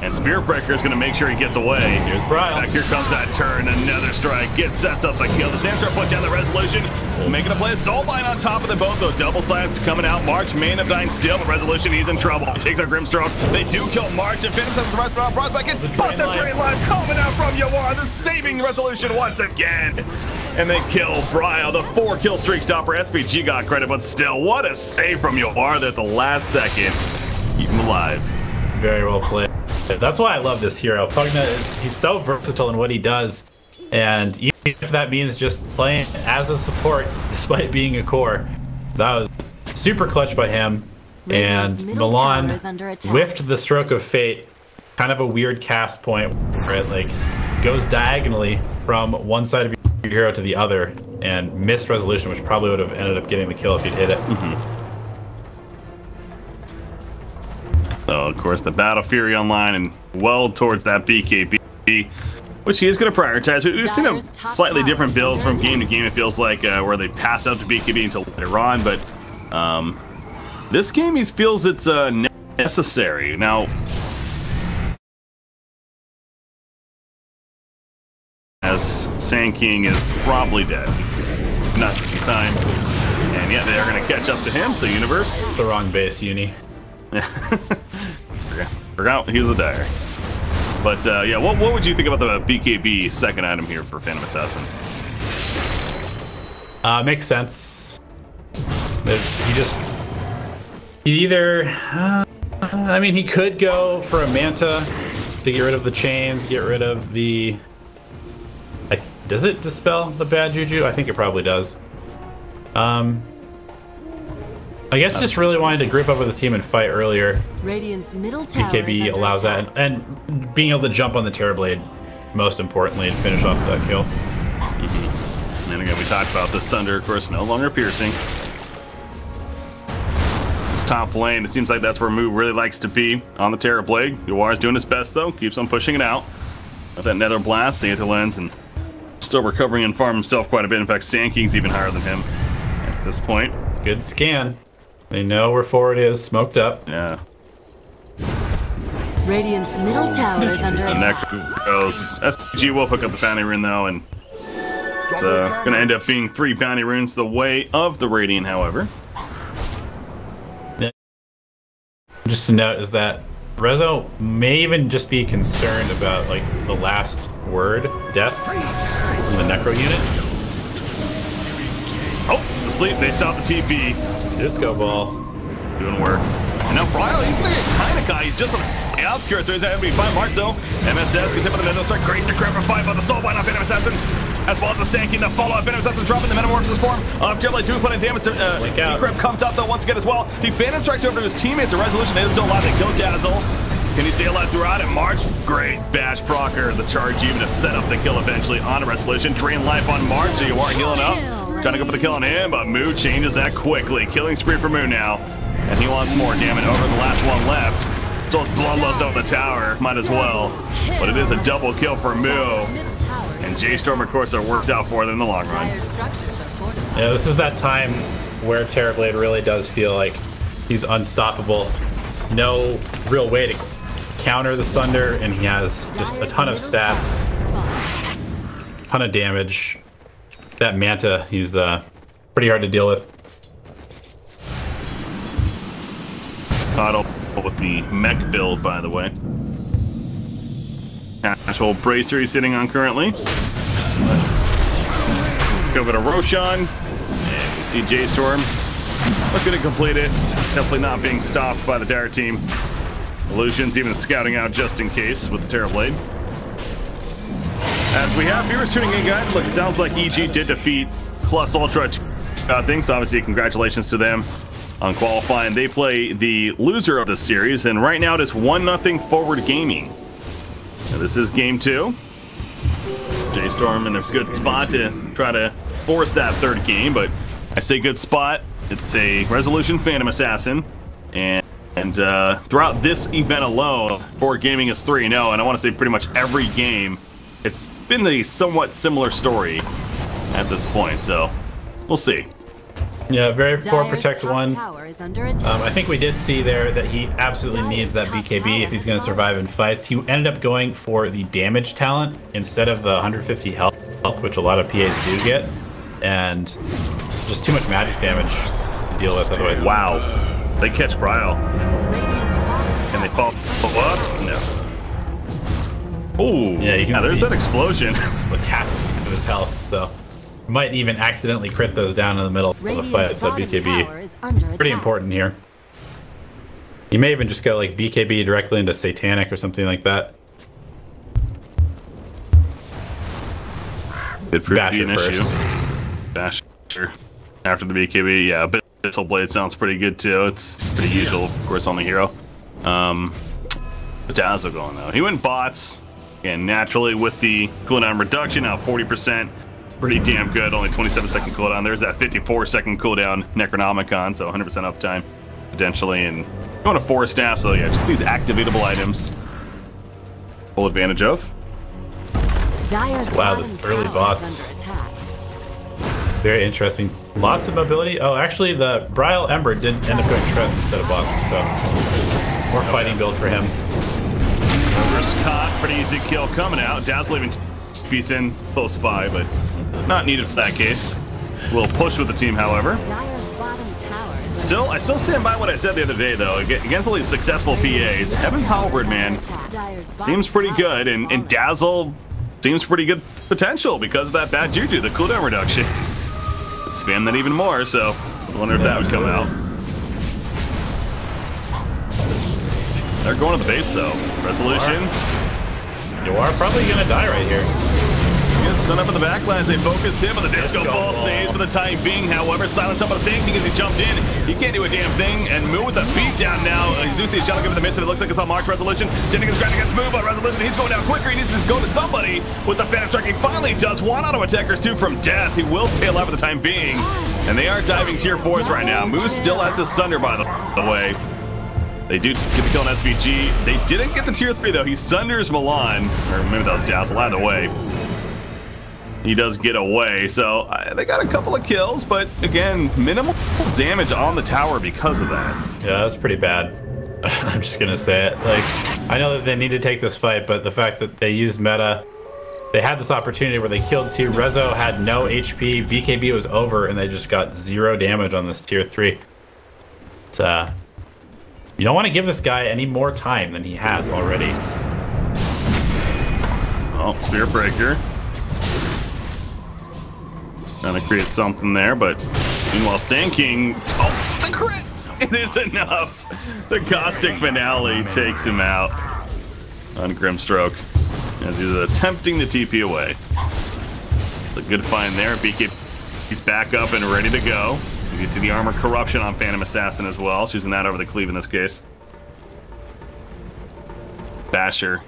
And Spirit Breaker is going to make sure he gets away. Here's Brian. Back here comes that turn. Another strike. Sets up the kill. The Sandstorm put down the Resolution. Making a play. Soul Line on top of them both, though. Double sides coming out. March, main of dying still. The Resolution, he's in trouble. Takes our Grimstroke. They do kill March. And Phantom sends the rest of Bronze back in. But the Drain Line coming out from Yawar. The saving Resolution once again. And they kill Bryo. The 4-kill streak stopper. SPG got credit, but still, what a save from Yawar there at the last second. Keep him alive. Very well played. That's why I love this hero. Pugna he's so versatile in what he does, and even if that means just playing as a support despite being a core, that was super clutch by him. And Milan whiffed the Stroke of Fate, kind of a weird cast point where it like goes diagonally from one side of your hero to the other, and missed Resolution, which probably would have ended up getting the kill if he'd hit it. So, of course, the Battle Fury online and well towards that BKB, which he is going to prioritize. We've seen a slightly different builds from game to game, it feels like, where they pass out to BKB until later on, but this game he feels it's necessary. Now, as CHONGQING is probably dead. Not just in time. And yeah, they're going to catch up to him, so Universe. It's the wrong base, Uni. Forgot he was a Dire. But yeah, what would you think about the BKB second item here for Phantom Assassin? Makes sense. He either, I mean, he could go for a Manta to get rid of the chains, get rid of the. Does it dispel the bad juju? I think it probably does. I guess just really wanted to group up with his team and fight earlier. Radiant's middle tower BKB allows that, and being able to jump on the Terrorblade, most importantly, and finish off that kill. And again, we talked about this Sunder, of course, no longer piercing. This top lane, it seems like that's where Moo really likes to be on the Terrorblade. Yawar's doing his best though, keeps on pushing it out. Got that Nether Blast, Santa Lens, and still recovering and farm himself quite a bit. In fact, CHONGQING's even higher than him at this point. Good scan. They know where forward is, smoked up. Yeah. Radiant's middle tower is under attack. Next goes. SG will pick up the bounty rune though, and it's gonna end up being 3 bounty runes the way of the Radiant, however. Just to note is that Rezo may even just be concerned about like the last word, death, from the Necro unit. Oh, asleep. They saw the TP. Disco Ball. Doing work. And now Bryle, he's like a kind of guy. He's just on the outskirts. So he's having to be fine. Marzo. MSS gets hit with the Nether Strike. Great to grab a 5 on the Soulbind on Phantom Assassin. As well as the Sanky, the follow-up. Phantom Assassin dropping the Metamorphosis form of Terrorblade 2, putting damage to Decrypt comes out though once again as well. The Phantom Strikes over to his teammates. The Resolution is still alive. They kill Dazzle. Can he stay alive throughout it? March, great bash procker. The charge even to set up the kill eventually on a Resolution. Drain life on March, so you are healing up. Trying to go for the kill on him, but Moo changes that quickly. Killing spree for Moo now. And he wants more. Damn it, over the last one left. Still bloodlust over the tower, might as well. But it is a double kill for Moo. And J-Storm, of course, that works out for them in the long run. Yeah, this is that time where Terrorblade really does feel like he's unstoppable. No real way to counter the Sunder, and he has just a ton of stats, a ton of damage. That Manta, he's pretty hard to deal with. Cottle with the mech build, by the way. Casual bracer he's sitting on currently. Go over to Roshan. And we see J-Storm looking to complete it. Definitely not being stopped by the Dire team. Illusion's even scouting out just in case with the Terrorblade. As we have viewers tuning in, guys, look, sounds like EG did defeat Plus Ultra things. Obviously, congratulations to them on qualifying. They play the loser of the series, and right now it is 1-0 Forward Gaming. Now, this is game 2. J-Storm in a good spot to try to force that third game, but I say good spot. It's a Resolution Phantom Assassin, and throughout this event alone, Forward Gaming is 3-0, and I want to say pretty much every game it's been a somewhat similar story at this point, so we'll see. Yeah, very 4 protect 1. I think we did see there that he absolutely needs that BKB if he's going to survive in fights. He ended up going for the damage talent instead of the 150 health, which a lot of PAs do get, and just too much magic damage to deal with otherwise. Wow, they catch Bryle. Can they fall up? No. Oh, yeah, you can there's see that explosion. It's like half of his health, so might even accidentally crit those down in the middle of the fight. So BKB, pretty important here. You may even just go like BKB directly into Satanic or something like that. It proved to be an Basher issue. Basher after the BKB, yeah. Abyssal Blade sounds pretty good too. It's pretty usual, of course, on the hero. Dazzle going though. He went bots. And naturally with the cooldown reduction, now 40%, pretty damn good, only 27-second cooldown. There's that 54-second cooldown Necronomicon, so 100% uptime potentially, and going to 4 staff, so yeah, just these activatable items. Full advantage of. Wow, this early bots. Very interesting. Lots of mobility. Oh, actually the Bryle Ember did end up going Trent instead of bots, so more fighting build for him. Ember's caught, pretty easy kill coming out. Dazzle even beats in close by, but not needed for that case. We'll push with the team, however. I still stand by what I said the other day, though. Against all these successful PAs, Heaven's Halberd, man, seems pretty good, and Dazzle seems pretty good potential because of that bad juju, the cooldown reduction. Spam that even more, so I wonder if that would come out. They're going to the base, though. Resolution. You are probably going to die right here. Gets stunned up in the backlines. They focused him, but the disco ball saves for the time being. However, silence up on the Sand King as he jumped in. He can't do a damn thing. And Moo with a beatdown now. You do see a shot in the midst of it. Looks like it's on Mark's Resolution. Standing his ground against Moo, but Resolution, he's going down quicker. He needs to go to somebody with the Phantom Strike. He finally does. 1 auto attackers, 2 from death. He will tail out for the time being. And they are diving tier 4s right now. Moo still has his Sunder, by the way. They do get the kill on SVG. They didn't get the tier 3, though. He Sunders Milan. Or maybe that was Dazzle. Either way, he does get away. So they got a couple of kills, but again, minimal damage on the tower because of that. Yeah, that's pretty bad. I'm just going to say it. Like, I know that they need to take this fight, but the fact that they used meta, they had this opportunity where they killed tier. Rezo had no HP. BKB was over, and they just got 0 damage on this tier 3. It's, you don't want to give this guy any more time than he has already. Oh, Spear Breaker. Trying to create something there, but meanwhile, Sand King. Oh, the crit! It is enough. The Caustic Finale takes him out on Grimstroke as he's attempting to TP away. It's a good find there. BK, he's back up and ready to go. You see the Armor Corruption on Phantom Assassin as well, choosing that over the Cleave in this case. Basher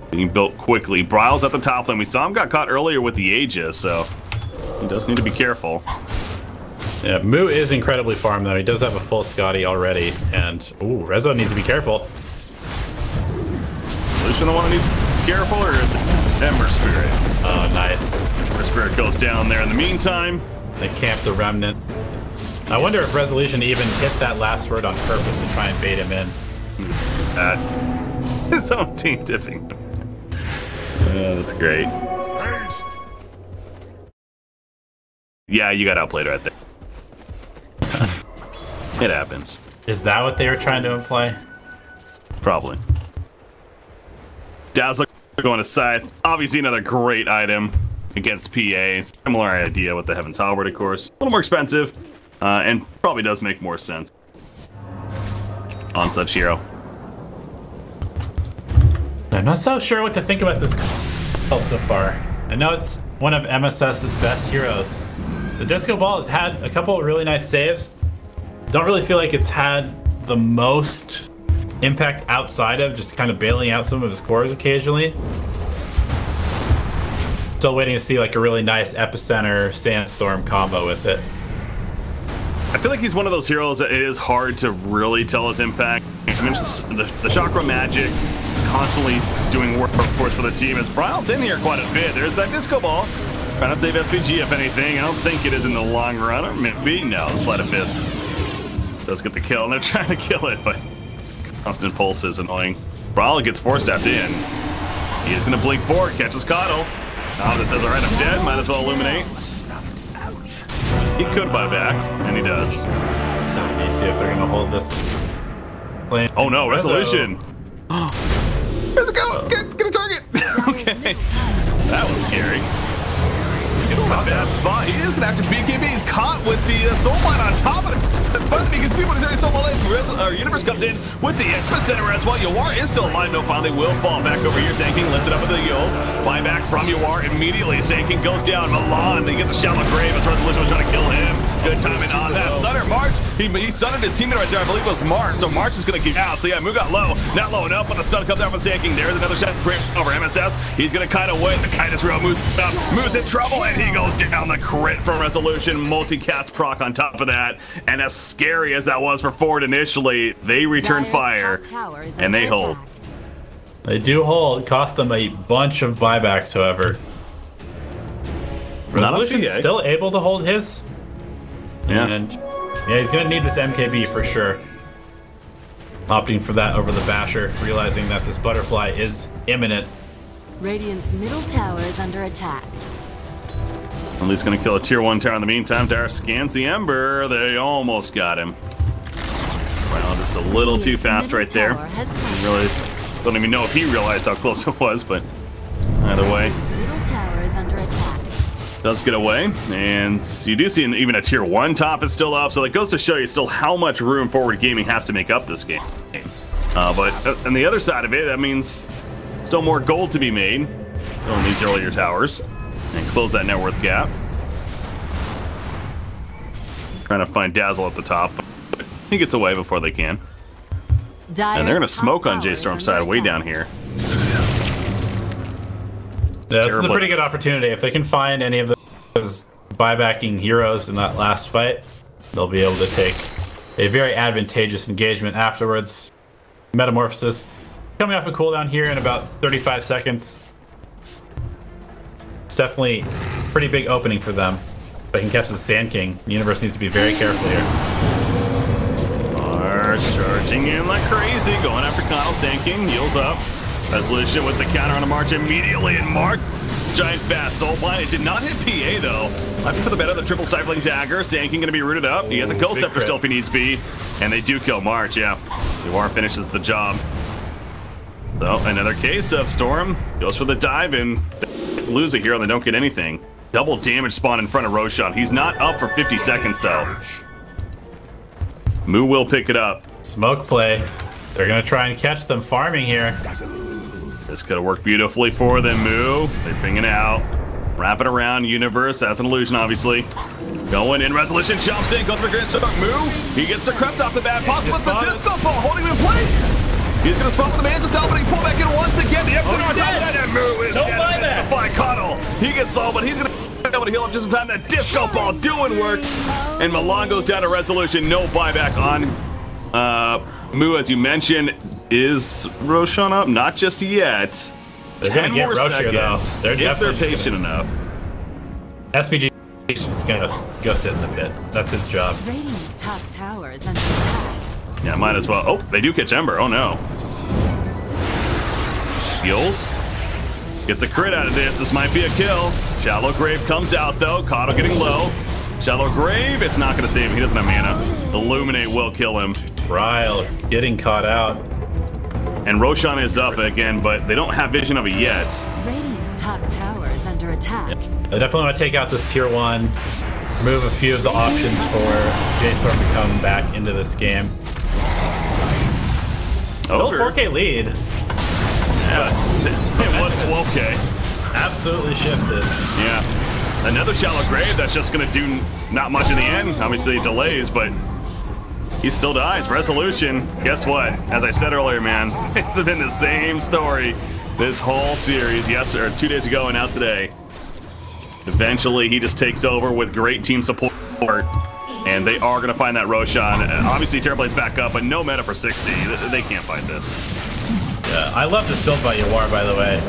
being built quickly. Bryle's at the top lane. We saw him got caught earlier with the Aegis, so he does need to be careful. Yeah, Moo is incredibly farmed, though. He does have a full Scotty already, and ooh, Rezo needs to be careful. Lucian the one that needs to be careful, or is it Ember Spirit? Oh, nice. Ember Spirit goes down there in the meantime. They camp the Remnant. I wonder if Resolution even hit that last word on purpose to try and bait him in. His own team tipping. Yeah, that's great. Yeah, you got outplayed right there. It happens. Is that what they were trying to imply? Probably. Dazzler going to Scythe. Obviously another great item against PA. Similar idea with the Heaven's Halberd, of course. A little more expensive, and probably does make more sense on such hero. I'm not so sure what to think about this so far. I know it's one of MSS's best heroes. The Disco Ball has had a couple of really nice saves. Don't really feel like it's had the most impact outside of just kind of bailing out some of his cores occasionally. Still waiting to see like a really nice Epicenter Sandstorm combo with it. I feel like he's one of those heroes that it is hard to really tell his impact. I mentioned the Chakra Magic constantly doing work for the team. As Bryle's in here quite a bit. There's that Disco Ball. Trying to save SVG if anything. I don't think it is in the long run. Or maybe. No, the Sleight of Fist does get the kill, and they're trying to kill it, but constant pulse is annoying. Bryle gets force-tapped in. He is going to blink forward, catches Coddle. Now this says, alright, I'm dead. Might as well illuminate. He could buy back, and he does. Let me see if they're going to hold this. Oh no, Resolution! Where's it go? Get a target! Okay. That was scary. He's in a bad spot. He is going to have to BKB. He's caught with the soul line on top of the button because people are already solo life. Universe comes in with the Epicenter as well. Yawar is still alive. No problem. They will fall back over here. Sanking lifted up with the heels. Buyback from Yawar immediately. Sanking goes down. Milan, he gets a shallow grave as Resolution was trying to kill him. Good timing on that. Sutter March. He sundered his teammate right there. I believe it was March. So March is going to get out. So yeah, Moo got low. Not low enough, but the sun comes down from Sanking. There's another shot over MSS. He's going to kite away. The kite is real. Moves up. Moo's in trouble, and he goes down. The crit from Resolution. Multicast proc on top of that. And as scary as that was for Ford initially, they return fire, and they hold. They do hold. Cost them a bunch of buybacks, however. Resolution still able to hold his. Yeah. And yeah, he's going to need this MKB for sure. Opting for that over the Basher, realizing that this Butterfly is imminent. Radiant's middle tower is under attack. At least going to kill a tier 1 tower in the meantime. Darius scans the Ember. They almost got him. Well, just a little too fast right there. Don't even know if he realized how close it was, but either way. Middle tower is under attack. Does get away, and you do see even a tier 1 top is still up, so that goes to show you still how much room Forward Gaming has to make up this game. But on the other side of it, that means still more gold to be made on these earlier towers and close that net worth gap. Trying to find Dazzle at the top, but he gets away before they can. And they're going to smoke on J-Storm's side way down here. Yeah, this is a pretty good opportunity. If they can find any of those buybacking heroes in that last fight, they'll be able to take a very advantageous engagement afterwards. Metamorphosis coming off a cooldown here in about 35 seconds. It's definitely a pretty big opening for them. If they can catch the Sand King, the Universe needs to be very careful here. Charging in like crazy, going after Connell. Sand King heals up. Resolution with the counter on a March immediately, and Mark, giant fast soul blind. It did not hit PA though. Opting for the better, the triple stifling dagger. Sand King going to be rooted up. He has a Ghost Scepter still if he needs be, and they do kill March. Yeah, Yawar finishes the job. So another case of Storm goes for the dive and lose a hero. They don't get anything. Double damage spawn in front of Roshan. He's not up for 50 seconds though. Moo will pick it up. Smoke play. They're gonna try and catch them farming here. This could have worked beautifully for them. Moo, they ping it out. Wrap it around Universe. That's an illusion, obviously. Going in. Resolution jumps in. Goes for Grand Stroke. Moo, he gets decrypt off the bat. Pops with the disco ball, holding him in place. He's gonna spawn with the Mantis out, but he pull back in once again. The Epsilon on top of that, and Moo is dead. By Connell. He gets low, but he's gonna be able to heal up just in time. That disco ball doing work. And Milan goes down to Resolution. No buyback on Moo, as you mentioned. Is Roshan up? Not just yet. They're gonna get Rosh here though. If they're patient enough. SVG is gonna go sit in the pit. That's his job. Radiant's top tower is under attack. Yeah, might as well. Oh, they do catch Ember. Oh no. Heals. Gets a crit out of this. This might be a kill. Shallow Grave comes out though. Cotto getting low. Shallow Grave. It's not going to save him. He doesn't have mana. Illuminate will kill him. Ryle getting caught out. And Roshan is up again, but they don't have vision of it yet. Radiant's top tower is under attack. I definitely want to take out this tier 1, remove a few of the options for J-Storm to come back into this game. Still 4K lead. Yes, it was 12K. Absolutely shifted. Yeah. Another shallow grave that's just going to do not much in the end. Obviously delays, but he still dies. Resolution, guess what? As I said earlier, man, it's been the same story this whole series. Yes, or 2 days ago and now today. Eventually, he just takes over with great team support. And they are going to find that Roshan. Obviously, Terrablade's back up, but no meta for 60. They can't fight this. Yeah, I love this build by Yawar, by the way.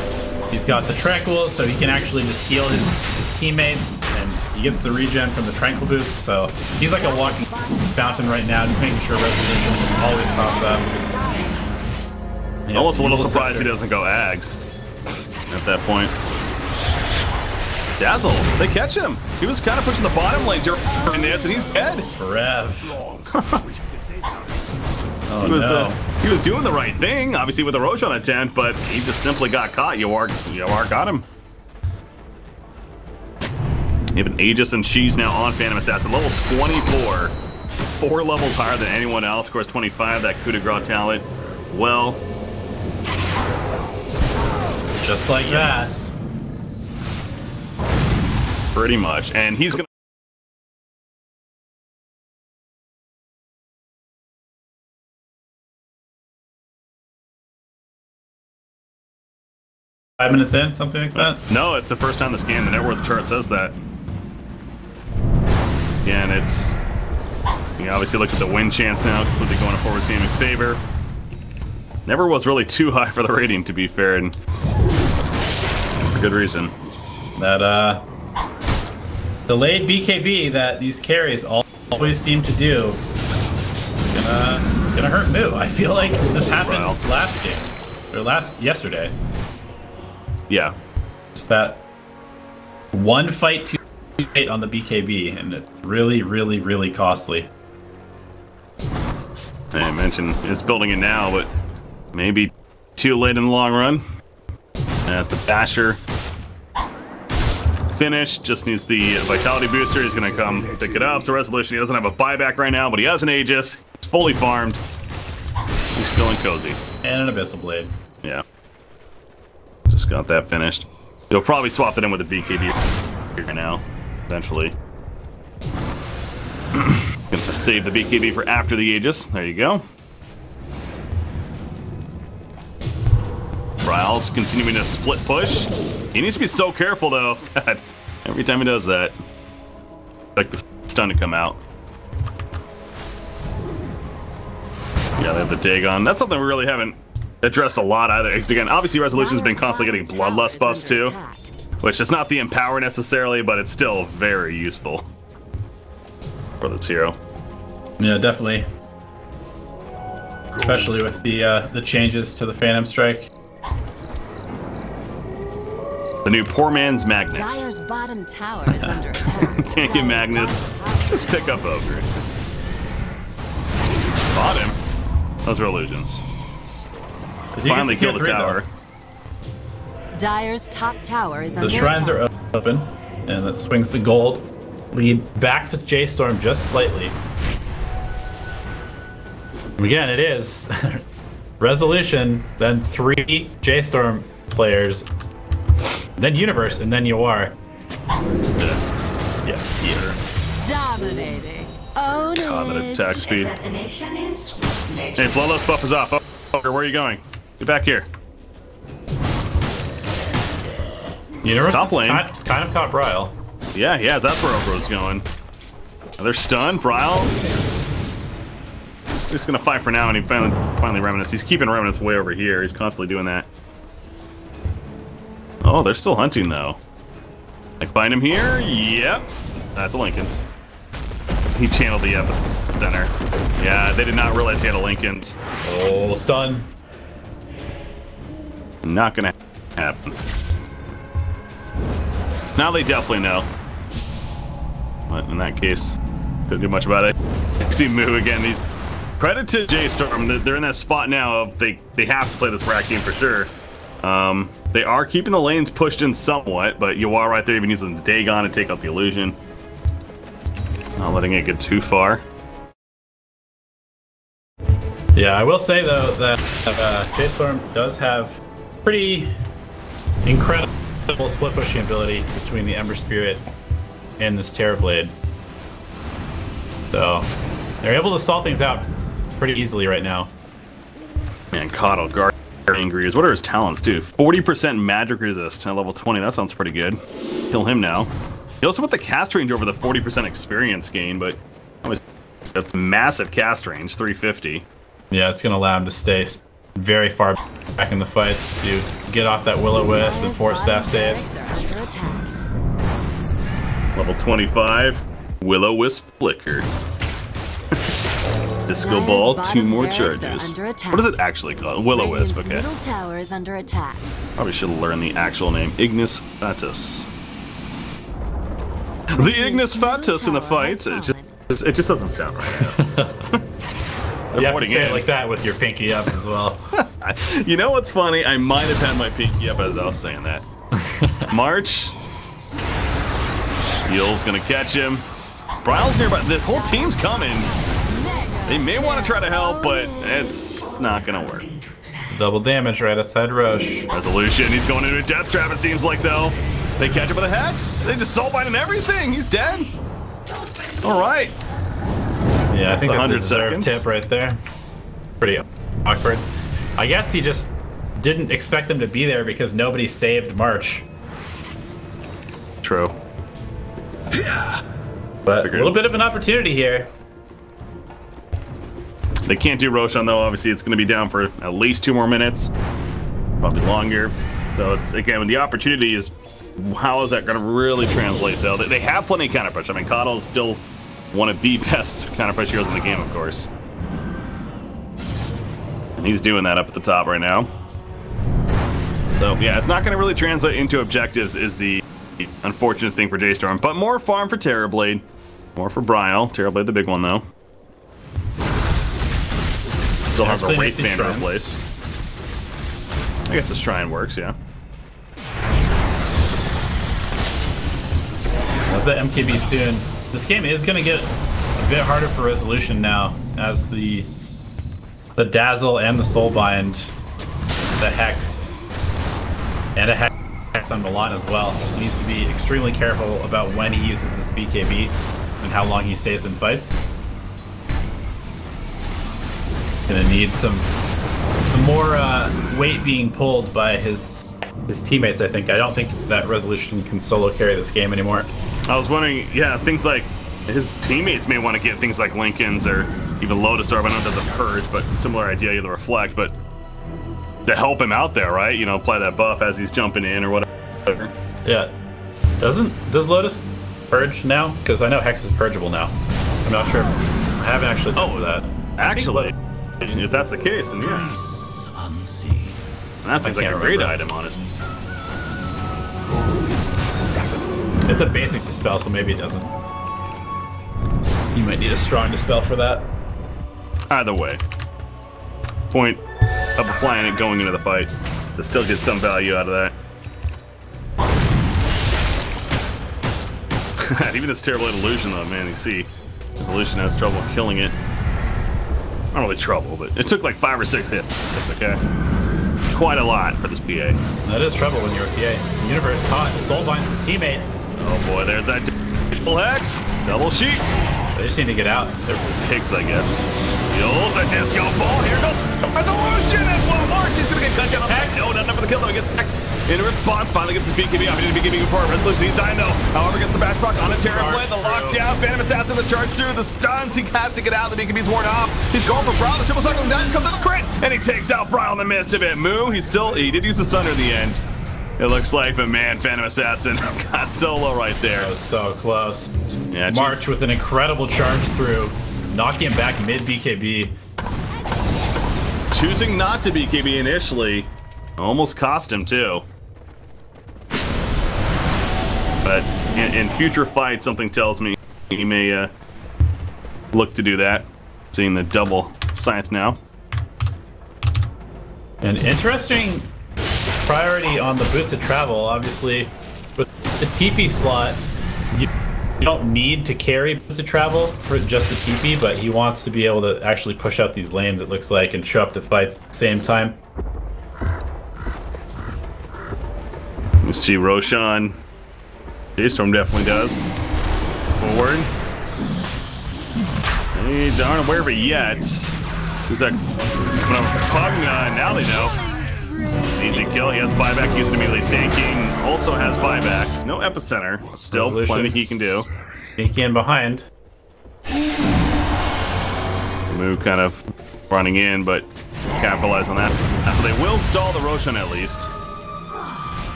He's got the Tranquil, so he can actually just heal his teammates, and he gets the regen from the Tranquil boost, so he's like a walking fountain right now, just making sure Resolution just always pops up. Almost a little surprised he doesn't go Ags at that point. Dazzle, they catch him. He was kind of pushing the bottom lane during this, and he's dead. He was doing the right thing, obviously with the Roshan attempt, but he just simply got caught. Yawar got him. You have an Aegis and She's now on Phantom Assassin, level 24. 4 levels higher than anyone else. Of course, 25, that coup de grace talent. Well, just like that. Pretty much. And he's going to... 5 minutes in, something like that? No, it's the first time this game, the net worth chart says that. Yeah, and it's... You obviously look at the win chance now, completely going a forward team in favor. Never was really too high for the rating, to be fair, and for good reason. That, delayed BKB that these carries always seem to do gonna hurt Moo. I feel like this happened last game, or yesterday. Yeah. Just that one fight too late on the BKB, and it's really, really, really costly. I mentioned it's building it now, but maybe too late in the long run. As the Basher finish, just needs the Vitality booster. He's going to come pick it up. So Resolution, he doesn't have a buyback right now, but he has an Aegis. He's fully farmed. He's feeling cozy. And an Abyssal Blade. Yeah. Just got that finished. He'll probably swap it in with the BKB right now, eventually. Gonna save the BKB for after the Aegis. There you go. Ryle's continuing to split push. He needs to be so careful though. God, every time he does that. Like the stun to come out. Yeah, they have the Dagon. That's something we really haven't addressed a lot either. Because again, obviously Resolution's been constantly getting Bloodlust buffs too. Which is not the Empower necessarily, but it's still very useful for this hero. Yeah, definitely. Especially with the changes to the Phantom Strike. The new poor man's Magnus. Dire's bottom tower is under attack. Can't get Magnus. Just pick up Ogre. Bought him. Those are illusions. Finally killed the tower. Dire's top tower is under attack. The shrines are open, and that swings the gold. Lead back to J-Storm just slightly. Again, it is Resolution, then 3 J-Storm players, then Universe, and then Yawar. Yes, yes. Dominating. Own God, that it. attack speed. Hey, Bloodlust buff is off. Where are you going? Get back here. Universe top lane. Kind of caught Bryle. Yeah, that's where Ogro's going. They're stunned. Bryle. He's just gonna fight for now, and he finally Remnants. He's keeping Remnants way over here. He's constantly doing that. Oh, they're still hunting though. I find him here. Yep, that's a Linken's. He channeled the epicenter. Yeah, they did not realize he had a Linken's. Oh, stun. Not gonna happen. Now they definitely know. But in that case, couldn't do much about it. I see Moo again. He's Credit to J-Storm. They're in that spot now of they have to play this Brack game for sure. They are keeping the lanes pushed in somewhat, but you are right there even using the Dagon to take out the illusion. Not letting it get too far. Yeah, I will say though that J-Storm does have pretty incredible split pushing ability between the Ember Spirit and this Terrorblade. So they're able to solve things out pretty easily right now. Man, Coddle, Guard, Angry. What are his talents, dude? 40% magic resist at level 20. That sounds pretty good. Kill him now. He also put the cast range over the 40% experience gain, but that's massive cast range, 350. Yeah, it's going to allow him to stay very far back in the fights to get off that Will-O-Wisp and force staff saves. Level 25, Will-O-Wisp Flicker. Disco Ball, 2 more charges. What is it actually called? Will-O-Wisp, okay. Middle tower is under attack. Probably should have learned the actual name. Ignis Fatuus. The Ignis Fatuus in the fights. It just doesn't sound right. You have to say it like that with your pinky up as well. You know what's funny? I might have had my pinky up as I was saying that. March. Yul's gonna catch him. Bryle's nearby. The whole team's coming. They may want to try to help, but it's not gonna work. Double damage right outside Roche. Resolution. He's going into a death trap, it seems like, though. They catch him with a hex. They just soulbind and everything. He's dead. All right. Yeah, I think that's a deserved tip right there. Pretty awkward. I guess he just didn't expect them to be there because nobody saved March. True. But a little bit of an opportunity here. They can't do Roshan, though. Obviously, it's going to be down for at least 2 more minutes. Probably longer. So, it's again, when the opportunity is, how is that going to really translate, though? They have plenty of counter push. I mean, Coddle is still one of the best counter push heroes in the game, of course. And he's doing that up at the top right now. So, yeah, it's not going to really translate into objectives, is the unfortunate thing for J-Storm. But more farm for Terrorblade. More for Bryle. Terrorblade, the big one, though. Still has a Wraith Band to replace. I guess the Shrine works, yeah. With the MKB soon. This game is going to get a bit harder for resolution now, as the Dazzle and the Soulbind, the Hex, and a Hex on Milan as well. He needs to be extremely careful about when he uses this BKB and how long he stays in fights. Gonna need some more weight being pulled by his teammates, I think. I don't think that Resolution can solo carry this game anymore. I was wondering, yeah, things like his teammates may want to get things like Lincoln's or even Lotus Orb. I know it doesn't Purge, but similar idea, the Reflect, but to help him out there, right? You know, apply that buff as he's jumping in or whatever. Yeah. Does Lotus Purge now? Because I know Hex is purgeable now. I'm not sure. I haven't actually tested that. Actually, if that's the case, then yeah. And that seems like a great item, honestly. It's a basic dispel, so maybe it doesn't. You might need a strong dispel for that. Either way, point of applying it going into the fight to still get some value out of that. Even this terrible illusion, though, man, you see, this illusion has trouble killing it. Not really trouble, but it took like 5 or 6 hits. That's okay. Quite a lot for this PA. That is trouble when you're a PA. The universe caught Soulbind's his teammate. Oh boy, there's that double Hex, double sheep. They just need to get out. They're pigs, I guess. The disco ball, here goes Resolution, and one March, he's gonna get cut down. Hex. No, not enough for the kill, though. He gets Hex. In response, finally gets his BKB off. He didn't BKB before. Resolution, he's dying though. However, gets the back block on a Terrorblade, the lockdown, Phantom Assassin, the charge through, the stuns. He has to get out. The BKB's worn off. He's going for Bryle. The triple cycling down, comes to the crit, and he takes out Bryle in the midst of it. Moo, he did use the Sunder in the end. It looks like, but man, Phantom Assassin got solo right there. That was so close. Yeah, March with an incredible charge through, knocking him back mid BKB. Choosing not to BKB initially almost cost him too. But in future fights, something tells me he may look to do that. Seeing the double Scythe now. An interesting priority on the boots of travel. Obviously, with the TP slot, you don't need to carry boots of travel for just the TP, but he wants to be able to actually push out these lanes, it looks like, and show up to fights at the same time. You see Roshan. J-Storm definitely does. Forward. They aren't aware of it yet. Who's that? Now they know. Easy kill. He has buyback. Used immediately. CHONGQING also has buyback. No epicenter. Still plenty he can do. Sneaky in behind. Move kind of running in, but capitalize on that. So they will stall the Roshan at least.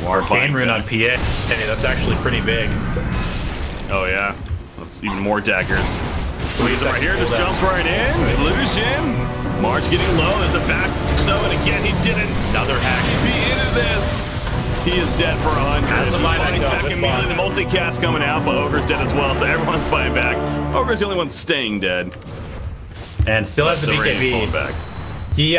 Arcane rune on PA. Hey, that's actually pretty big. Oh yeah. That's even more daggers. Leaves it right here, just jumps right in. Illusion. March getting low. There's a back snow, and again he didn't. Another hack. Is he into this? He is dead for 100. Has the buyback back immediately. The multicast coming out, but Ogre's dead as well, so everyone's fighting back. Ogre's the only one staying dead. And still has the BKB. Back. He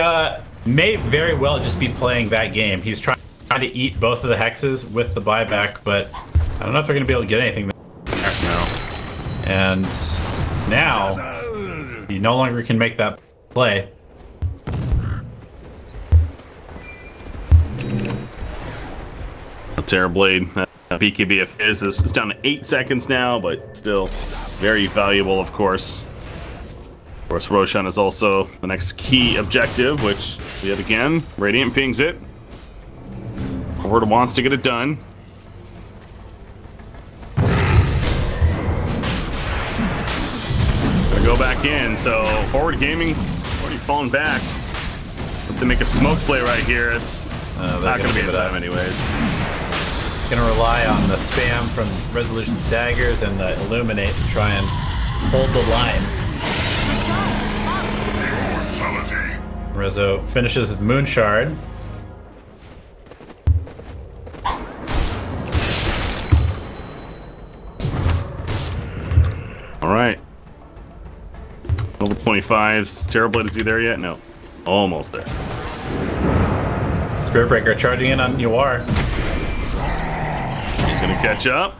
may very well just be playing that game. He's trying to eat both of the hexes with the buyback, but I don't know if they're going to be able to get anything there. No. And now he no longer can make that play. Terrorblade, BKB of his is down to 8 seconds now, but still very valuable, of course. Of course, Roshan is also the next key objective, which, yet again, Radiant pings it. Forward wants to get it done. Gonna go back in, so Forward Gaming's already fallen back. Let's make a smoke play right here. It's not gonna be in time anyways. Gonna rely on the spam from Resolution's daggers and the Illuminate to try and hold the line. Rezo finishes his Moon Shard. Alright. Level 25s. Terrorblade, is he there yet? No. Almost there. Spirit Breaker charging in on Yawar. He's gonna catch up.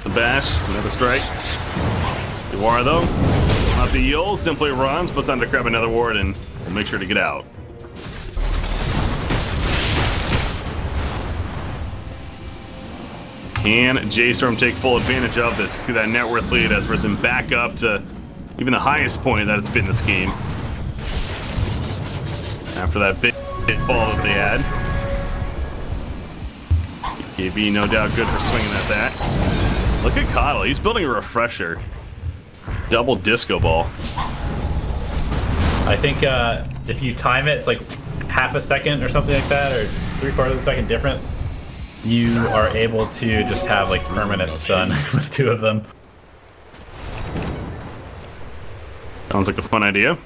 The bash, another strike. Yawar though, not the Yule, simply runs, puts on to grab another ward and will make sure to get out. Can J-Storm take full advantage of this? See that net worth lead has risen back up to even the highest point that it's been this game. After that big fall that they had. KB no doubt good for swinging at that. Look at Coddle, he's building a refresher. Double disco ball. I think if you time it, it's like half a second or something like that, or 3/4 of a second difference. You are able to just have like permanent stun with 2 of them. Sounds like a fun idea.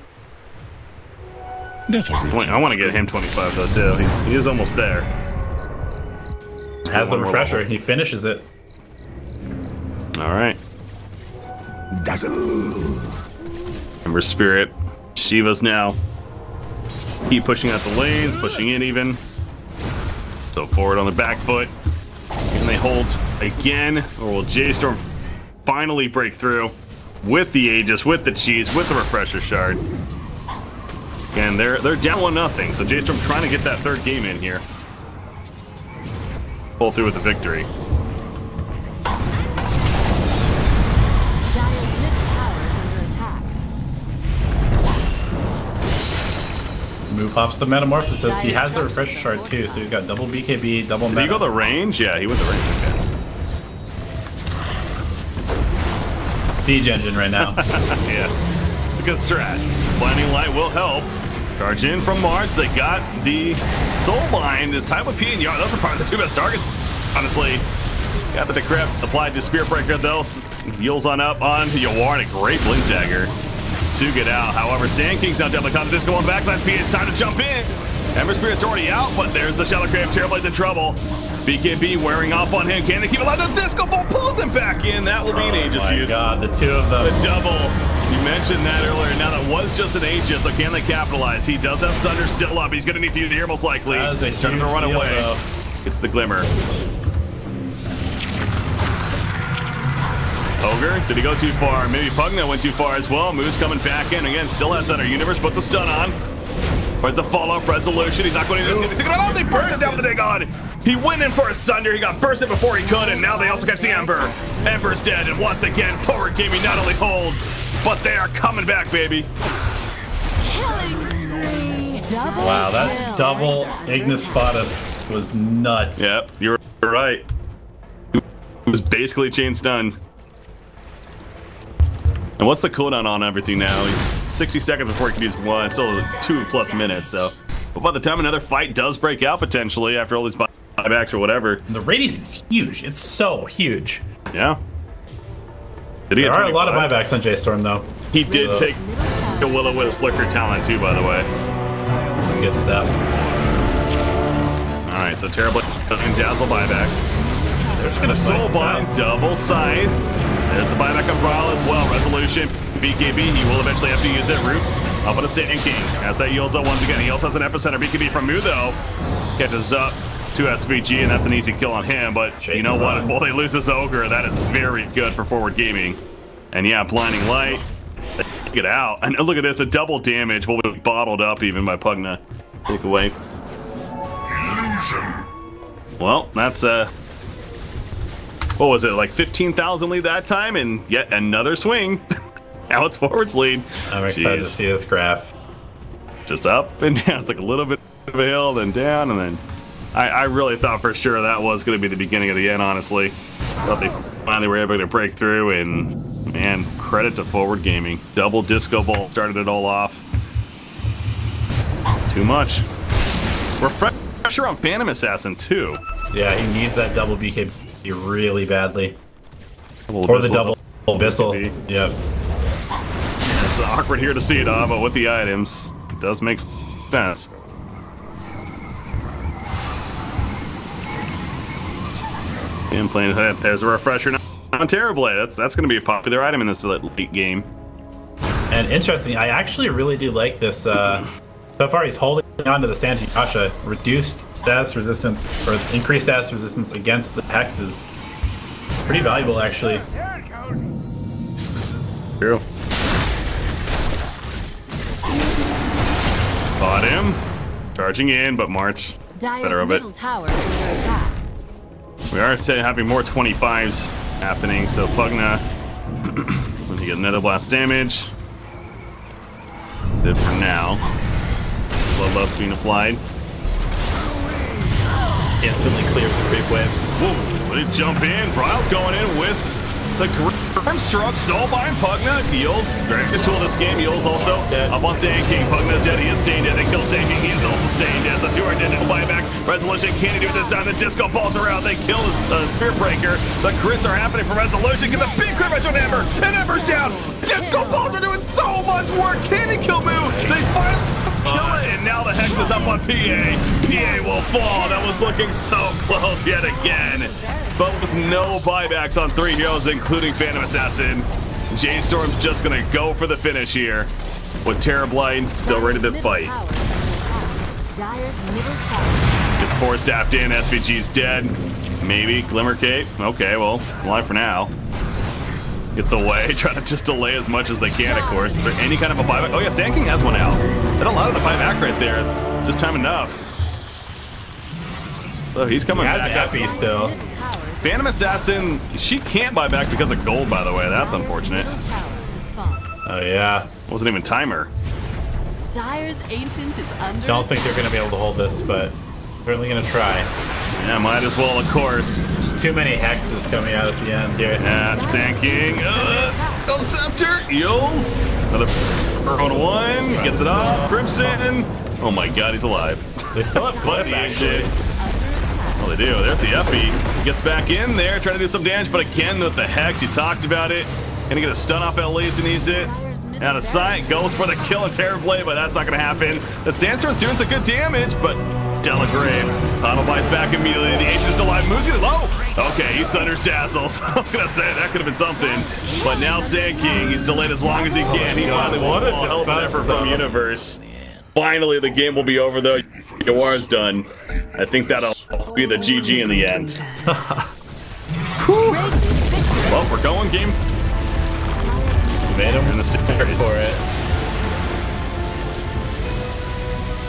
I want to get him 25 though too. He is almost there. Has the refresher, he finishes it. Alright. Dazzle. Ember Spirit. Shiva's now. Keep pushing out the lanes, pushing in even. So forward on the back foot. Can they hold again? Or will J-Storm finally break through with the Aegis, with the cheese, with the refresher shard? Again, they're down 1-0, so J-Storm trying to get that 3rd game in here. Pull through with the victory. Move hops the Metamorphosis. He has the refresher shard too, so he's got double BKB, double meta. Did he go the range? Yeah, he went the range. Okay. Siege engine right now. Yeah, it's a good strat. Blinding Light will help. Charge in from March. They got the Soul Bind. It's time with P and Yard. Those are probably the 2 best targets, honestly. Got the decrypt. Applied to Spirit Breaker though. Heals on up on Yawar and a great Blink Dagger to get out. However, CHONGQING's now definitely caught the disco on the backline. PA, it's time to jump in. Ember Spirit's already out, but there's the Shallow Grave. Terrorblade's in trouble. BKB wearing off on him. Can they keep it alive? The disco ball pulls him back in. That will be an Aegis use. Oh my god, the 2 of them. The double You mentioned that earlier. Now that was just an Aegis, so can they capitalize? He does have Sunder still up. He's going to need to use the air most likely. He's trying to run away. Though. It's the Glimmer. Ogre, did he go too far? Maybe Pugna went too far as well. Moose coming back in again. Still has Sunder. Universe puts a stun on. Where's the follow-up resolution? He's not going to do this. They burst him down with the Dagon. He went in for a Sunder. He got bursted before he could, and now they also catch the Ember. Ember's dead, and once again, Forward Gaming not only holds, but they are coming back, baby. Wow, that double Ignis Fatus was nuts. Yep, you're right. It was basically chain stunned. And what's the cooldown on everything now? He's 60 seconds before he can use one. Still 2+ minutes, so. But by the time another fight does break out, potentially, after all these buybacks or whatever. The radius is huge. It's so huge. Yeah. Did he there are a lot of buybacks on J-Storm, though. He did take a Will-O-Wisp Flicker talent, too, by the way. Good stuff. Alright, so Terrible Dazzle buyback. There's gonna Soulbind, double side. There's the buyback on Brawl as well. Resolution, BKB, he will eventually have to use it. Root up on a Sand King. As that yields up once again. He also has an Epicenter. BKB from Mu, though. Catches up to SVG, and that's an easy kill on him. But you know what? Well, they lose this Ogre. That is very good for Forward Gaming. And yeah, Blinding Light. Get out. And look at this, a double damage will be bottled up even by Pugna. Take away. Well, that's what was it, like 15,000 lead that time, and yet another swing. Now it's Forward's lead. I'm excited to see this graph. Just up and down. It's like a little bit of a hill, then down, and then I really thought for sure that was going to be the beginning of the end, honestly. Thought they finally were able to break through, and man, credit to Forward Gaming. Double Disco Ball started it all off. Too much. Refresher on Phantom Assassin, too. Yeah, he needs that double BKB really badly. Or the double Abyssal. Yep. It's awkward here to see it, but with the items, it does make sense. And playing there's a refresher on Terrorblade. That's going to be a popular item in this late game. And interesting, I actually really do like this. So far, he's holding on to the Sanji Yasha. Reduced status resistance, or increased status resistance against the hexes. Pretty valuable, actually. True. Caught him. Charging in, but March. Better of it. We are having more 25s happening, so Pugna when you get Nether Blast damage. Good for now. Bloodlust being applied. Instantly clears the creep waves. Whoa, they jump in. Bryle's going in with the Grimstruck. Soulbind, Pugna, Yield. Very good tool this game. Yield's also up on Sand King. Pugna's dead. He is staying dead. They kill Sand King. He is also staying dead. So 2 are dead. Buyback. Resolution. Can he do it this time? The disco balls around. They kill the Spear Breaker. The crits are happening for Resolution. Get the big crit match on Ember. And Ember's down. Disco balls are doing so much work. Can he kill Moo? They finally kill it. And now the Hex is up on PA. PA will fall. That was looking so close yet again. But with no buybacks on 3 heroes, including Phantom Assassin, J-Storm's just gonna go for the finish here. With Terrorblight still ready to fight. Gets 4 staffed in, SVG's dead. Maybe Glimmer Cape. Okay, well, alive for now. Gets away, trying to just delay as much as they can, of course. Is there any kind of a buyback? Oh yeah, Sand King has one out. That allowed him to buyback right there. Just time enough. So he's coming back up. Still. Phantom Assassin, she can't buy back because of gold, by the way. That's unfortunate. Oh, yeah. Wasn't even timer. Dyer's Ancient is under. Don't think they're going to be able to hold this, but certainly going to try. Yeah, might as well, of course. There's too many hexes coming out at the end here. Yeah, Sand King. Go Scepter. Eels. Another 1-1. Gets it off. Crimson. Oh my god, he's alive. They still have Cliff, actually. Well, they do. There's the Effie. He gets back in there, trying to do some damage, but again, with the Hex, you talked about it. Gonna get a stun off at least, he needs it. Out of sight, goes for the kill and Terrorblade, but that's not gonna happen. The Sandstorm's doing some good damage, but Delagrave. Auto buys back immediately. The H is still alive. Moon's getting low. Okay, he Thunder's Dazzles. I was gonna say that could have been something, but now Sand King, he's delayed as long as he can. He finally won a hell of an effort from Universe. Finally, the game will be over though. Yawar's done. I think that'll be the GG in the end. Well, we're going game. Made him in the series for it.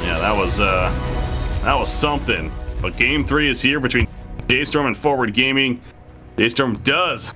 Yeah, that was something. But game 3 is here between Daystorm and Forward Gaming. Daystorm does